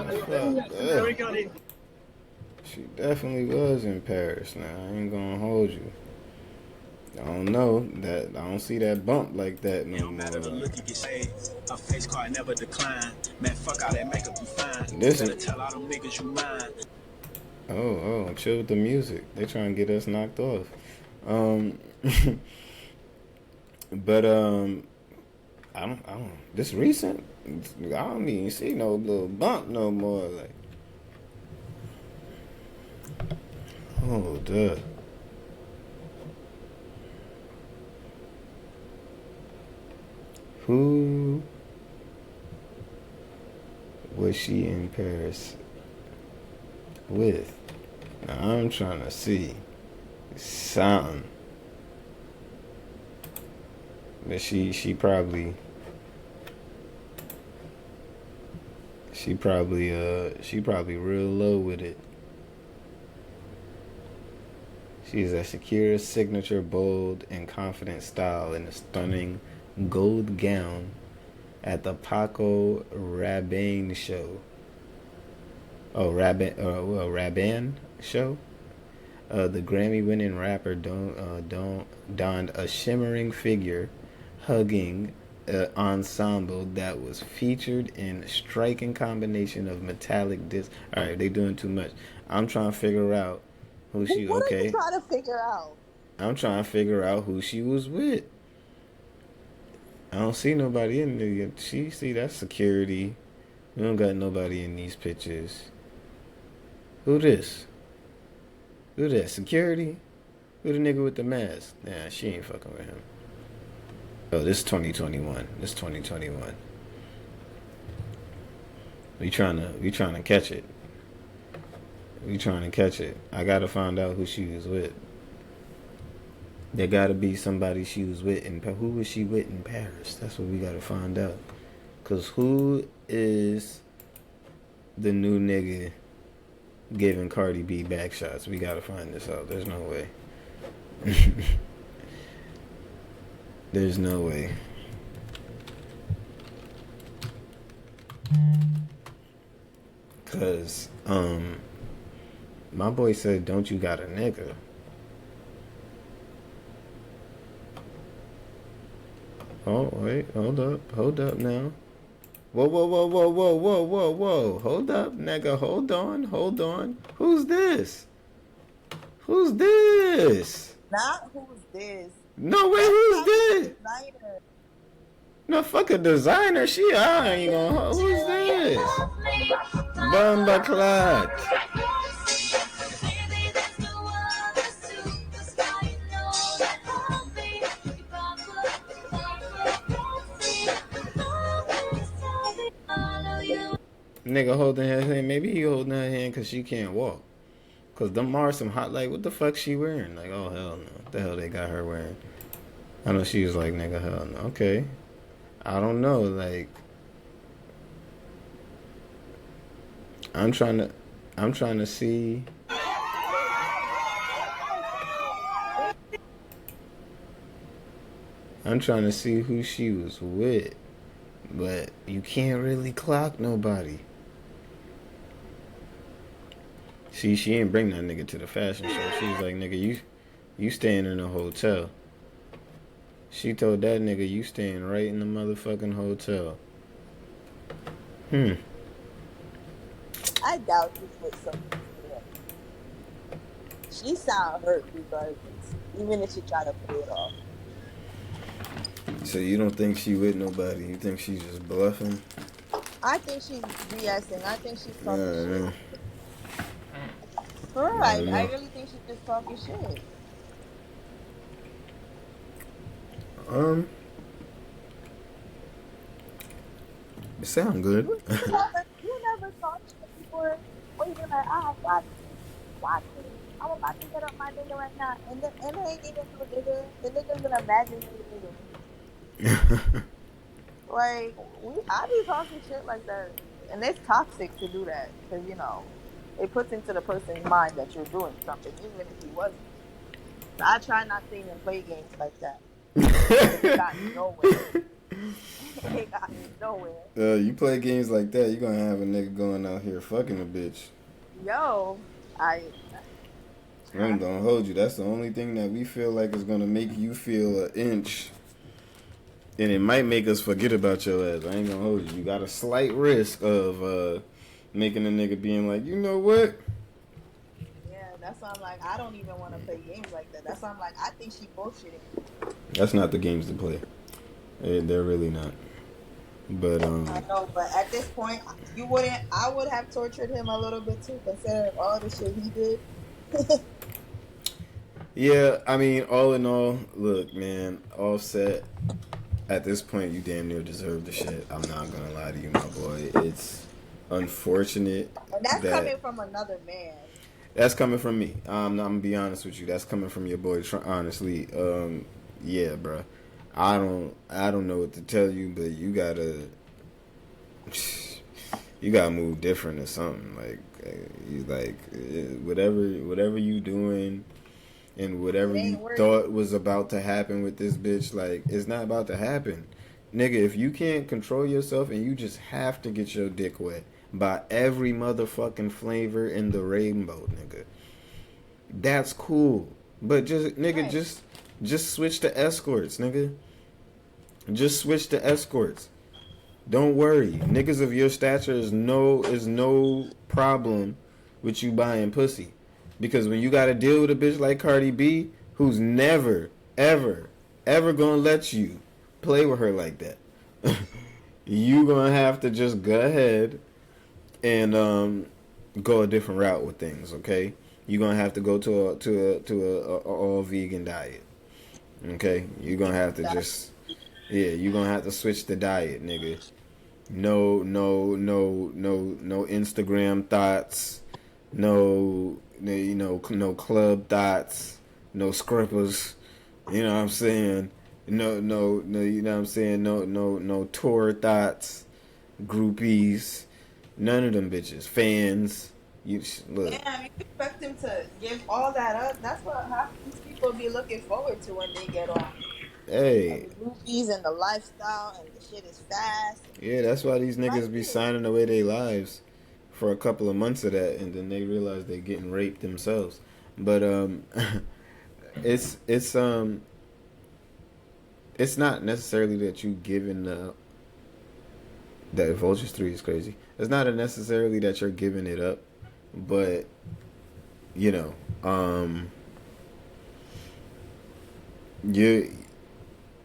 She definitely was in Paris. Now I ain't gonna hold you. I don't know that. I don't see that bump like that no more. Matter the look you get saved. A face card never decline. Man, fuck all that makeup, you fine. This Better is. tell all them niggas you mine. Oh, chill with the music. They trying to get us knocked off. But I don't. This recent. I don't even see no little bump no more. Like, oh, duh. Who was she in Paris with? Now I'm trying to see something. But she probably real low with it. She's a secure signature, bold and confident style in a stunning gold gown at the Paco Rabanne show. Oh, Rabanne show. The Grammy-winning rapper donned a shimmering figure hugging ensemble that was featured in striking combination of metallic discs. All right, they doing too much. I'm trying to figure out who she. What are Okay, you trying to figure out? I'm trying to figure out who she was with. I don't see nobody in there yet. See, that's security. We don't got nobody in these pictures. Who this? Who that? Security? Who the nigga with the mask? Nah, she ain't fucking with him. Oh, this is 2021. This is 2021. We trying to catch it. We trying to catch it. I gotta find out who she was with. There gotta be somebody she was with in Paris. Who was she with in Paris? That's what we gotta find out. Cause who is the new nigga giving Cardi B back shots? We gotta find this out. There's no way. There's no way. Cause my boy said, "Don't you got a nigga?" Oh, wait, hold up now. Whoa. Hold up, nigga, hold on. Who's this? Not who's this. No, wait, who's this? Designer. No, fuck a designer. I ain't gonna, who's this? Bumba Clot. Nigga holding her hand. Maybe he holding her hand because she can't walk. Because them are some hot, like, what the fuck she wearing? Like, oh, hell no. What the hell they got her wearing? I know she was like, nigga, hell no. Okay. I don't know. Like, I'm trying to see. I'm trying to see who she was with. But you can't really clock nobody. See, she ain't bring that nigga to the fashion show. She was like, nigga, you staying in a hotel. She told that nigga, you staying right in the motherfucking hotel. I doubt this was something. She sound hurt regardless, even if she try to play it off. So you don't think she with nobody? You think she's just bluffing? I think she's BSing. I think she's talking shit. I really think she's just talking shit. It sound good. You never talk shit before when you're like, watch it. I'm about to get up my nigga right now. And they ain't even no nigga. The nigga's an imaginary nigga. Like, I be talking shit like that. And it's toxic to do that. Because, it puts into the person's mind that you're doing something, even if he wasn't. So I try not to even play games like that. It got me nowhere. It got me nowhere. You play games like that, you're going to have a nigga going out here fucking a bitch. Yo, I I'm gonna hold you. That's the only thing that we feel like is gonna make you feel an inch, and it might make us forget about your ass. I ain't gonna hold you. You got a slight risk of making a nigga being like, you know what? yeah, that's why I'm like, I don't even want to play games like that. That's why I'm like, I think she bullshitting. That's not the games to play. They're really not. But I know, but at this point, you wouldn't. I would have tortured him a little bit too, considering all the shit he did. yeah, I mean, all in all, look, man, Offset. At this point, you damn near deserve the shit. I'm not gonna lie to you, my boy. It's unfortunate. And that's coming from another man. That's coming from me. I'm gonna be honest with you. That's coming from your boy. Honestly, yeah, bro. I don't know what to tell you, but you gotta move different or something. Whatever you doing, and whatever you thought was about to happen with this bitch, like, it's not about to happen, nigga. If you can't control yourself and you just have to get your dick wet by every motherfucking flavor in the rainbow, nigga, that's cool. But just, nigga, right. just switch to escorts, nigga. Just switch to escorts. Don't worry. Niggas of your stature is no problem with you buying pussy. Because when you gotta deal with a bitch like Cardi B, who's never, ever, ever gonna let you play with her like that, you gonna have to just go ahead and go a different route with things, okay? You're gonna have to go to a all vegan diet. Okay? You're gonna have to you're gonna have to switch the diet, nigga. No Instagram thoughts, no club thoughts, no scrippers, you know what I'm saying? No, you know what I'm saying? No tour thoughts, groupies, none of them bitches, fans. Look. Damn, you expect him to give all that up? That's what half these people be looking forward to when they get on. Hey. The movies and the lifestyle and the shit is fast. Yeah, that's why these niggas be signing away their lives for a couple of months of that, and then they realize they're getting raped themselves. But it's not necessarily that you giving that Vultures 3 is crazy. It's not necessarily that you're giving it up, but you know,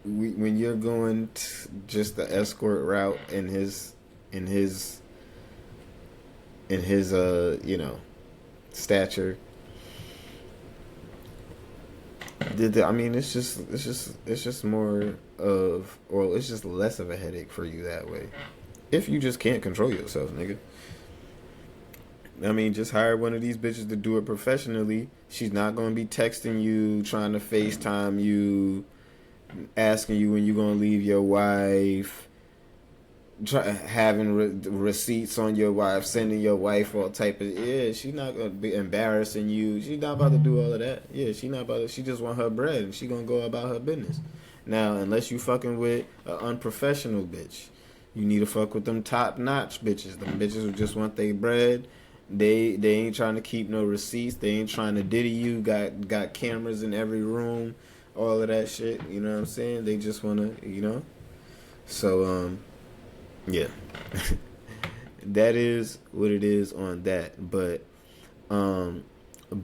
when you're going just the escort route in his you know, stature, I mean, it's just more of, or it's just less of a headache for you that way, if you just can't control yourself, nigga. I mean, just hire one of these bitches to do it professionally. She's not gonna be texting you, trying to FaceTime you, asking you when you're gonna leave your wife, having receipts on your wife, sending your wife all type of, she's not gonna be embarrassing you. She's not about to do all of that. She not about to, she just want her bread and she gonna go about her business. Now, unless you fucking with an unprofessional bitch, you need to fuck with them top notch bitches. Them bitches who just want their bread. They ain't trying to keep no receipts. They ain't trying to diddy you. Got cameras in every room. All of that shit. You know what I'm saying? They just want to, you know. So, yeah. That is what it is on that. But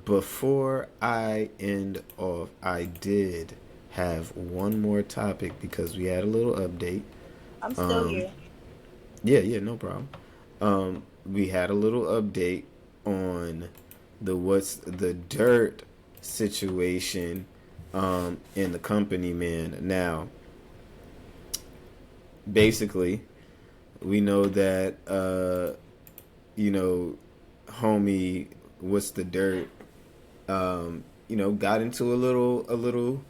before I end off, I did have one more topic because we had a little update. I'm still here. Yeah, no problem. We had a little update on the what's the dirt situation in the company, man. Now, basically, we know that you know, homie, what's the dirt, you know, got into a little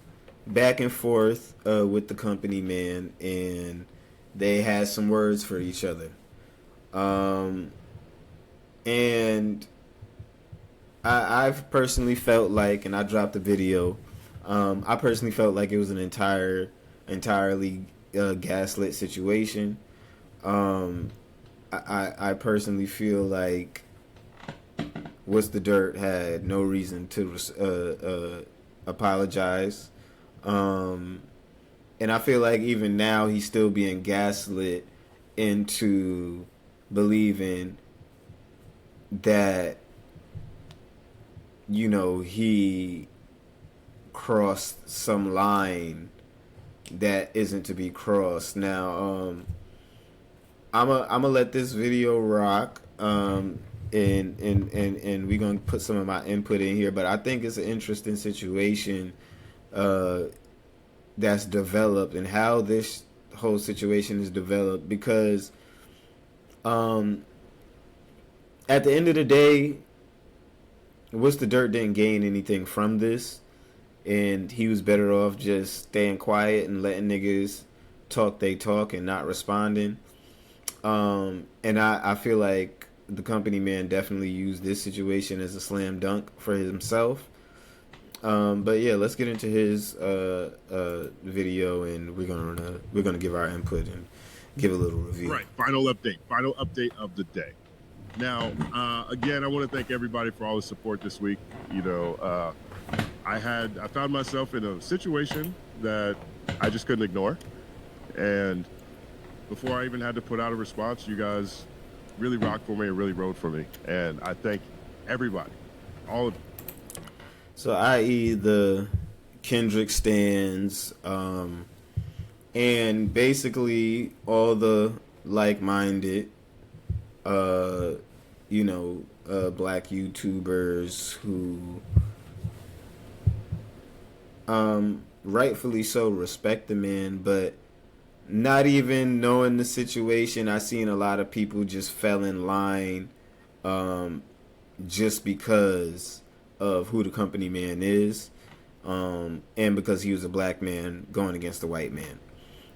back and forth with the company, man, and they had some words for each other. And I've personally felt like, and I dropped a video, I personally felt like it was an entirely gaslit situation. I personally feel like What's the Dirt had no reason to apologize. And I feel like even now he's still being gaslit into believing that, you know, he crossed some line that isn't to be crossed. Now, I'm a let this video rock. And we're gonna put some of my input in here, but I think it's an interesting situation that's developed and how this whole situation is developed, because at the end of the day, What's the Dirt didn't gain anything from this, and he was better off just staying quiet and letting niggas talk they talk and not responding. And I feel like the company man definitely used this situation as a slam dunk for himself. But yeah, let's get into his video, and we're gonna give our input and give a little review. Right, final update of the day. Now, again, I want to thank everybody for all the support this week. You know, I found myself in a situation that I just couldn't ignore, and before I even had to put out a response, you guys really rocked for me and really rode for me, and I thank everybody, all of you. So, i.e. the Kendrick stans, and basically all the like-minded, black YouTubers who, rightfully so, respect the man, but not even knowing the situation, I seen a lot of people just fell in line, just because of who the company man is, and because he was a black man going against a white man.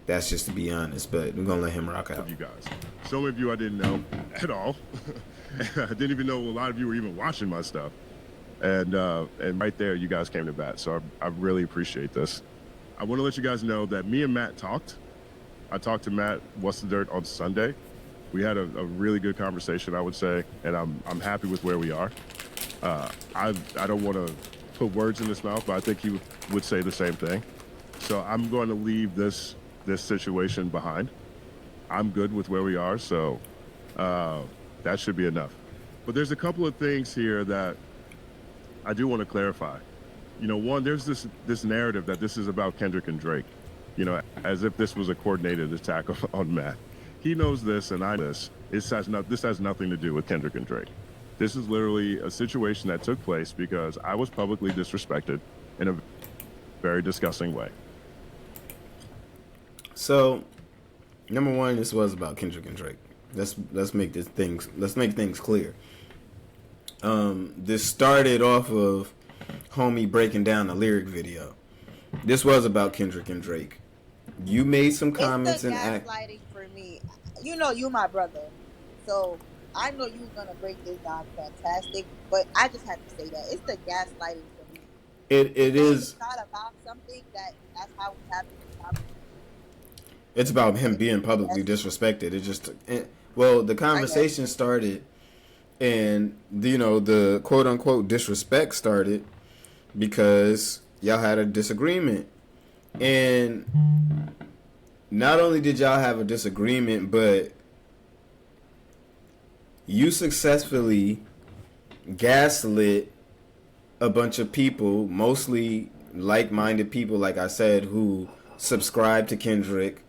That's just to be honest, but we're gonna let him rock out. You guys, some of you I didn't know at all. I didn't even know a lot of you were even watching my stuff, and right there, you guys came to bat. So I really appreciate this. I want to let you guys know that me and Matt talked. I talked to Matt, What's the Dirt, on Sunday. We had a really good conversation, I would say, and I'm happy with where we are. I don't want to put words in his mouth, but I think he would say the same thing. So I'm going to leave this situation behind. I'm good with where we are, so that should be enough. But there's a couple of things here that I do want to clarify. You know, one, there's this narrative that this is about Kendrick and Drake, you know, as if this was a coordinated attack on Matt. He knows this, and I know this. This has nothing to do with Kendrick and Drake. This is literally a situation that took place because I was publicly disrespected in a very disgusting way. So, number one, this was about Kendrick and Drake. Let's make things clear. This started off of homie breaking down a lyric video. This was about Kendrick and Drake. You made some comments and gaslighting for me. You know, you my brother, so I know you're gonna break this down fantastic. But I just have to say that it's the gaslighting for me. It is. It's not about something that's how we have this. It's about him being publicly disrespected. It just, the conversation started, and the quote unquote disrespect started because y'all had a disagreement, and not only did y'all have a disagreement, but you successfully gaslit a bunch of people, mostly like-minded people, like I said, who subscribe to Kendrick,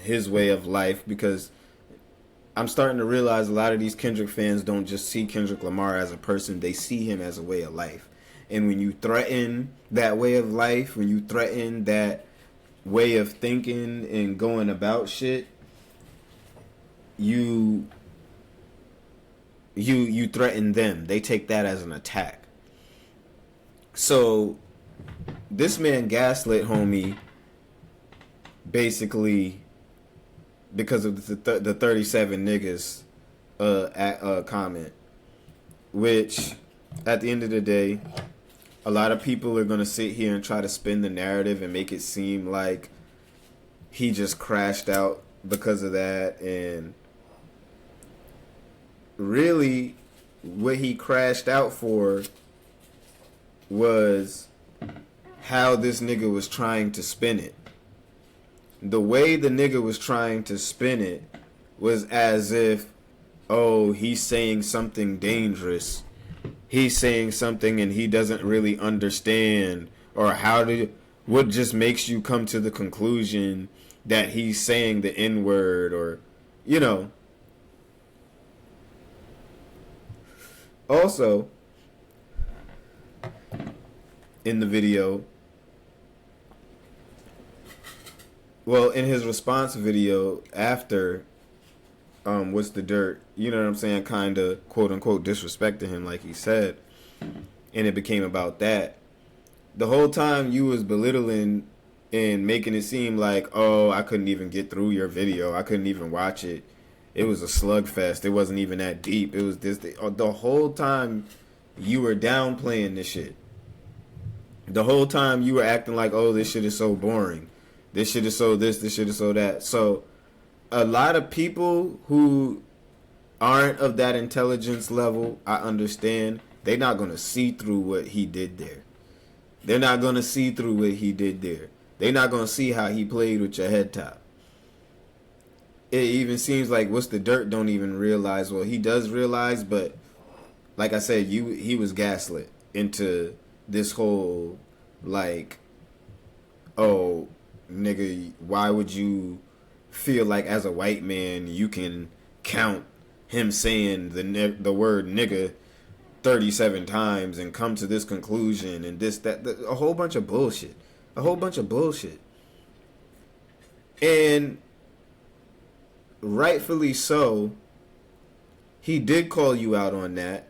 his way of life, because I'm starting to realize a lot of these Kendrick fans don't just see Kendrick Lamar as a person, they see him as a way of life. And when you threaten that way of life, when you threaten that way of thinking and going about shit, you threaten them. They take that as an attack. So this man gaslit homie basically because of the 37 niggas comment, which at the end of the day, a lot of people are going to sit here and try to spin the narrative and make it seem like he just crashed out because of that. And really, what he crashed out for was how this nigga was trying to spin it. The way the nigga was trying to spin it was as if, oh, he's saying something dangerous. He's saying something and he doesn't really understand, or what just makes you come to the conclusion that he's saying the N-word, or, you know. Also, in the video, well, in his response video after What's the Dirt, you know what I'm saying, kind of quote unquote disrespected him like he said, and it became about that. The whole time you was belittling and making it seem like, oh, I couldn't even get through your video, I couldn't even watch it, it was a slugfest, it wasn't even that deep, it was this, the whole time you were downplaying this shit. The whole time you were acting like, oh, this shit is so boring, this shit is so this shit is so that. So a lot of people who aren't of that intelligence level, I understand, they're not going to see through what he did there. They're not going to see through what he did there. They're not going to see how he played with your head top. It even seems like What's the Dirt don't even realize, well, he does realize, but like I said, he was gaslit into this whole, like, oh, nigga, why would you feel like as a white man you can count him saying the word nigga 37 times and come to this conclusion and this, that, a whole bunch of bullshit. A whole bunch of bullshit. And rightfully so, he did call you out on that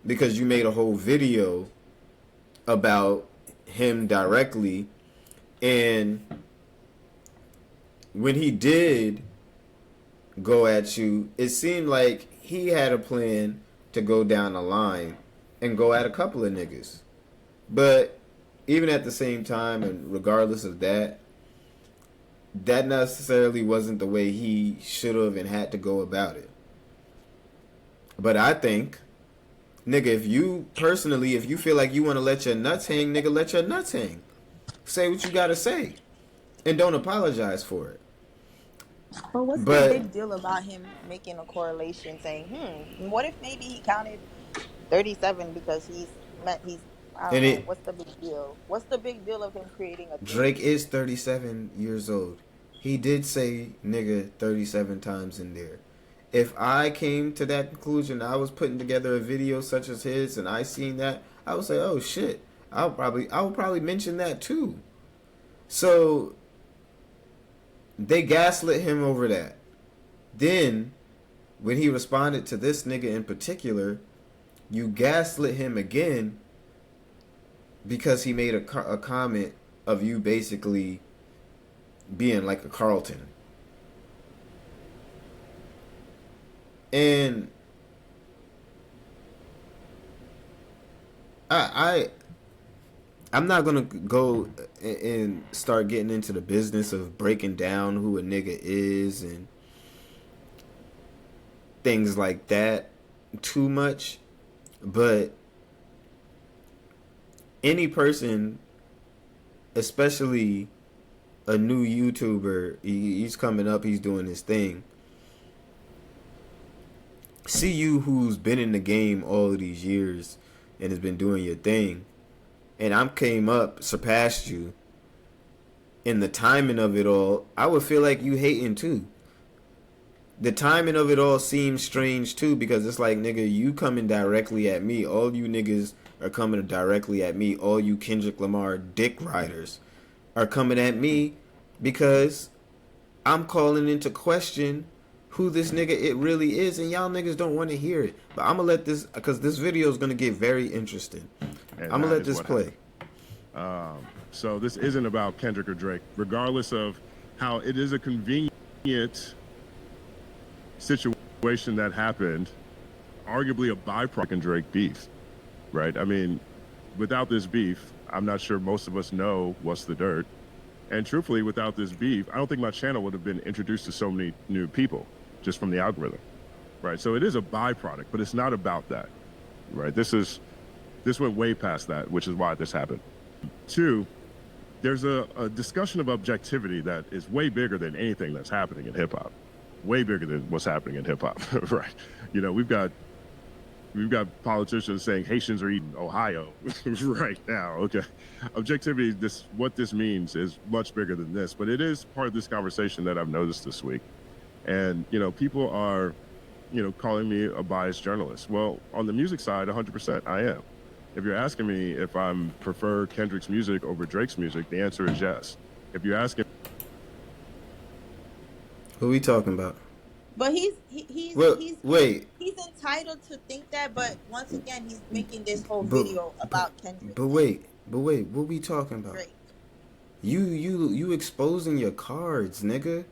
because you made a whole video about him directly. And when he did go at you, it seemed like he had a plan to go down the line and go at a couple of niggas. But even at the same time, and regardless of that, that necessarily wasn't the way he should have and had to go about it. But I think, nigga, if you feel like you want to let your nuts hang, nigga, let your nuts hang. Say what you gotta say. And don't apologize for it. But what's the big deal about him making a correlation saying, what if maybe he counted 37 because I don't know, what's the big deal? What's the big deal of him creating a Drake is 37 years old. He did say nigga 37 times in there. If I came to that conclusion, I was putting together a video such as his and I seen that, I would say, oh shit, I would probably mention that too. So they gaslit him over that. Then, when he responded to this nigga in particular, you gaslit him again because he made a comment of you basically being like a Carlton. And I'm not going to go and start getting into the business of breaking down who a nigga is and things like that too much. But any person, especially a new YouTuber, he's coming up, he's doing his thing. See you who's been in the game all of these years and has been doing your thing. And I came up, surpassed you. In the timing of it all, I would feel like you hating too. The timing of it all seems strange too, because it's like, nigga, you coming directly at me. All you niggas are coming directly at me. All you Kendrick Lamar dick riders are coming at me because I'm calling into question who this nigga it really is, and y'all niggas don't want to hear it. But I'm gonna let this, because this video is gonna get very interesting. I'm gonna let this play. So this isn't about Kendrick or Drake, regardless of how it is a convenient situation that happened, arguably a byproduct of Drake beef, right? I mean, without this beef, I'm not sure most of us know What's the Dirt. And truthfully, without this beef, I don't think my channel would have been introduced to so many new people just from the algorithm. right? So it is a byproduct, but it's not about that, right? This went way past that, which is why this happened. Two, there's a discussion of objectivity that is way bigger than anything that's happening in hip hop, way bigger than what's happening in hip hop, right? You know, we've got politicians saying Haitians are eating Ohio right now. Okay, objectivity, what this means is much bigger than this, but it is part of this conversation that I've noticed this week. And, you know, people are, you know, calling me a biased journalist. Well, on the music side, 100% I am. If you're asking me if I prefer Kendrick's music over Drake's music, the answer is yes. If you're asking, who we talking about? But he's entitled to think that. But once again, he's making this whole video about Kendrick. But wait, what we talking about? Drake. You exposing your cards, nigga.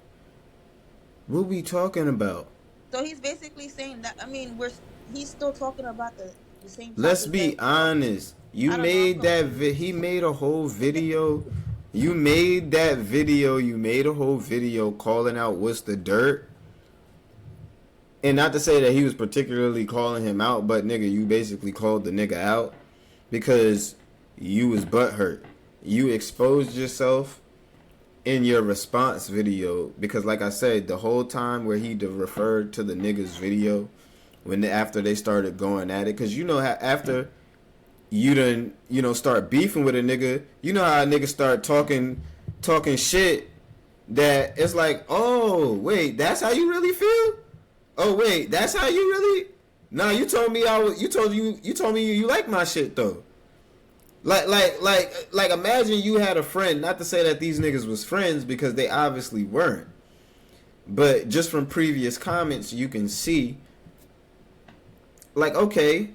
What we talking about? So he's basically saying that. I mean, he's still talking about the same. Let's be honest. You made that. He made a whole video. You made that video. You made a whole video calling out what's the dirt. And not to say that he was particularly calling him out, but nigga, you basically called the nigga out because you was butthurt. You exposed yourself in your response video because, like I said, the whole time where he referred to the nigga's video after they started going at it, because you know how after you done, you know, start beefing with a nigga, you know how a nigga start talking shit that it's like, oh wait, that's how you really feel? Oh wait, that's how you really? Nah, you told me you told me you like my shit though. Like imagine you had a friend, not to say that these niggas was friends because they obviously weren't. But just from previous comments you can see, like, okay,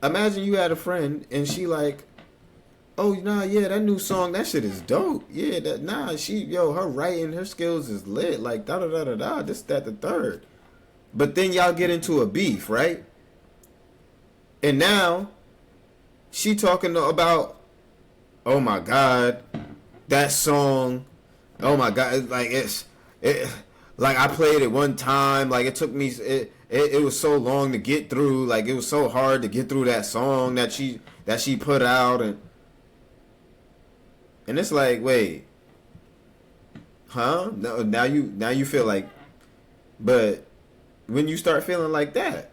imagine you had a friend and she like, oh nah, yeah, that new song, that shit is dope. Yeah, her writing, her skills is lit, like da da da da da, this, that, the third. But then y'all get into a beef, right? And now she talking about, oh my God, that song, oh my God, like like I played it one time, like it took me, it was so long to get through, like it was so hard to get through that song that she put out, and it's like, wait, huh? No, now you feel like, but when you start feeling like that,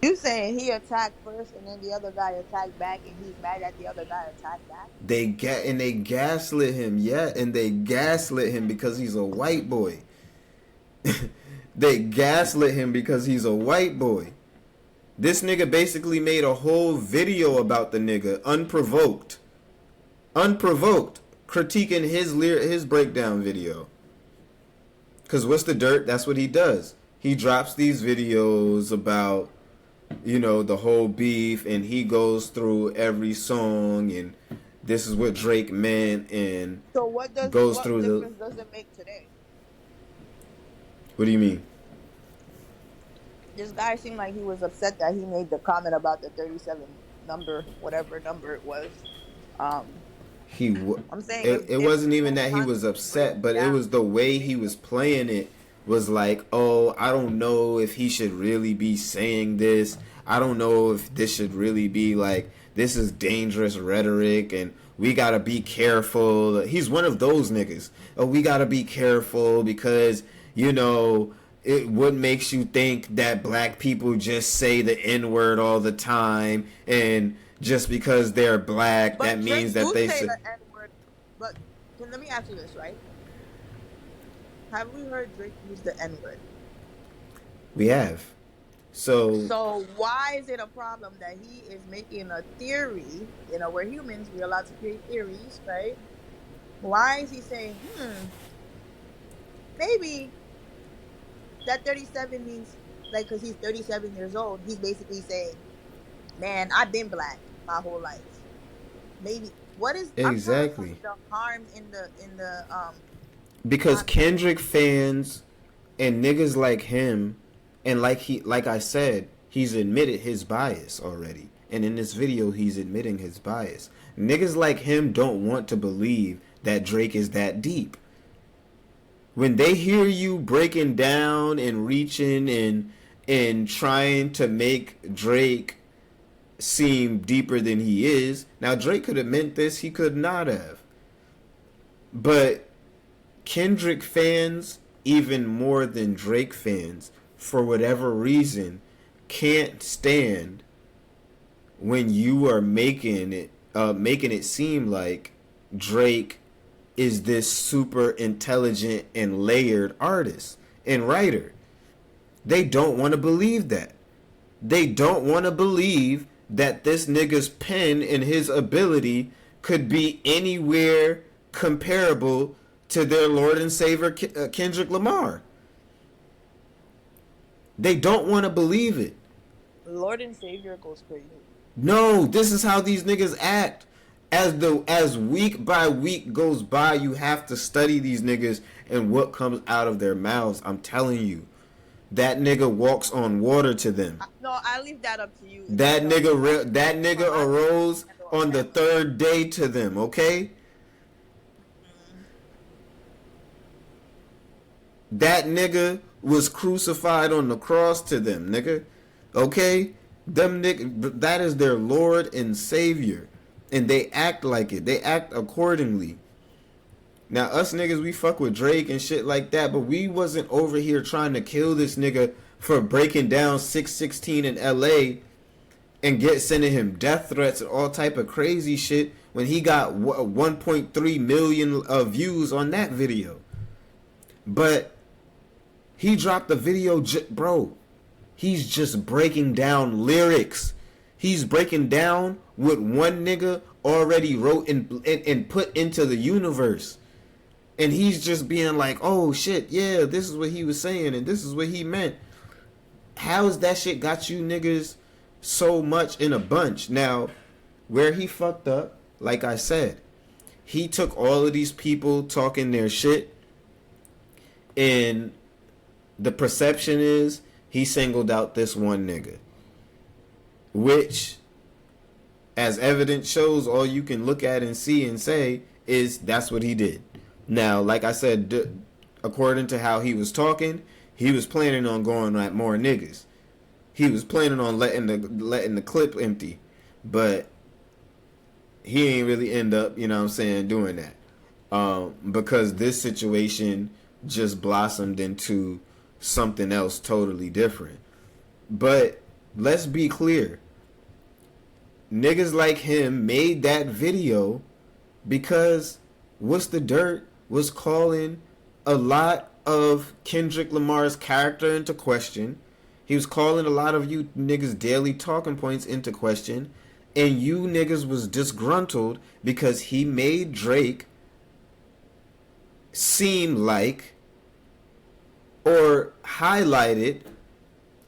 you saying he attacked first and then the other guy attacked back and he's mad that the other guy attacked back? They gaslit him, yeah, and they gaslit him because he's a white boy. They gaslit him because he's a white boy. This nigga basically made a whole video about the nigga, unprovoked, critiquing his breakdown video. Cause what's the dirt? That's what he does. He drops these videos about, you know, the whole beef, and he goes through every song, and this is what Drake meant, and so what difference does it make today? What do you mean? This guy seemed like he was upset that he made the comment about the 37 number, whatever number it was. I'm saying it wasn't even that he was upset, but it was the way he was playing it was like, oh, I don't know if he should really be saying this. I don't know if this should really be like, this is dangerous rhetoric and we gotta be careful. He's one of those niggas. Oh, we gotta be careful because, you know, what makes you think that black people just say the N-word all the time, and just because they're black, but that means that they say the N-word. But let me ask you this, right? Have we heard Drake use the N-word? We have. So why is it a problem that he is making a theory? You know, we're humans, we're allowed to create theories, right? Why is he saying, maybe that 37 means, like, because he's 37 years old, he's basically saying, man, I've been black my whole life. Maybe what is exactly the harm in the because Kendrick fans and niggas like him, and like I said, he's admitted his bias already, and in this video he's admitting his bias. Niggas like him don't want to believe that Drake is that deep. When they hear you breaking down and reaching and trying to make Drake seem deeper than he is. Now, Drake could have meant this, he could not have. But Kendrick fans, even more than Drake fans, for whatever reason, can't stand when you are making it seem like Drake is this super intelligent and layered artist and writer. They don't want to believe that. They don't want to believe that this nigga's pen and his ability could be anywhere comparable to their Lord and Savior Kendrick Lamar. They don't want to believe it. Lord and Savior goes crazy. No, this is how these niggas act. As week by week goes by, you have to study these niggas and what comes out of their mouths. I'm telling you. That nigga walks on water to them. No, I leave that up to you. That nigga arose on the third day to them, okay? That nigga was crucified on the cross to them, nigga. Okay? Them nigga, that is their Lord and Savior. And they act like it. They act accordingly. Now, us niggas, we fuck with Drake and shit like that, but we wasn't over here trying to kill this nigga for breaking down 616 in LA and sending him death threats and all type of crazy shit when he got 1.3 million views on that video. But he dropped the video, bro. He's just breaking down lyrics. He's breaking down what one nigga already wrote and put into the universe. And he's just being like, oh shit, yeah, this is what he was saying and this is what he meant. How's that shit got you niggas so much in a bunch? Now, where he fucked up, like I said, he took all of these people talking their shit, and the perception is he singled out this one nigga. Which, as evidence shows, all you can look at and see and say is that's what he did. Now, like I said, according to how he was talking, he was planning on going at more niggas. He was planning on letting the clip empty, but he ain't really end up, you know what I'm saying, doing that. Because this situation just blossomed into something else totally different. But let's be clear. Niggas like him made that video because What's the Dirt was calling a lot of Kendrick Lamar's character into question. He was calling a lot of you niggas' daily talking points into question. And you niggas was disgruntled because he made Drake seem like or highlighted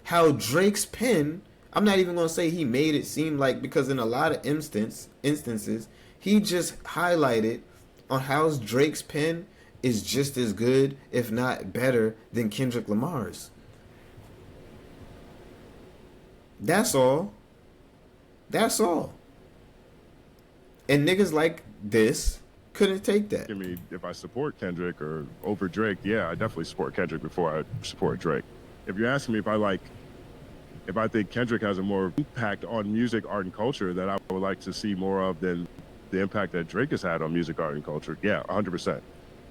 how Drake's pen, I'm not even going to say he made it seem like, because in a lot of instances, he just highlighted on how Drake's pen is just as good, if not better, than Kendrick Lamar's. That's all. That's all. And niggas like this couldn't take that. I mean, if I support Kendrick or over Drake, yeah, I definitely support Kendrick before I support Drake. If you're asking me if I think Kendrick has a more impact on music, art, and culture that I would like to see more of than the impact that Drake has had on music, art, and culture, yeah, 100%.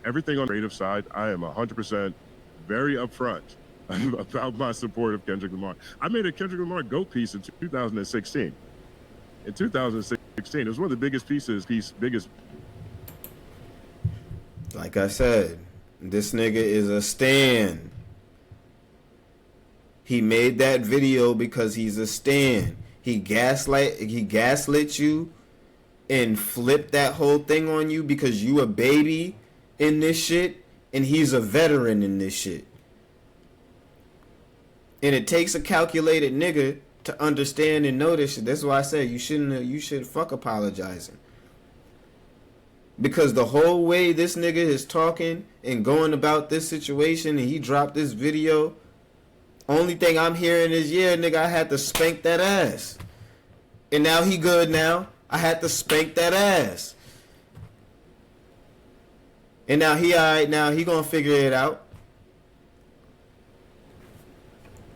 Everything on the creative side, I am 100% very upfront about my support of Kendrick Lamar. I made a Kendrick Lamar GOAT piece in 2016. In 2016, it was one of the biggest biggest. Like I said, this nigga is a stan. He made that video because he's a stan. He gaslit you and flipped that whole thing on you because you a baby in this shit and he's a veteran in this shit. And it takes a calculated nigga to understand and know this shit. That's why I said you should fuck apologizing. Because the whole way this nigga is talking and going about this situation and he dropped this video, only thing I'm hearing is, yeah, nigga, I had to spank that ass. And now he good now. I had to spank that ass. And now he all right. Now he gonna figure it out.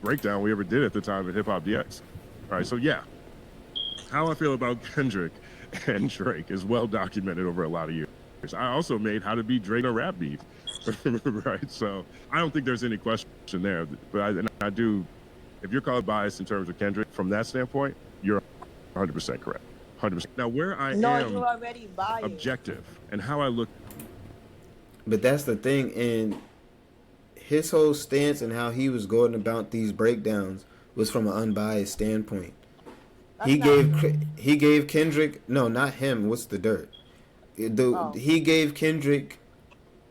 Breakdown we ever did at the time at Hip Hop DX. All right, so yeah, how I feel about Kendrick and Drake is well documented over a lot of years. I also made How to Beat Drake a Rap Beef, right? So I don't think there's any question there. But I do, if you're called biased in terms of Kendrick from that standpoint, you're 100% correct. 100%. Now where I am you're already biased. Objective and how I look. But that's the thing, and his whole stance and how he was going about these breakdowns was from an unbiased standpoint. He gave Kendrick, no, not him. What's the dirt? He gave Kendrick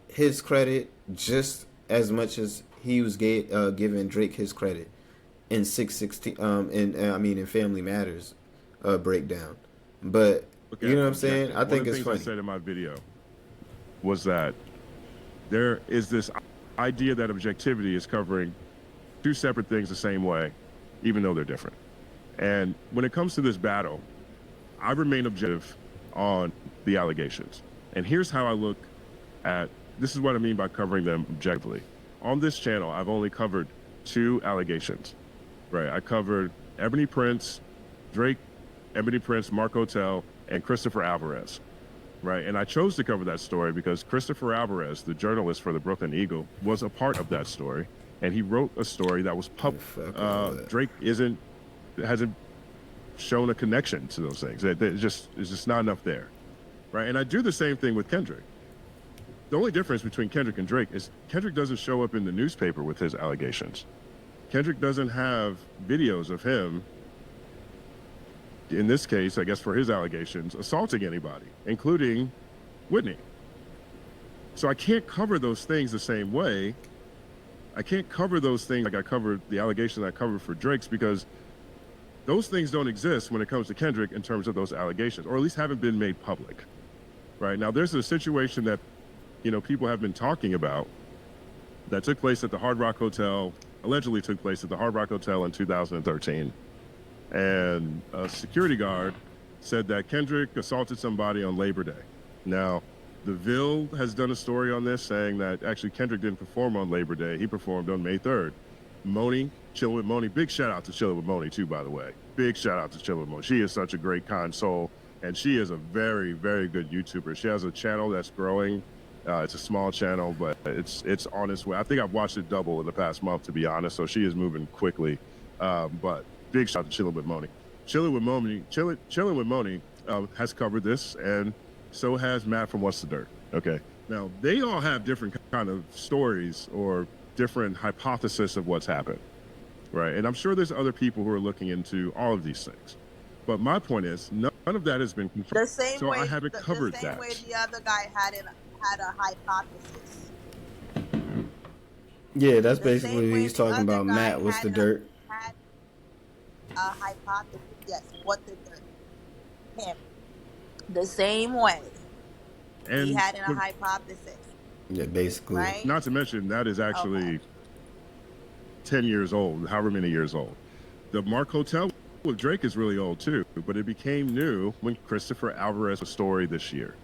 his credit just as much as he was giving Drake his credit in 616. In Family Matters breakdown. But okay, you know what I'm saying? I think it's funny. One of the things I said in my video was that there is this idea that objectivity is covering two separate things the same way, even though they're different. And when it comes to this battle, I remain objective on the allegations. And here's how I look at, this is what I mean by covering them objectively. On this channel, I've only covered 2 allegations, right? I covered Ebony Prince, Drake, Ebony Prince, Mark Hotel, and Christopher Alvarez, right? And I chose to cover that story because Christopher Alvarez, the journalist for the Brooklyn Eagle, was a part of that story. And he wrote a story that was public. Drake hasn't shown a connection to those things. It's just not enough there, right? And I do the same thing with Kendrick. The only difference between Kendrick and Drake is Kendrick doesn't show up in the newspaper with his allegations. Kendrick doesn't have videos of him, in this case, I guess for his allegations, assaulting anybody, including Whitney. So I can't cover those things the same way. I can't cover those things like I covered the allegations I covered for Drake's, because those things don't exist when it comes to Kendrick in terms of those allegations, or at least haven't been made public. Right now, there's a situation that, people have been talking about that took place at the Hard Rock Hotel, allegedly took place at the Hard Rock Hotel in 2013. And a security guard said that Kendrick assaulted somebody on Labor Day. Now, The Ville has done a story on this saying that actually Kendrick didn't perform on Labor Day. He performed on May 3rd. Moni, Chillin' with Moni. Big shout out to Chillin' with Moni too, by the way. Big shout out to Chillin' with Moni. She is such a great, kind soul, and she is a very, very good YouTuber. She has a channel that's growing. It's a small channel, but it's on its way. I think I've watched it double in the past month, to be honest. So she is moving quickly. But big shout out to Chillin' with Moni. Chillin' with Moni has covered this, and so has Matt from What's the Dirt. Okay. Now they all have different kind of stories or different hypothesis of what's happened, right? And I'm sure there's other people who are looking into all of these things. But my point is, none of that has been confirmed. The same so way, I haven't covered the same that. way the other guy had a hypothesis. Yeah, that's basically what he's talking about. Matt, What's the Dirt? Had a hypothesis, yes. What the dirt? Him. The same way. And he had a hypothesis. Yeah, basically. Right? Not to mention, that is actually 10 years old, however many years old. The Mark Hotel with Drake is really old too, but it became new when Christopher Alvarez's story this year.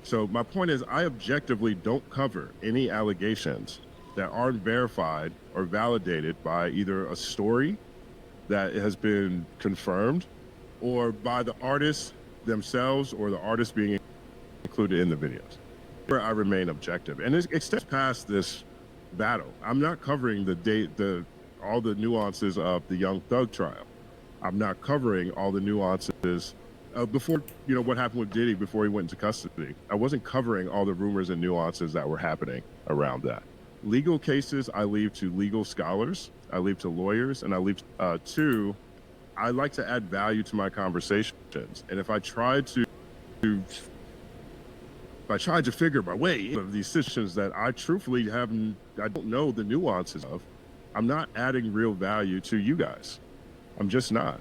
So my point is, I objectively don't cover any allegations that aren't verified or validated by either a story that has been confirmed or by the artists themselves or the artists being included in the videos. Where I remain objective, and it extends past this battle. I'm not covering all the nuances of the Young Thug trial. I'm not covering all the nuances before, what happened with Diddy before he went into custody. I wasn't covering all the rumors and nuances that were happening around that. Legal cases, I leave to legal scholars, I leave to lawyers, and I leave to, I like to add value to my conversations. And if I tried to figure my way of these situations that I truthfully I don't know the nuances of, I'm not adding real value to you guys. I'm just not.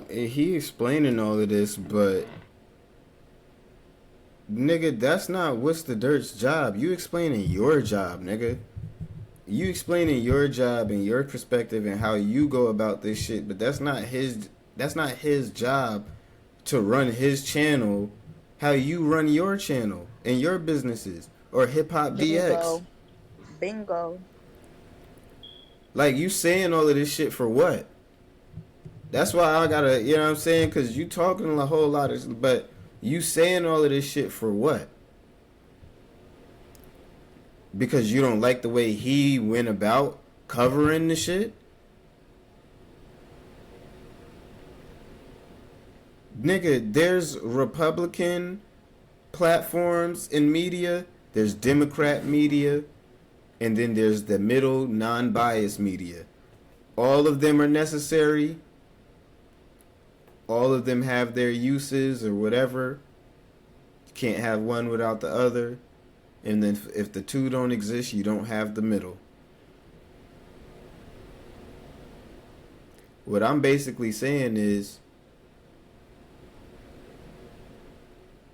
He explaining all of this, but nigga, that's not What's the Dirt's job. You explaining your job, nigga. You explaining your job and your perspective and how you go about this shit, but that's not his job to run his channel how you run your channel and your businesses, or Hip Hop DX. Bingo. Like, you saying all of this shit for what? That's why I gotta, you know what I'm saying? Because you talking a whole lot of, but you saying all of this shit for what? Because you don't like the way he went about covering the shit? Nigga, there's Republican platforms in media, there's Democrat media, and then there's the middle, non-biased media. All of them are necessary. All of them have their uses or whatever. You can't have one without the other. And then if the two don't exist, you don't have the middle. What I'm basically saying is,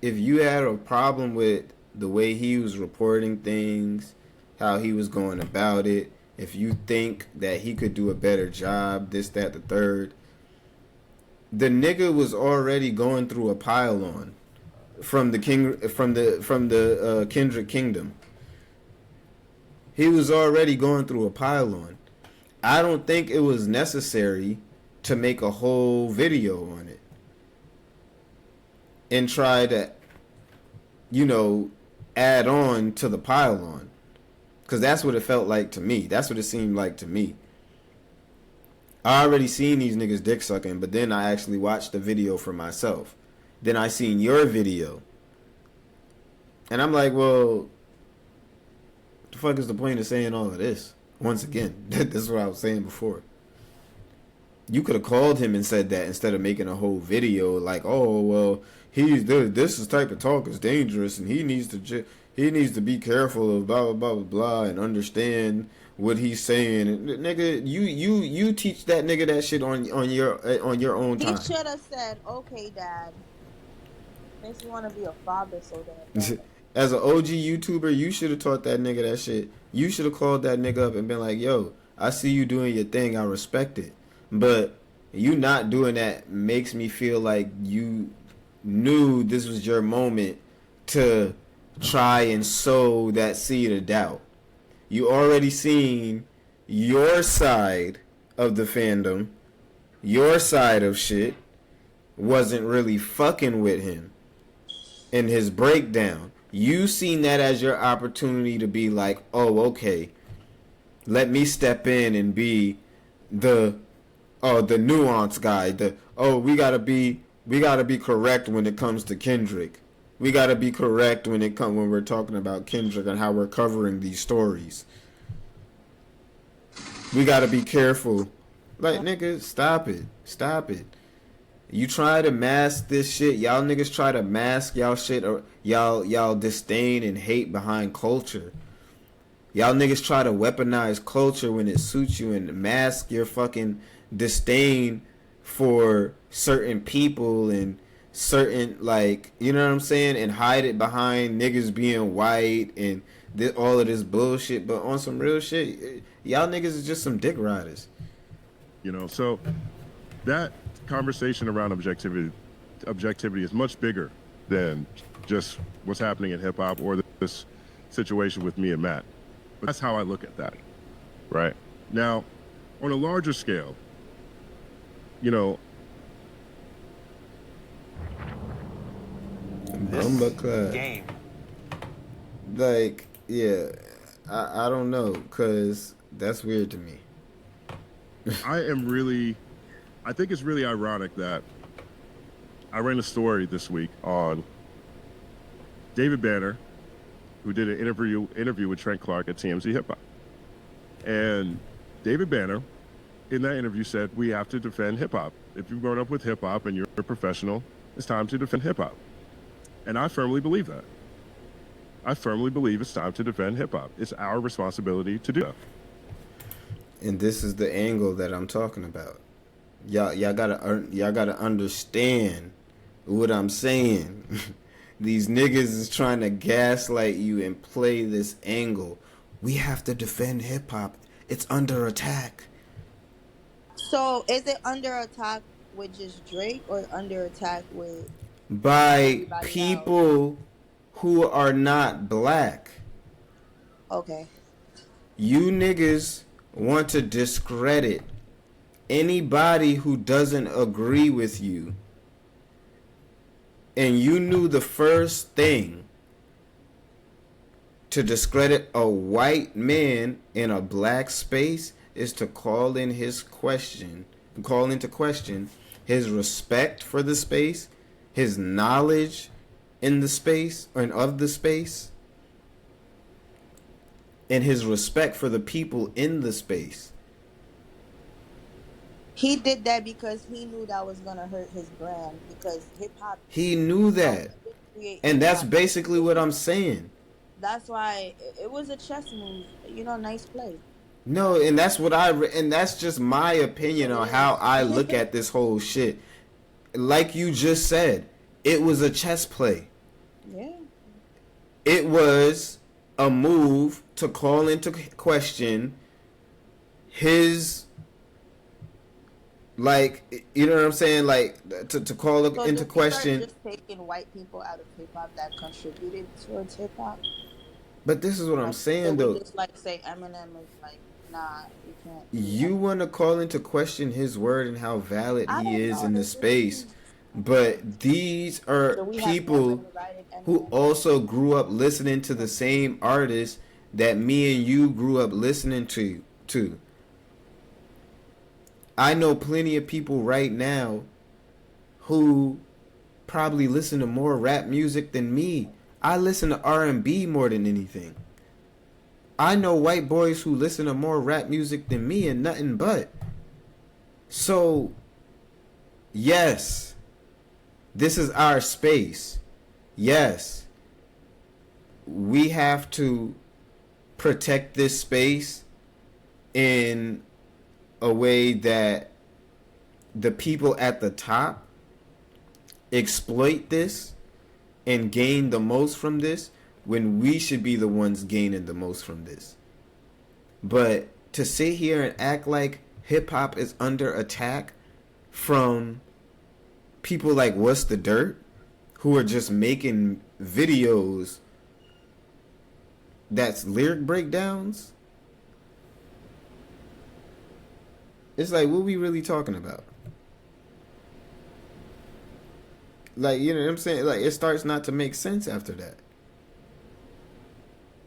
if you had a problem with the way he was reporting things, how he was going about it, if you think that he could do a better job, this, that, the third, the nigga was already going through a pile-on from the Kendrick Kingdom. He was already going through a pile-on. I don't think it was necessary to make a whole video on it and try to, you know, add on to the pile-on. Because that's what it felt like to me. That's what it seemed like to me. I already seen these niggas dick sucking, but then I actually watched the video for myself. Then I seen your video. And I'm like, well, the fuck is the point of saying all of this? Once again, this is what I was saying before. You could have called him and said that instead of making a whole video like, oh, well, this type of talk is dangerous and he needs to be careful of blah, blah, blah, blah, blah, and understand what he's saying. And, nigga, you teach that nigga that shit on your own time. He should have said, okay, Dad. Makes me want to be a father so bad. As an OG YouTuber, you should have taught that nigga that shit. You should have called that nigga up and been like, yo, I see you doing your thing. I respect it. But you not doing that makes me feel like you knew this was your moment to try and sow that seed of doubt. You already seen your side of the fandom, your side of shit wasn't really fucking with him in his breakdown. You seen that as your opportunity to be like, oh, okay, let me step in and be the nuance guy. We gotta be correct when it comes to Kendrick. We gotta be correct when we're talking about Kendrick and how we're covering these stories. We gotta be careful. Like, nigga, stop it. You try to mask this shit. Y'all niggas try to mask y'all shit, or y'all disdain and hate behind culture. Y'all niggas try to weaponize culture when it suits you and mask your fucking disdain for certain people and certain, like, you know what I'm saying, and hide it behind niggas being white and all of this bullshit. But on some real shit, y'all niggas is just some dick riders. You know, so that conversation around objectivity is much bigger than just what's happening in hip hop or this situation with me and Matt. But that's how I look at that, right? Now, on a larger scale, you know, game. Like, yeah, I don't know, because that's weird to me. I think it's really ironic that I ran a story this week on David Banner, who did an interview with Trent Clark at TMZ Hip Hop. And David Banner, in that interview, said, we have to defend hip hop. If you've grown up with hip hop and you're a professional, it's time to defend hip hop. And I firmly believe that. I firmly believe it's time to defend hip hop. It's our responsibility to do that. And this is the angle that I'm talking about. Y'all gotta understand what I'm saying. These niggas is trying to gaslight you and play this angle. We have to defend hip hop. It's under attack. So is it under attack with just Drake or under attack with by people who are not black. Okay. You niggas want to discredit anybody who doesn't agree with you. And you knew the first thing to discredit a white man in a black space is to call into question his respect for the space, his knowledge in the space and of the space, and his respect for the people in the space. He did that because he knew that was gonna hurt his brand, because hip hop. He knew that. And that's basically what I'm saying. That's why it was a chess move. Nice play. No, and that's what and that's just my opinion on how I look at this whole shit. Like you just said, it was a chess play. Yeah. It was a move to call into question his, like, you know what I'm saying? Like, to call into question. Just taking white people out of hip hop that contributed towards hip hop. But this is what I'm saying, though. Just like say Eminem is like, nah, you can't. You want to call into question his word and how valid he is in the space. But these are people who also grew up listening to the same artists that me and you grew up listening to. I know plenty of people right now who probably listen to more rap music than me. I listen to R&B more than anything. I know white boys who listen to more rap music than me and nothing but. So, yes, this is our space. Yes, we have to protect this space in a way that the people at the top exploit this and gain the most from this, when we should be the ones gaining the most from this. But to sit here and act like hip hop is under attack from people like What's the Dirt, who are just making videos that's lyric breakdowns, it's like, what we really talking about? Like, you know what I'm saying? Like, it starts not to make sense after that.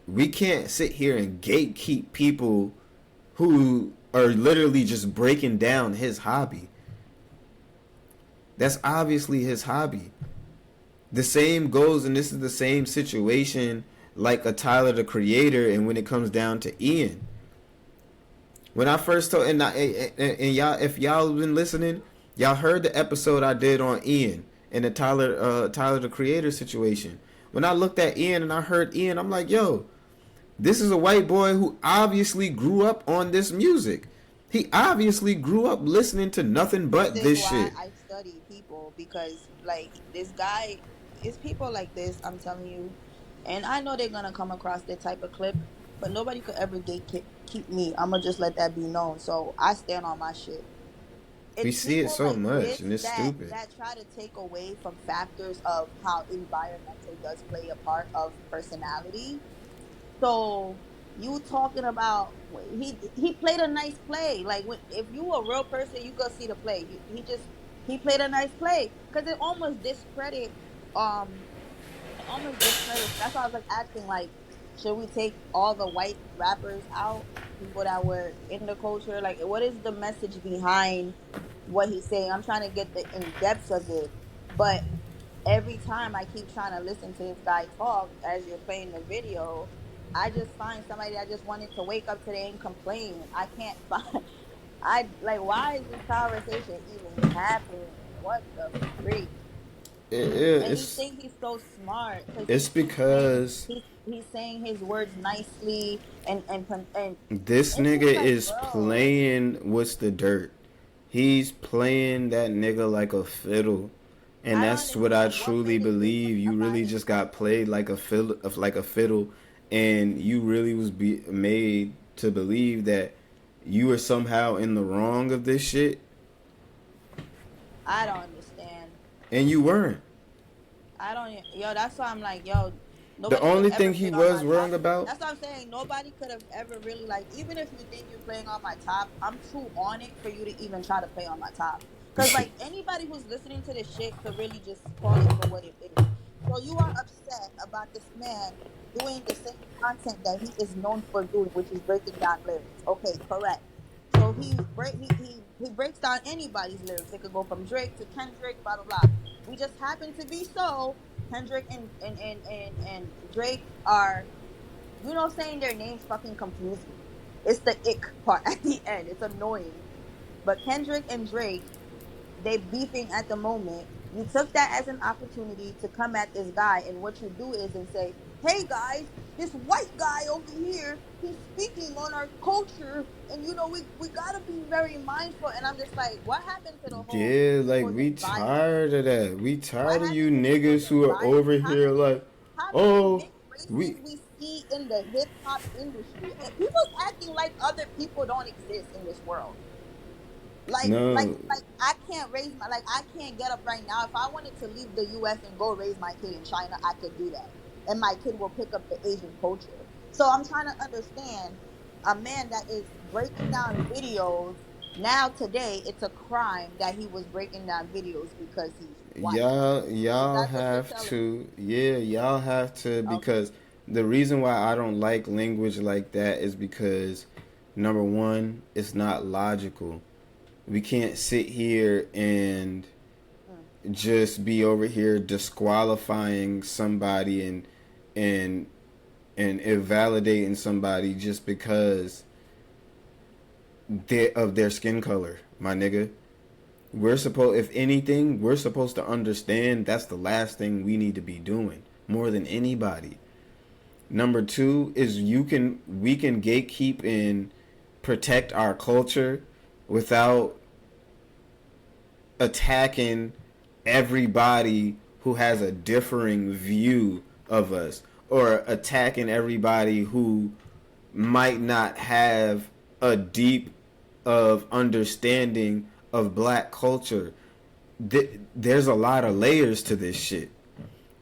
We can't sit here and gatekeep people who are literally just breaking down his hobby. That's obviously his hobby. The same goes, and this is the same situation like a Tyler, the Creator, and when it comes down to Ian. When I first told, and y'all, if y'all been listening, y'all heard the episode I did on Ian and the Tyler the Creator situation. When I looked at Ian and I heard Ian, I'm like, yo, this is a white boy who obviously grew up on this music. He obviously grew up listening to nothing but this shit. I study people, because like this guy, it's people like this, I'm telling you, and I know they're gonna come across that type of clip, but nobody could ever keep me. I'm gonna just let that be known. So I stand on my shit. We see it so much, and it's stupid. That try to take away from factors of how environmental does play a part of personality. So you talking about, he played a nice play. Like, if you a real person, you go see the play. He played a nice play, because it almost discredit. That's why I was like asking, like, should we take all the white rappers out, people that were in the culture? Like, what is the message behind what he's saying? I'm trying to get the in-depth of it. But every time I keep trying to listen to this guy talk as you're playing the video, I just find somebody that just wanted to wake up today and complain. I can't find... why is this conversation even happening? What the freak? And you think he's so smart. It's because... He's saying his words nicely, and this nigga is playing What's the Dirt. He's playing that nigga like a fiddle, and that's what I truly believe. You really just got played like a fiddle, and you really was made to believe that you were somehow in the wrong of this shit. I don't understand. And you weren't. I don't. Yo, that's why I'm like, yo, The nobody could only ever thing he play on my was wrong top. about. That's what I'm saying. Nobody could have ever really like, even if you think you're playing on my top, I'm too on it for you to even try to play on my top. Cause like anybody who's listening to this shit could really just call it for what it is. So you are upset about this man doing the same content that he is known for doing, which is breaking down lyrics. Okay, correct. So he breaks down anybody's lyrics. It could go from Drake to Kendrick, blah blah blah. We just happen to be so Kendrick and Drake are, saying their names fucking confuse me. It's the ick part at the end. It's annoying. But Kendrick and Drake, they beefing at the moment. You took that as an opportunity to come at this guy, and what you do is and say, "Hey guys, this white guy over here, he's speaking on our culture, and we gotta be very mindful." And I'm just like, what happened to the whole Yeah, like we supposed bias? tired of that. We What tired of you happened to niggas supposed who are bias? over here like, How many oh, big we races we see in the hip hop industry? And people's acting like other people don't exist in this world. no. Like I can't I can't get up right now. If I wanted to leave the US and go raise my kid in China, I could do that. And my kid will pick up the Asian culture. So I'm trying to understand a man that is breaking down videos now today, it's a crime that he was breaking down videos because he's white. Y'all That's what you're have telling me. to, yeah, y'all have to, Okay. because the reason why I don't like language like that is because number one, it's not logical. We can't sit here and just be over here disqualifying somebody and invalidating somebody just because of their skin color, my nigga. If anything, we're supposed to understand that's the last thing we need to be doing more than anybody. Number two is we can gatekeep and protect our culture without attacking everybody who has a differing view of us, or attacking everybody who might not have a deep of understanding of black culture. There's a lot of layers to this shit.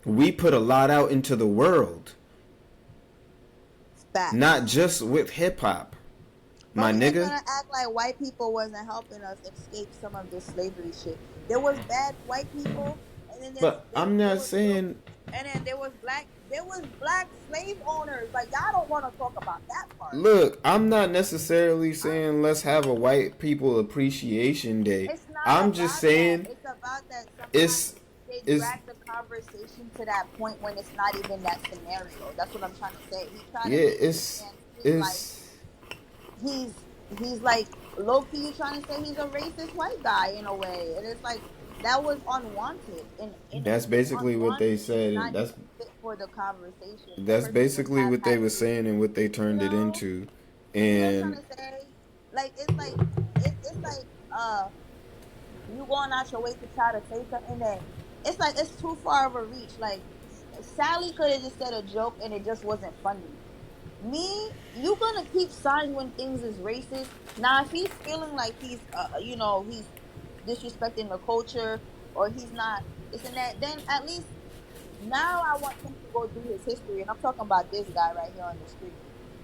We put a lot out into the world, not just with hip hop, my But we ain't nigga. gonna act like white people wasn't helping us escape some of this slavery shit. There was bad white people, and then But I'm not saying. and then there was black slave owners. Like y'all don't want to talk about that part. Look, I'm not necessarily saying let's have a white people appreciation day. It's not I'm about just saying that. It's about that it's sometimes they it's drag the conversation to that point when it's not even that scenario. That's what I'm trying to say. He's trying yeah, to make it's it seem like it's he's like low key trying to say he's a racist white guy in a way, and it's like that was unwanted. And that's basically what they said, and not even fit for the conversation. The that's person was basically what they were haphazardly, saying and what they turned it into. you know what I'm And trying to say? Like it's like you going out your way to try to say something that it's like it's too far of a reach. Like Sally could have just said a joke and it just wasn't funny. Me, you gonna keep signs when things is racist. Now, if he's feeling like he's, he's disrespecting the culture or he's not this and that, then at least now I want him to go do his history. And I'm talking about this guy right here on the screen.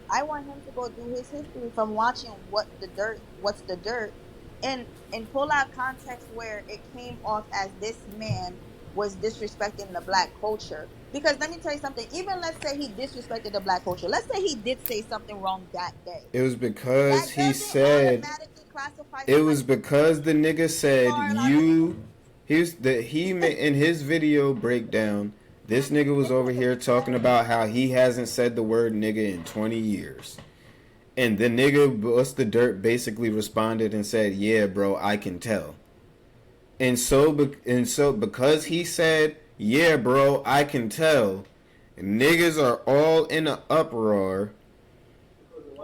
I want him to go do his history from watching what's the dirt, and pull out context where it came off as this man was disrespecting the black culture. Because let me tell you something, even let's say he disrespected the black culture. Let's say he did say something wrong that day. it was because That he doesn't said automatically classify it was somebody. because the nigga said in his video breakdown, this nigga was over here talking about how he hasn't said the word nigga in 20 years. And the nigga, what's the dirt, basically responded and said, yeah, bro, I can tell. And so because he said, yeah, bro, I can tell, niggas are all in an uproar.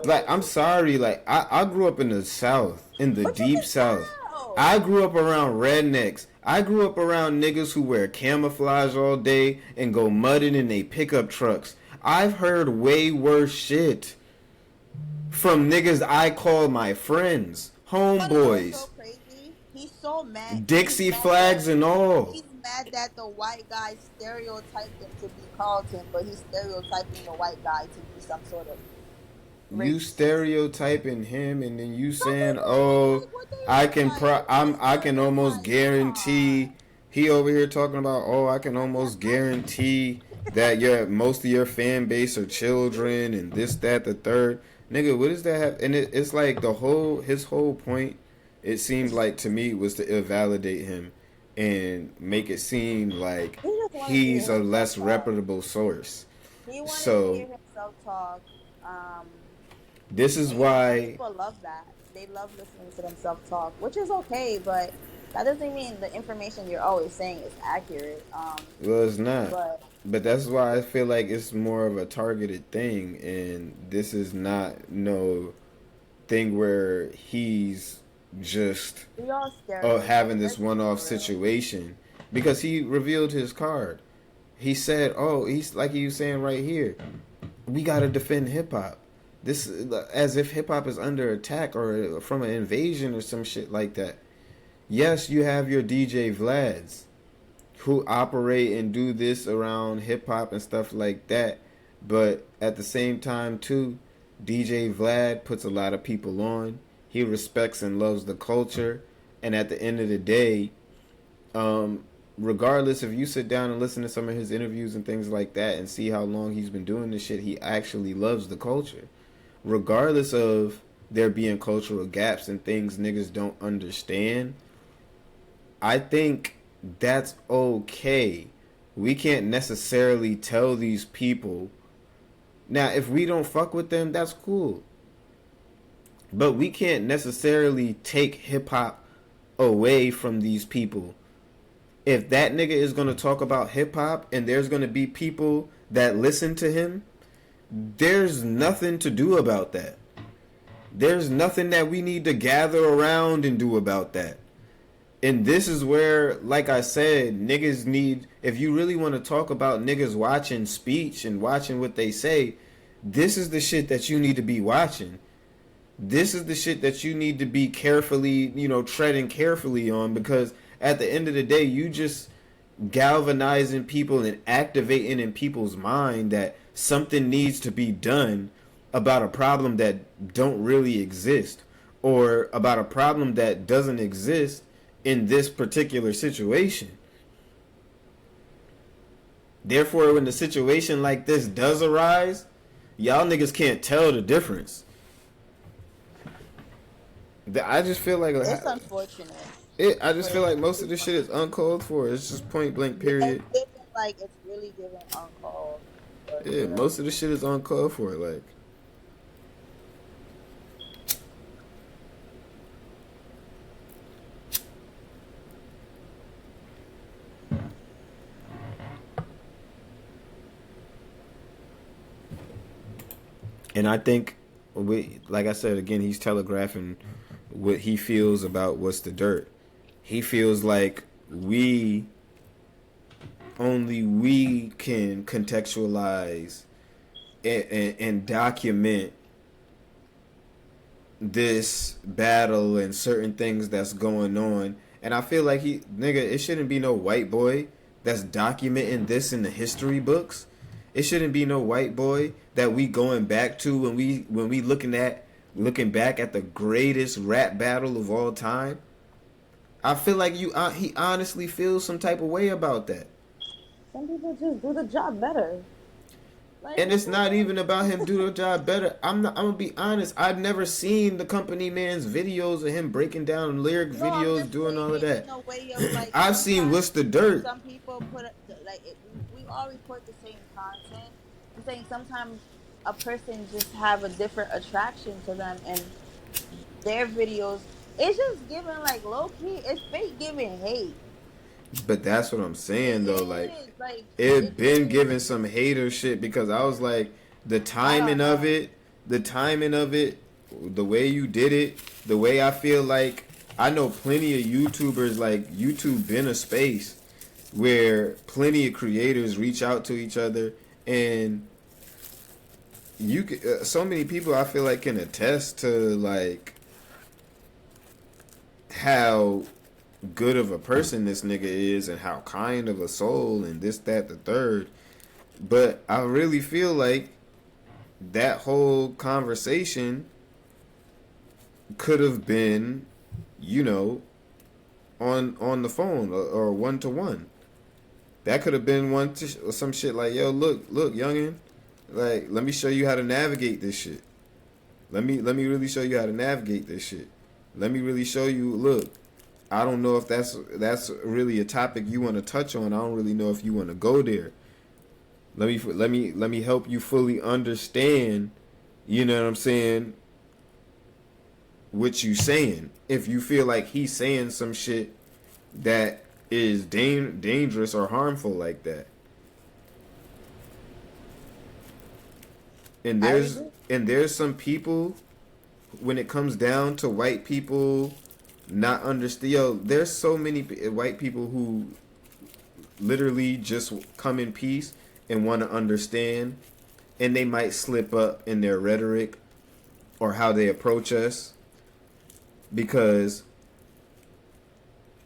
Like, I'm sorry, like, I grew up in the South, in the deep South. I grew up around rednecks. I grew up around niggas who wear camouflage all day and go mudding in they pickup trucks. I've heard way worse shit from niggas I call my friends, homeboys. He's so mad. Dixie flags and all. He's mad that the white guy stereotyped him to be Carlton, but he's stereotyping the white guy to be some sort of You race. stereotyping him, and then you Some saying, people do, "Oh, like what they I mean, can like I can almost stereotype. Come on. guarantee." He over here talking about, "Oh, I can almost guarantee that most of your fan base are children and this, that, the third." Nigga, what does that have? And it's like his whole point. It seemed like to me was to invalidate him and make it seem like He just wanted to he's hear a himself less talk. reputable source. He wanted to So hear himself talk. Um, this is and some why. people love that. They love listening to themselves talk, which is okay, but that doesn't mean the information you're always saying is accurate. Well, it's not. But But that's why I feel like it's more of a targeted thing, and this is not no thing where he's just we all having stereotype. this Let's be one-off for real. situation because he revealed his card. He said, "Oh, he's like he was saying right here, we gotta defend hip hop. This as if hip hop is under attack or from an invasion or some shit like that." Yes, you have your DJ Vlads who operate and do this around hip hop and stuff like that. But at the same time, too, DJ Vlad puts a lot of people on. He respects and loves the culture. And at the end of the day, regardless if you sit down and listen to some of his interviews and things like that and see how long he's been doing this shit, he actually loves the culture. Regardless of there being cultural gaps and things niggas don't understand, I think that's okay. We can't necessarily tell these people. Now, if we don't fuck with them, that's cool. But we can't necessarily take hip hop away from these people. If that nigga is going to talk about hip hop and there's going to be people that listen to him, there's nothing to do about that. There's nothing that we need to gather around and do about that. And this is where, like I said, niggas need, if you really want to talk about niggas watching speech and watching what they say, this is the shit that you need to be watching. This is the shit that you need to be carefully, treading carefully on, because at the end of the day, you just galvanizing people and activating in people's mind that something needs to be done about a problem that don't really exist, or about a problem that doesn't exist in this particular situation. Therefore, when the situation like this does arise, y'all niggas can't tell the difference. I just feel like It's unfortunate. I just feel like most of this shit is uncalled for. It's just point blank period. It's given, like it's really given uncalled. Yeah, most of the shit is uncalled for. Like, and I think, like I said again, he's telegraphing what he feels about what's the dirt. He feels like only we can contextualize and document this battle and certain things that's going on. And I feel like it shouldn't be no white boy that's documenting this in the history books. It shouldn't be no white boy that we going back to when we looking back at the greatest rap battle of all time. I feel like he honestly feels some type of way about that. Some people just do the job better. And it's not even about him doing the job better. I'm gonna be honest. I've never seen the Company Man's videos of him breaking down lyric videos, doing all of that. I've seen What's the Dirt. Some people we all report the same content. I'm saying sometimes a person just have a different attraction to them, and their videos, it's just giving like low key. It's fake giving hate. But that's what I'm saying though. Like it been giving some hater shit, because I was like, the timing of it, the way you did it, the way I feel like I know plenty of YouTubers, like YouTube been a space where plenty of creators reach out to each other, and so many people I feel like can attest to like how good of a person this nigga is and how kind of a soul and this, that, the third. But I really feel like that whole conversation could have been, you know, on the phone or one to one. That could have been some shit like, yo, look, youngin, like, let me show you how to navigate this shit. Let me really show you how to navigate this shit. Let me really show you, look, I don't know if that's really a topic you want to touch on. I don't really know if you want to go there. Let me help you fully understand, you know what I'm saying, what you saying. If you feel like he's saying some shit that is dangerous or harmful like that. And there's some people, when it comes down to white people not understand, yo, there's so many white people who literally just come in peace and want to understand, and they might slip up in their rhetoric or how they approach us, because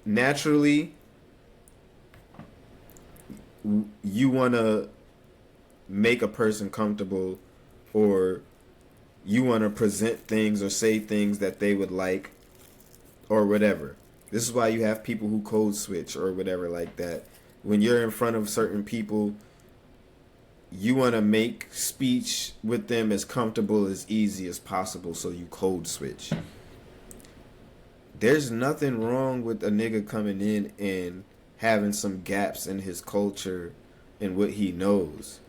naturally you want to make a person comfortable, or you want to present things or say things that they would like or whatever. This is why you have people who code switch or whatever like that. When you're in front of certain people, you want to make speech with them as comfortable, as easy as possible, so you code switch. There's nothing wrong with a nigga coming in and having some gaps in his culture and what he knows.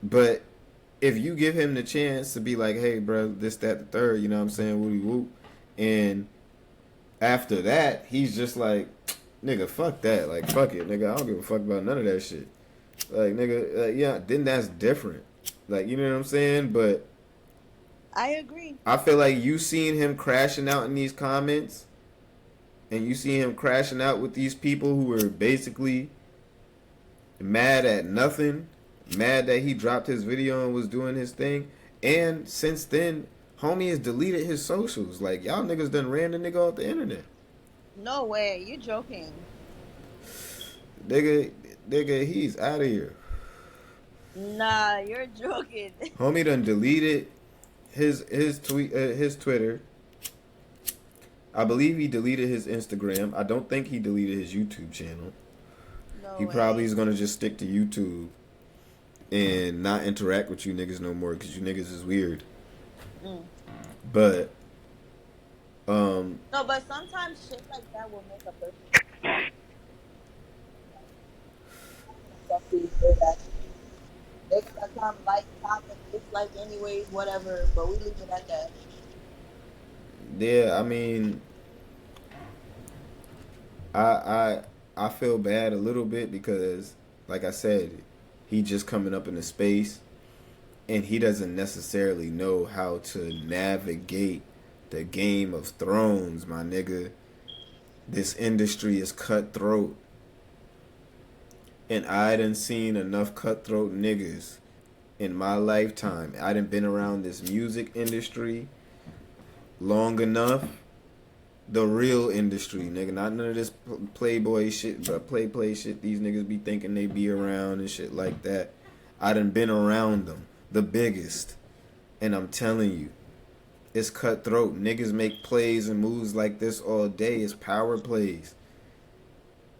But if you give him the chance to be like, hey, bro, this, that, the third, you know what I'm saying, woody whoop, and after that, he's just like, nigga, fuck that. Like, fuck it, nigga. I don't give a fuck about none of that shit. Like, nigga, yeah, then that's different. Like, you know what I'm saying? But I agree. I feel like you seen him crashing out in these comments, and you see him crashing out with these people who were basically mad at nothing, mad that he dropped his video and was doing his thing. And since then, homie has deleted his socials. Like, y'all niggas done ran the nigga off the internet. No way, you joking. Nigga, he's out of here. Nah, you're joking. Homie done deleted his Twitter. I believe he deleted his Instagram. I don't think he deleted his YouTube channel. No he way. Probably is gonna just stick to YouTube and not interact with you niggas no more, because you niggas is weird. But no, but sometimes shit like that will make a person they gonna come like, comment, dislike anyways, whatever, but we leave it at that. Yeah, I mean, I feel bad a little bit because, like I said, he just coming up in the space, and he doesn't necessarily know how to navigate the Game of Thrones, my nigga. This industry is cutthroat, and I done seen enough cutthroat niggas in my lifetime. I done been around this music industry long enough. The real industry, nigga, not none of this playboy shit, but play shit these niggas be thinking they be around and shit like that. I done been around them, the biggest, and I'm telling you, it's cutthroat. Niggas make plays and moves like this all day. It's power plays.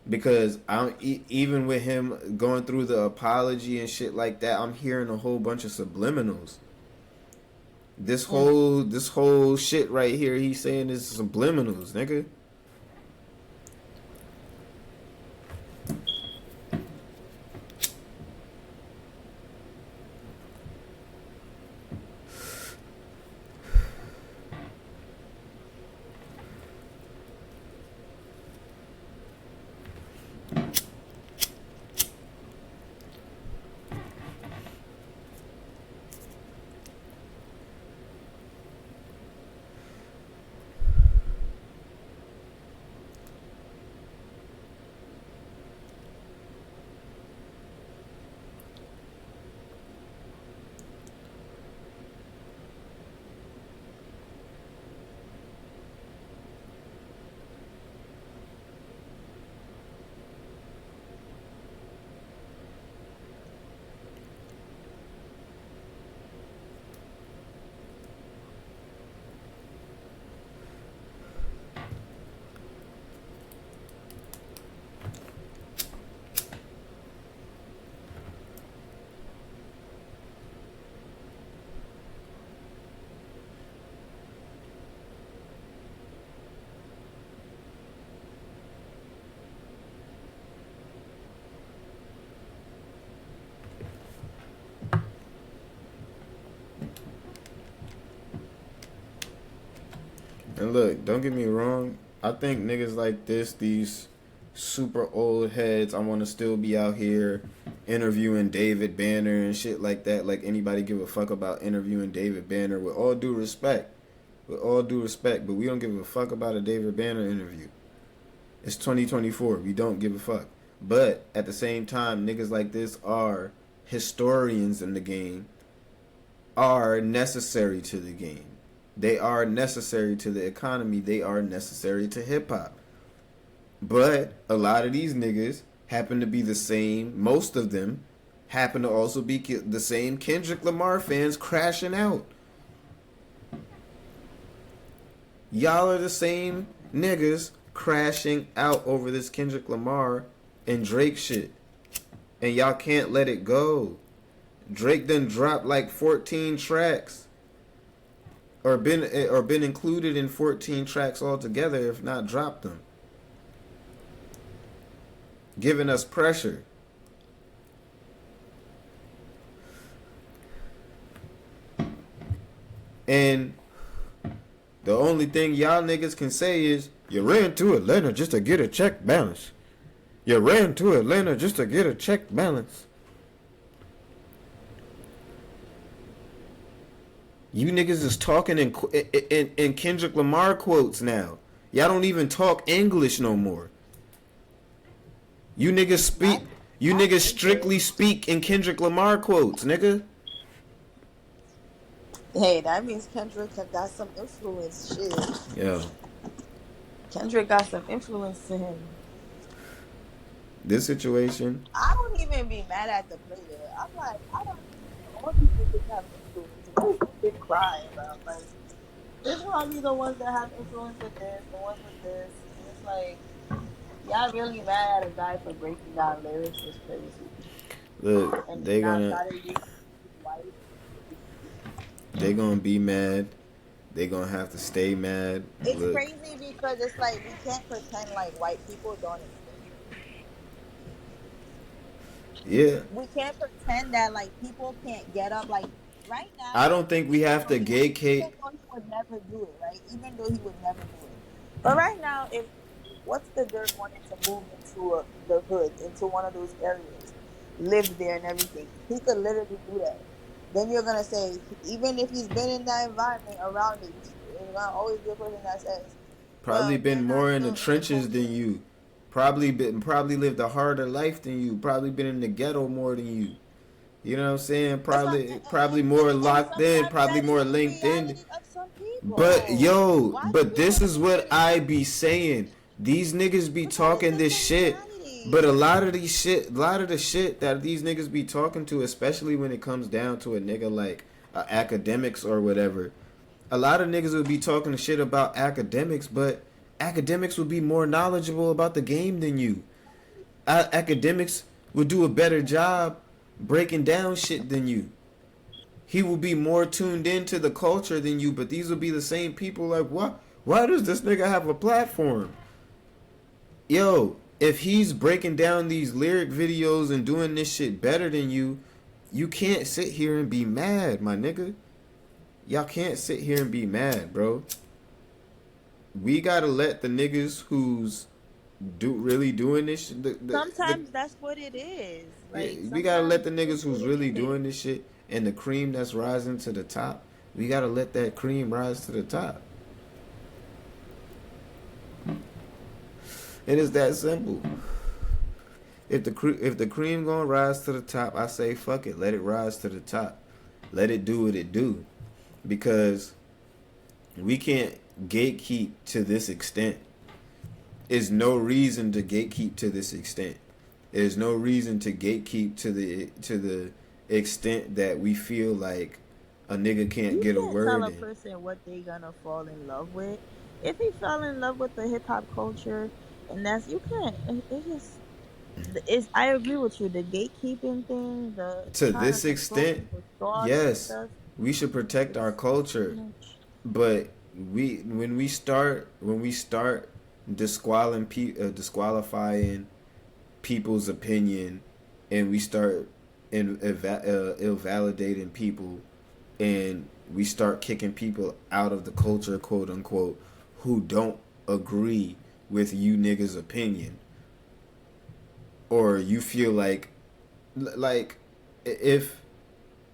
Because even with him going through the apology and shit like that, I'm hearing a whole bunch of subliminals. This whole shit right here, he's saying is subliminals, nigga. look, don't get me wrong. I think niggas like this, these super old heads, I want to still be out here interviewing David Banner and shit like that. Like anybody give a fuck about interviewing David Banner, with all due respect. With all due respect, but we don't give a fuck about a David Banner interview. It's 2024. We don't give a fuck. But at the same time, niggas like this are historians in the game, are necessary to the game. They are necessary to the economy. They are necessary to hip hop. But a lot of these niggas happen to be the same. Most of them happen to also be the same Kendrick Lamar fans crashing out. Y'all are the same niggas crashing out over this Kendrick Lamar and Drake shit. And y'all can't let it go. Drake done dropped like 14 tracks. Or been included in 14 tracks altogether, if not dropped them. Giving us pressure. And the only thing y'all niggas can say is, you ran to Atlanta just to get a check balance. You ran to Atlanta just to get a check balance. You niggas is talking in Kendrick Lamar quotes now. Y'all don't even talk English no more. You niggas strictly speak in Kendrick Lamar quotes, nigga. Hey, that means Kendrick got some influence. Shit. Yeah. Kendrick got some influence to him. This situation. I don't even be mad at the player. I'm like, I don't. All these niggas have influence. What have you been crying about? Like, there's probably the ones that have influence with this, the ones with this. And it's like, y'all really mad at a guy for breaking down lyrics? It's crazy. Look, they gonna be mad. They gonna have to stay mad. It's crazy because it's like we can't pretend like white people don't exist. Yeah. We can't pretend that like people can't get up. Like right now, I don't think we have to gatekeep. Even though he would never do it, right? Even though he would never do it. But right now, if what's the dirt wanting to move into the hood, into one of those areas, live there and everything, he could literally do that. Then you're gonna say, even if he's been in that environment around it, you're gonna always be a person that says, probably been more in the trenches than you. Probably lived a harder life than you. Probably been in the ghetto more than you. You know what I'm saying? Probably more locked in. Probably more linked in. But but this is what I be saying. These niggas be talking this shit. But a lot of the shit that these niggas be talking to, especially when it comes down to a nigga like academics or whatever, a lot of niggas would be talking shit about academics, but academics would be more knowledgeable about the game than you. Academics would do a better job breaking down shit than you. He will be more tuned into the culture than you, but these will be the same people like, what? Why does this nigga have a platform? Yo, if he's breaking down these lyric videos and doing this shit better than you, you can't sit here and be mad, my nigga. Y'all can't sit here and be mad, bro. We gotta let the niggas who's really doing this shit. Sometimes that's what it is. Like, we gotta let the niggas who's really doing this shit and the cream that's rising to the top. We gotta let that cream rise to the top. It is that simple. If the cream gonna rise to the top, I say fuck it. Let it rise to the top. Let it do what it do. Because we can't gatekeep to this extent. There's no reason to gatekeep to this extent. There's no reason to gatekeep to the extent that we feel like a nigga can't get a word in. You can't tell a person what they gonna fall in love with. If he fell in love with the hip hop culture, and that's, you can't. I agree with you. The gatekeeping thing. To this extent, yes, we should protect our culture. But when we start disqualifying people's opinion, and we start invalidating people, and we start kicking people out of the culture, quote unquote, who don't agree with you niggas' opinion, or you feel like if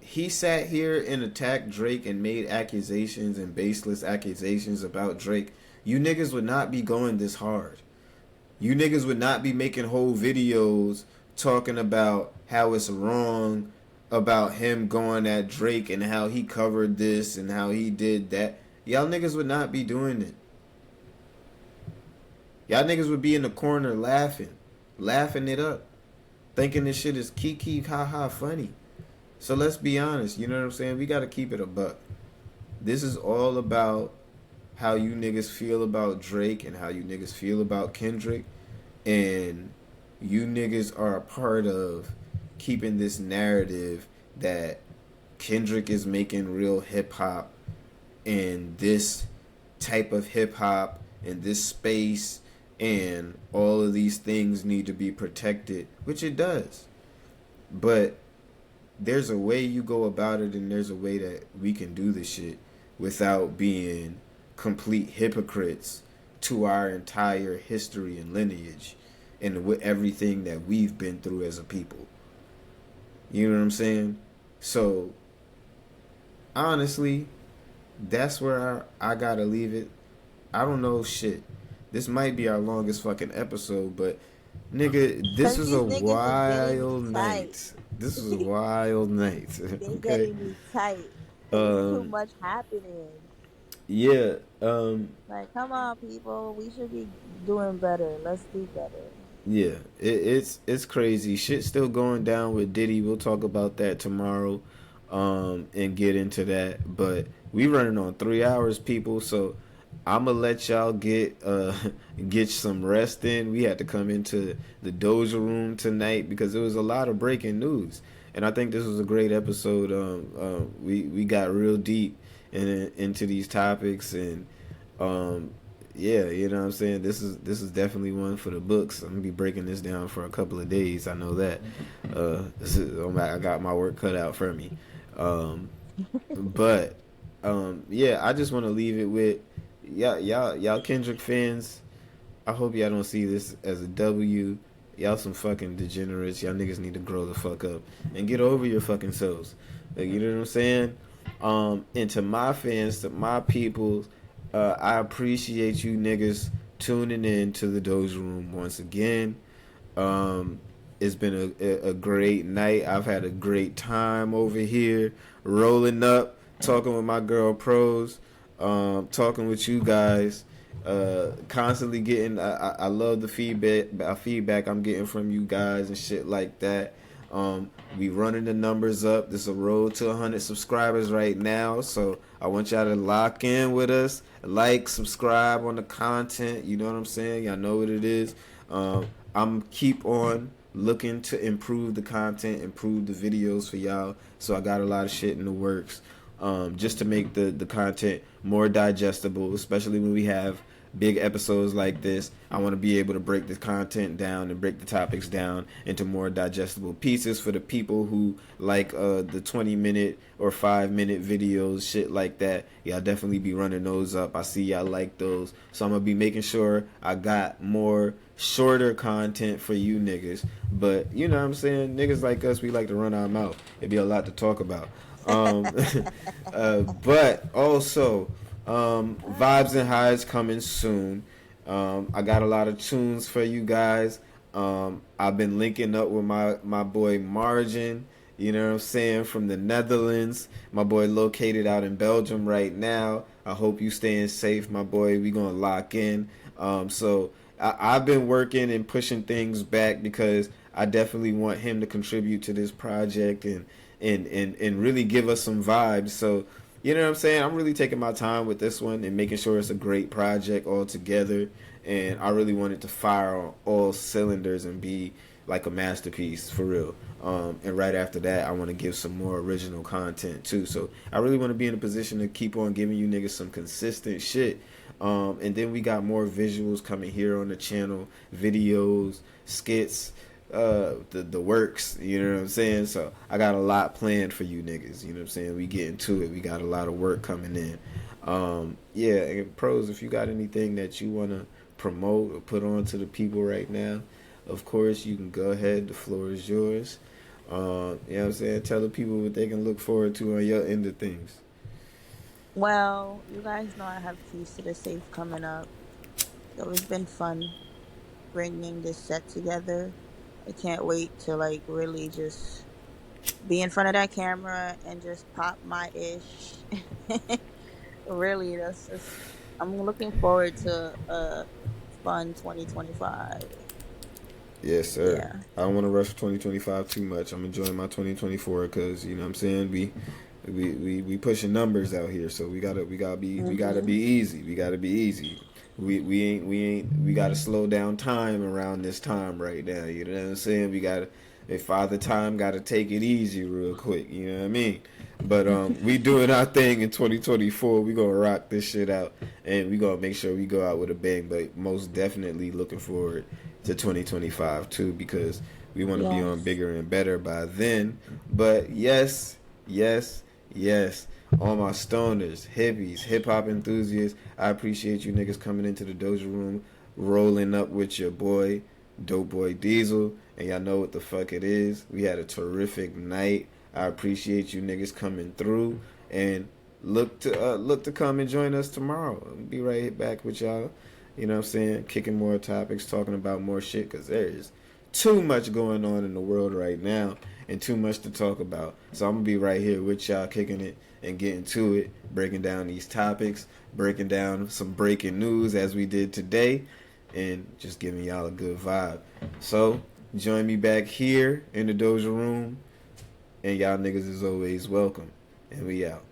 he sat here and attacked Drake and made accusations and baseless accusations about Drake, you niggas would not be going this hard. You niggas would not be making whole videos talking about how it's wrong about him going at Drake and how he covered this and how he did that. Y'all niggas would not be doing it. Y'all niggas would be in the corner laughing it up, thinking this shit is kiki ha funny. So let's be honest, you know what I'm saying? We gotta keep it a buck. This is all about how you niggas feel about Drake and how you niggas feel about Kendrick, and you niggas are a part of keeping this narrative that Kendrick is making real hip hop, and this type of hip hop and this space and all of these things need to be protected, which it does. But there's a way you go about it, and there's a way that we can do this shit without being complete hypocrites to our entire history and lineage and with everything that we've been through as a people. You know what I'm saying? So honestly, that's where I gotta leave it. I don't know shit. This might be our longest fucking episode, but nigga, this was a wild night. This was a wild night. They Okay. getting me tight. There's too much happening. Yeah. Like, come on, people. We should be doing better. Let's do better. Yeah. It's crazy. Shit's still going down with Diddy. We'll talk about that tomorrow, and get into that. But we running on 3 hours, people. So I'ma let y'all get some rest in. We had to come into the Doja room tonight because there was a lot of breaking news, and I think this was a great episode. We got real deep into these topics, and yeah, you know what I'm saying. This is definitely one for the books. I'm gonna be breaking this down for a couple of days. I know that. I got my work cut out for me. But yeah, I just want to leave it with y'all Kendrick fans. I hope y'all don't see this as a W. Y'all some fucking degenerates. Y'all niggas need to grow the fuck up and get over your fucking selves. Like, you know what I'm saying? And to my fans, to my people, I appreciate you niggas tuning in to the Doja Room once again. It's been a great night. I've had a great time over here, rolling up, talking with my girl Pros, talking with you guys, constantly getting. I love the feedback I'm getting from you guys and shit like that. We running the numbers up. This is a road to 100 subscribers right now, so I want y'all to lock in with us. Like, subscribe on the content. You know what I'm saying? Y'all know what it is. I'm keep on looking to improve the content, improve the videos for y'all. So I got a lot of shit in the works, just to make the content more digestible, especially when we have big episodes like this. I want to be able to break the content down and break the topics down into more digestible pieces for the people who like the 20-minute or 5-minute videos, shit like that. Yeah, I'll definitely be running those up. I see y'all like those, so I'm gonna be making sure I got more shorter content for you niggas. But you know what I'm saying, niggas like us, we like to run our mouth. It'd be a lot to talk about. But also, Vibes and Highs coming soon. I got a lot of tunes for you guys. I've been linking up with my boy Margin, you know what I'm saying, from the Netherlands. My boy located out in Belgium right now. I hope you staying safe, my boy. We gonna lock in. So I've been working and pushing things back because I definitely want him to contribute to this project and really give us some vibes. So you know what I'm saying? I'm really taking my time with this one and making sure it's a great project altogether. And I really want it to fire on all cylinders and be like a masterpiece for real. And right after that, I want to give some more original content too. So I really want to be in a position to keep on giving you niggas some consistent shit. And then we got more visuals coming here on the channel, videos, skits, the works, you know what I'm saying? So I got a lot planned for you niggas, you know what I'm saying? We get into it. We got a lot of work coming in. Yeah, and pros, if you got anything that you want to promote or put on to the people right now, of course, you can go ahead. The floor is yours. You know what I'm saying? Tell the people what they can look forward to on your end of things. Well, you guys know I have Keys to the Safe coming up. So it's been fun bringing this set together. I can't wait to like really just be in front of that camera and just pop my ish. Really, that's just, I'm looking forward to a fun 2025. Yes, sir. Yeah. I don't want to rush 2025 too much. I'm enjoying my 2024 because you know what I'm saying, we pushing numbers out here, so we gotta be easy. We gotta be easy. We gotta slow down time around this time right now. You know what I'm saying? We gotta, if Father Time gotta take it easy real quick. You know what I mean? But we doing our thing in 2024. We gonna rock this shit out, and we gonna make sure we go out with a bang. But most definitely looking forward to 2025 too, because we want to be on bigger and better by then. But yes, all my stoners, hippies, hip hop enthusiasts, I appreciate you niggas coming into the Doja Room, rolling up with your boy, Dope Boy Diesel, and y'all know what the fuck it is. We had a terrific night. I appreciate you niggas coming through, and look to come and join us tomorrow. I'll be right back with y'all. You know what I'm saying? Kicking more topics, talking about more shit, because there is too much going on in the world right now and too much to talk about. So I'm going to be right here with y'all, kicking it and getting to it, breaking down these topics, breaking down some breaking news as we did today, and just giving y'all a good vibe. So join me back here in the Doja Room, and y'all niggas is always welcome. And we out.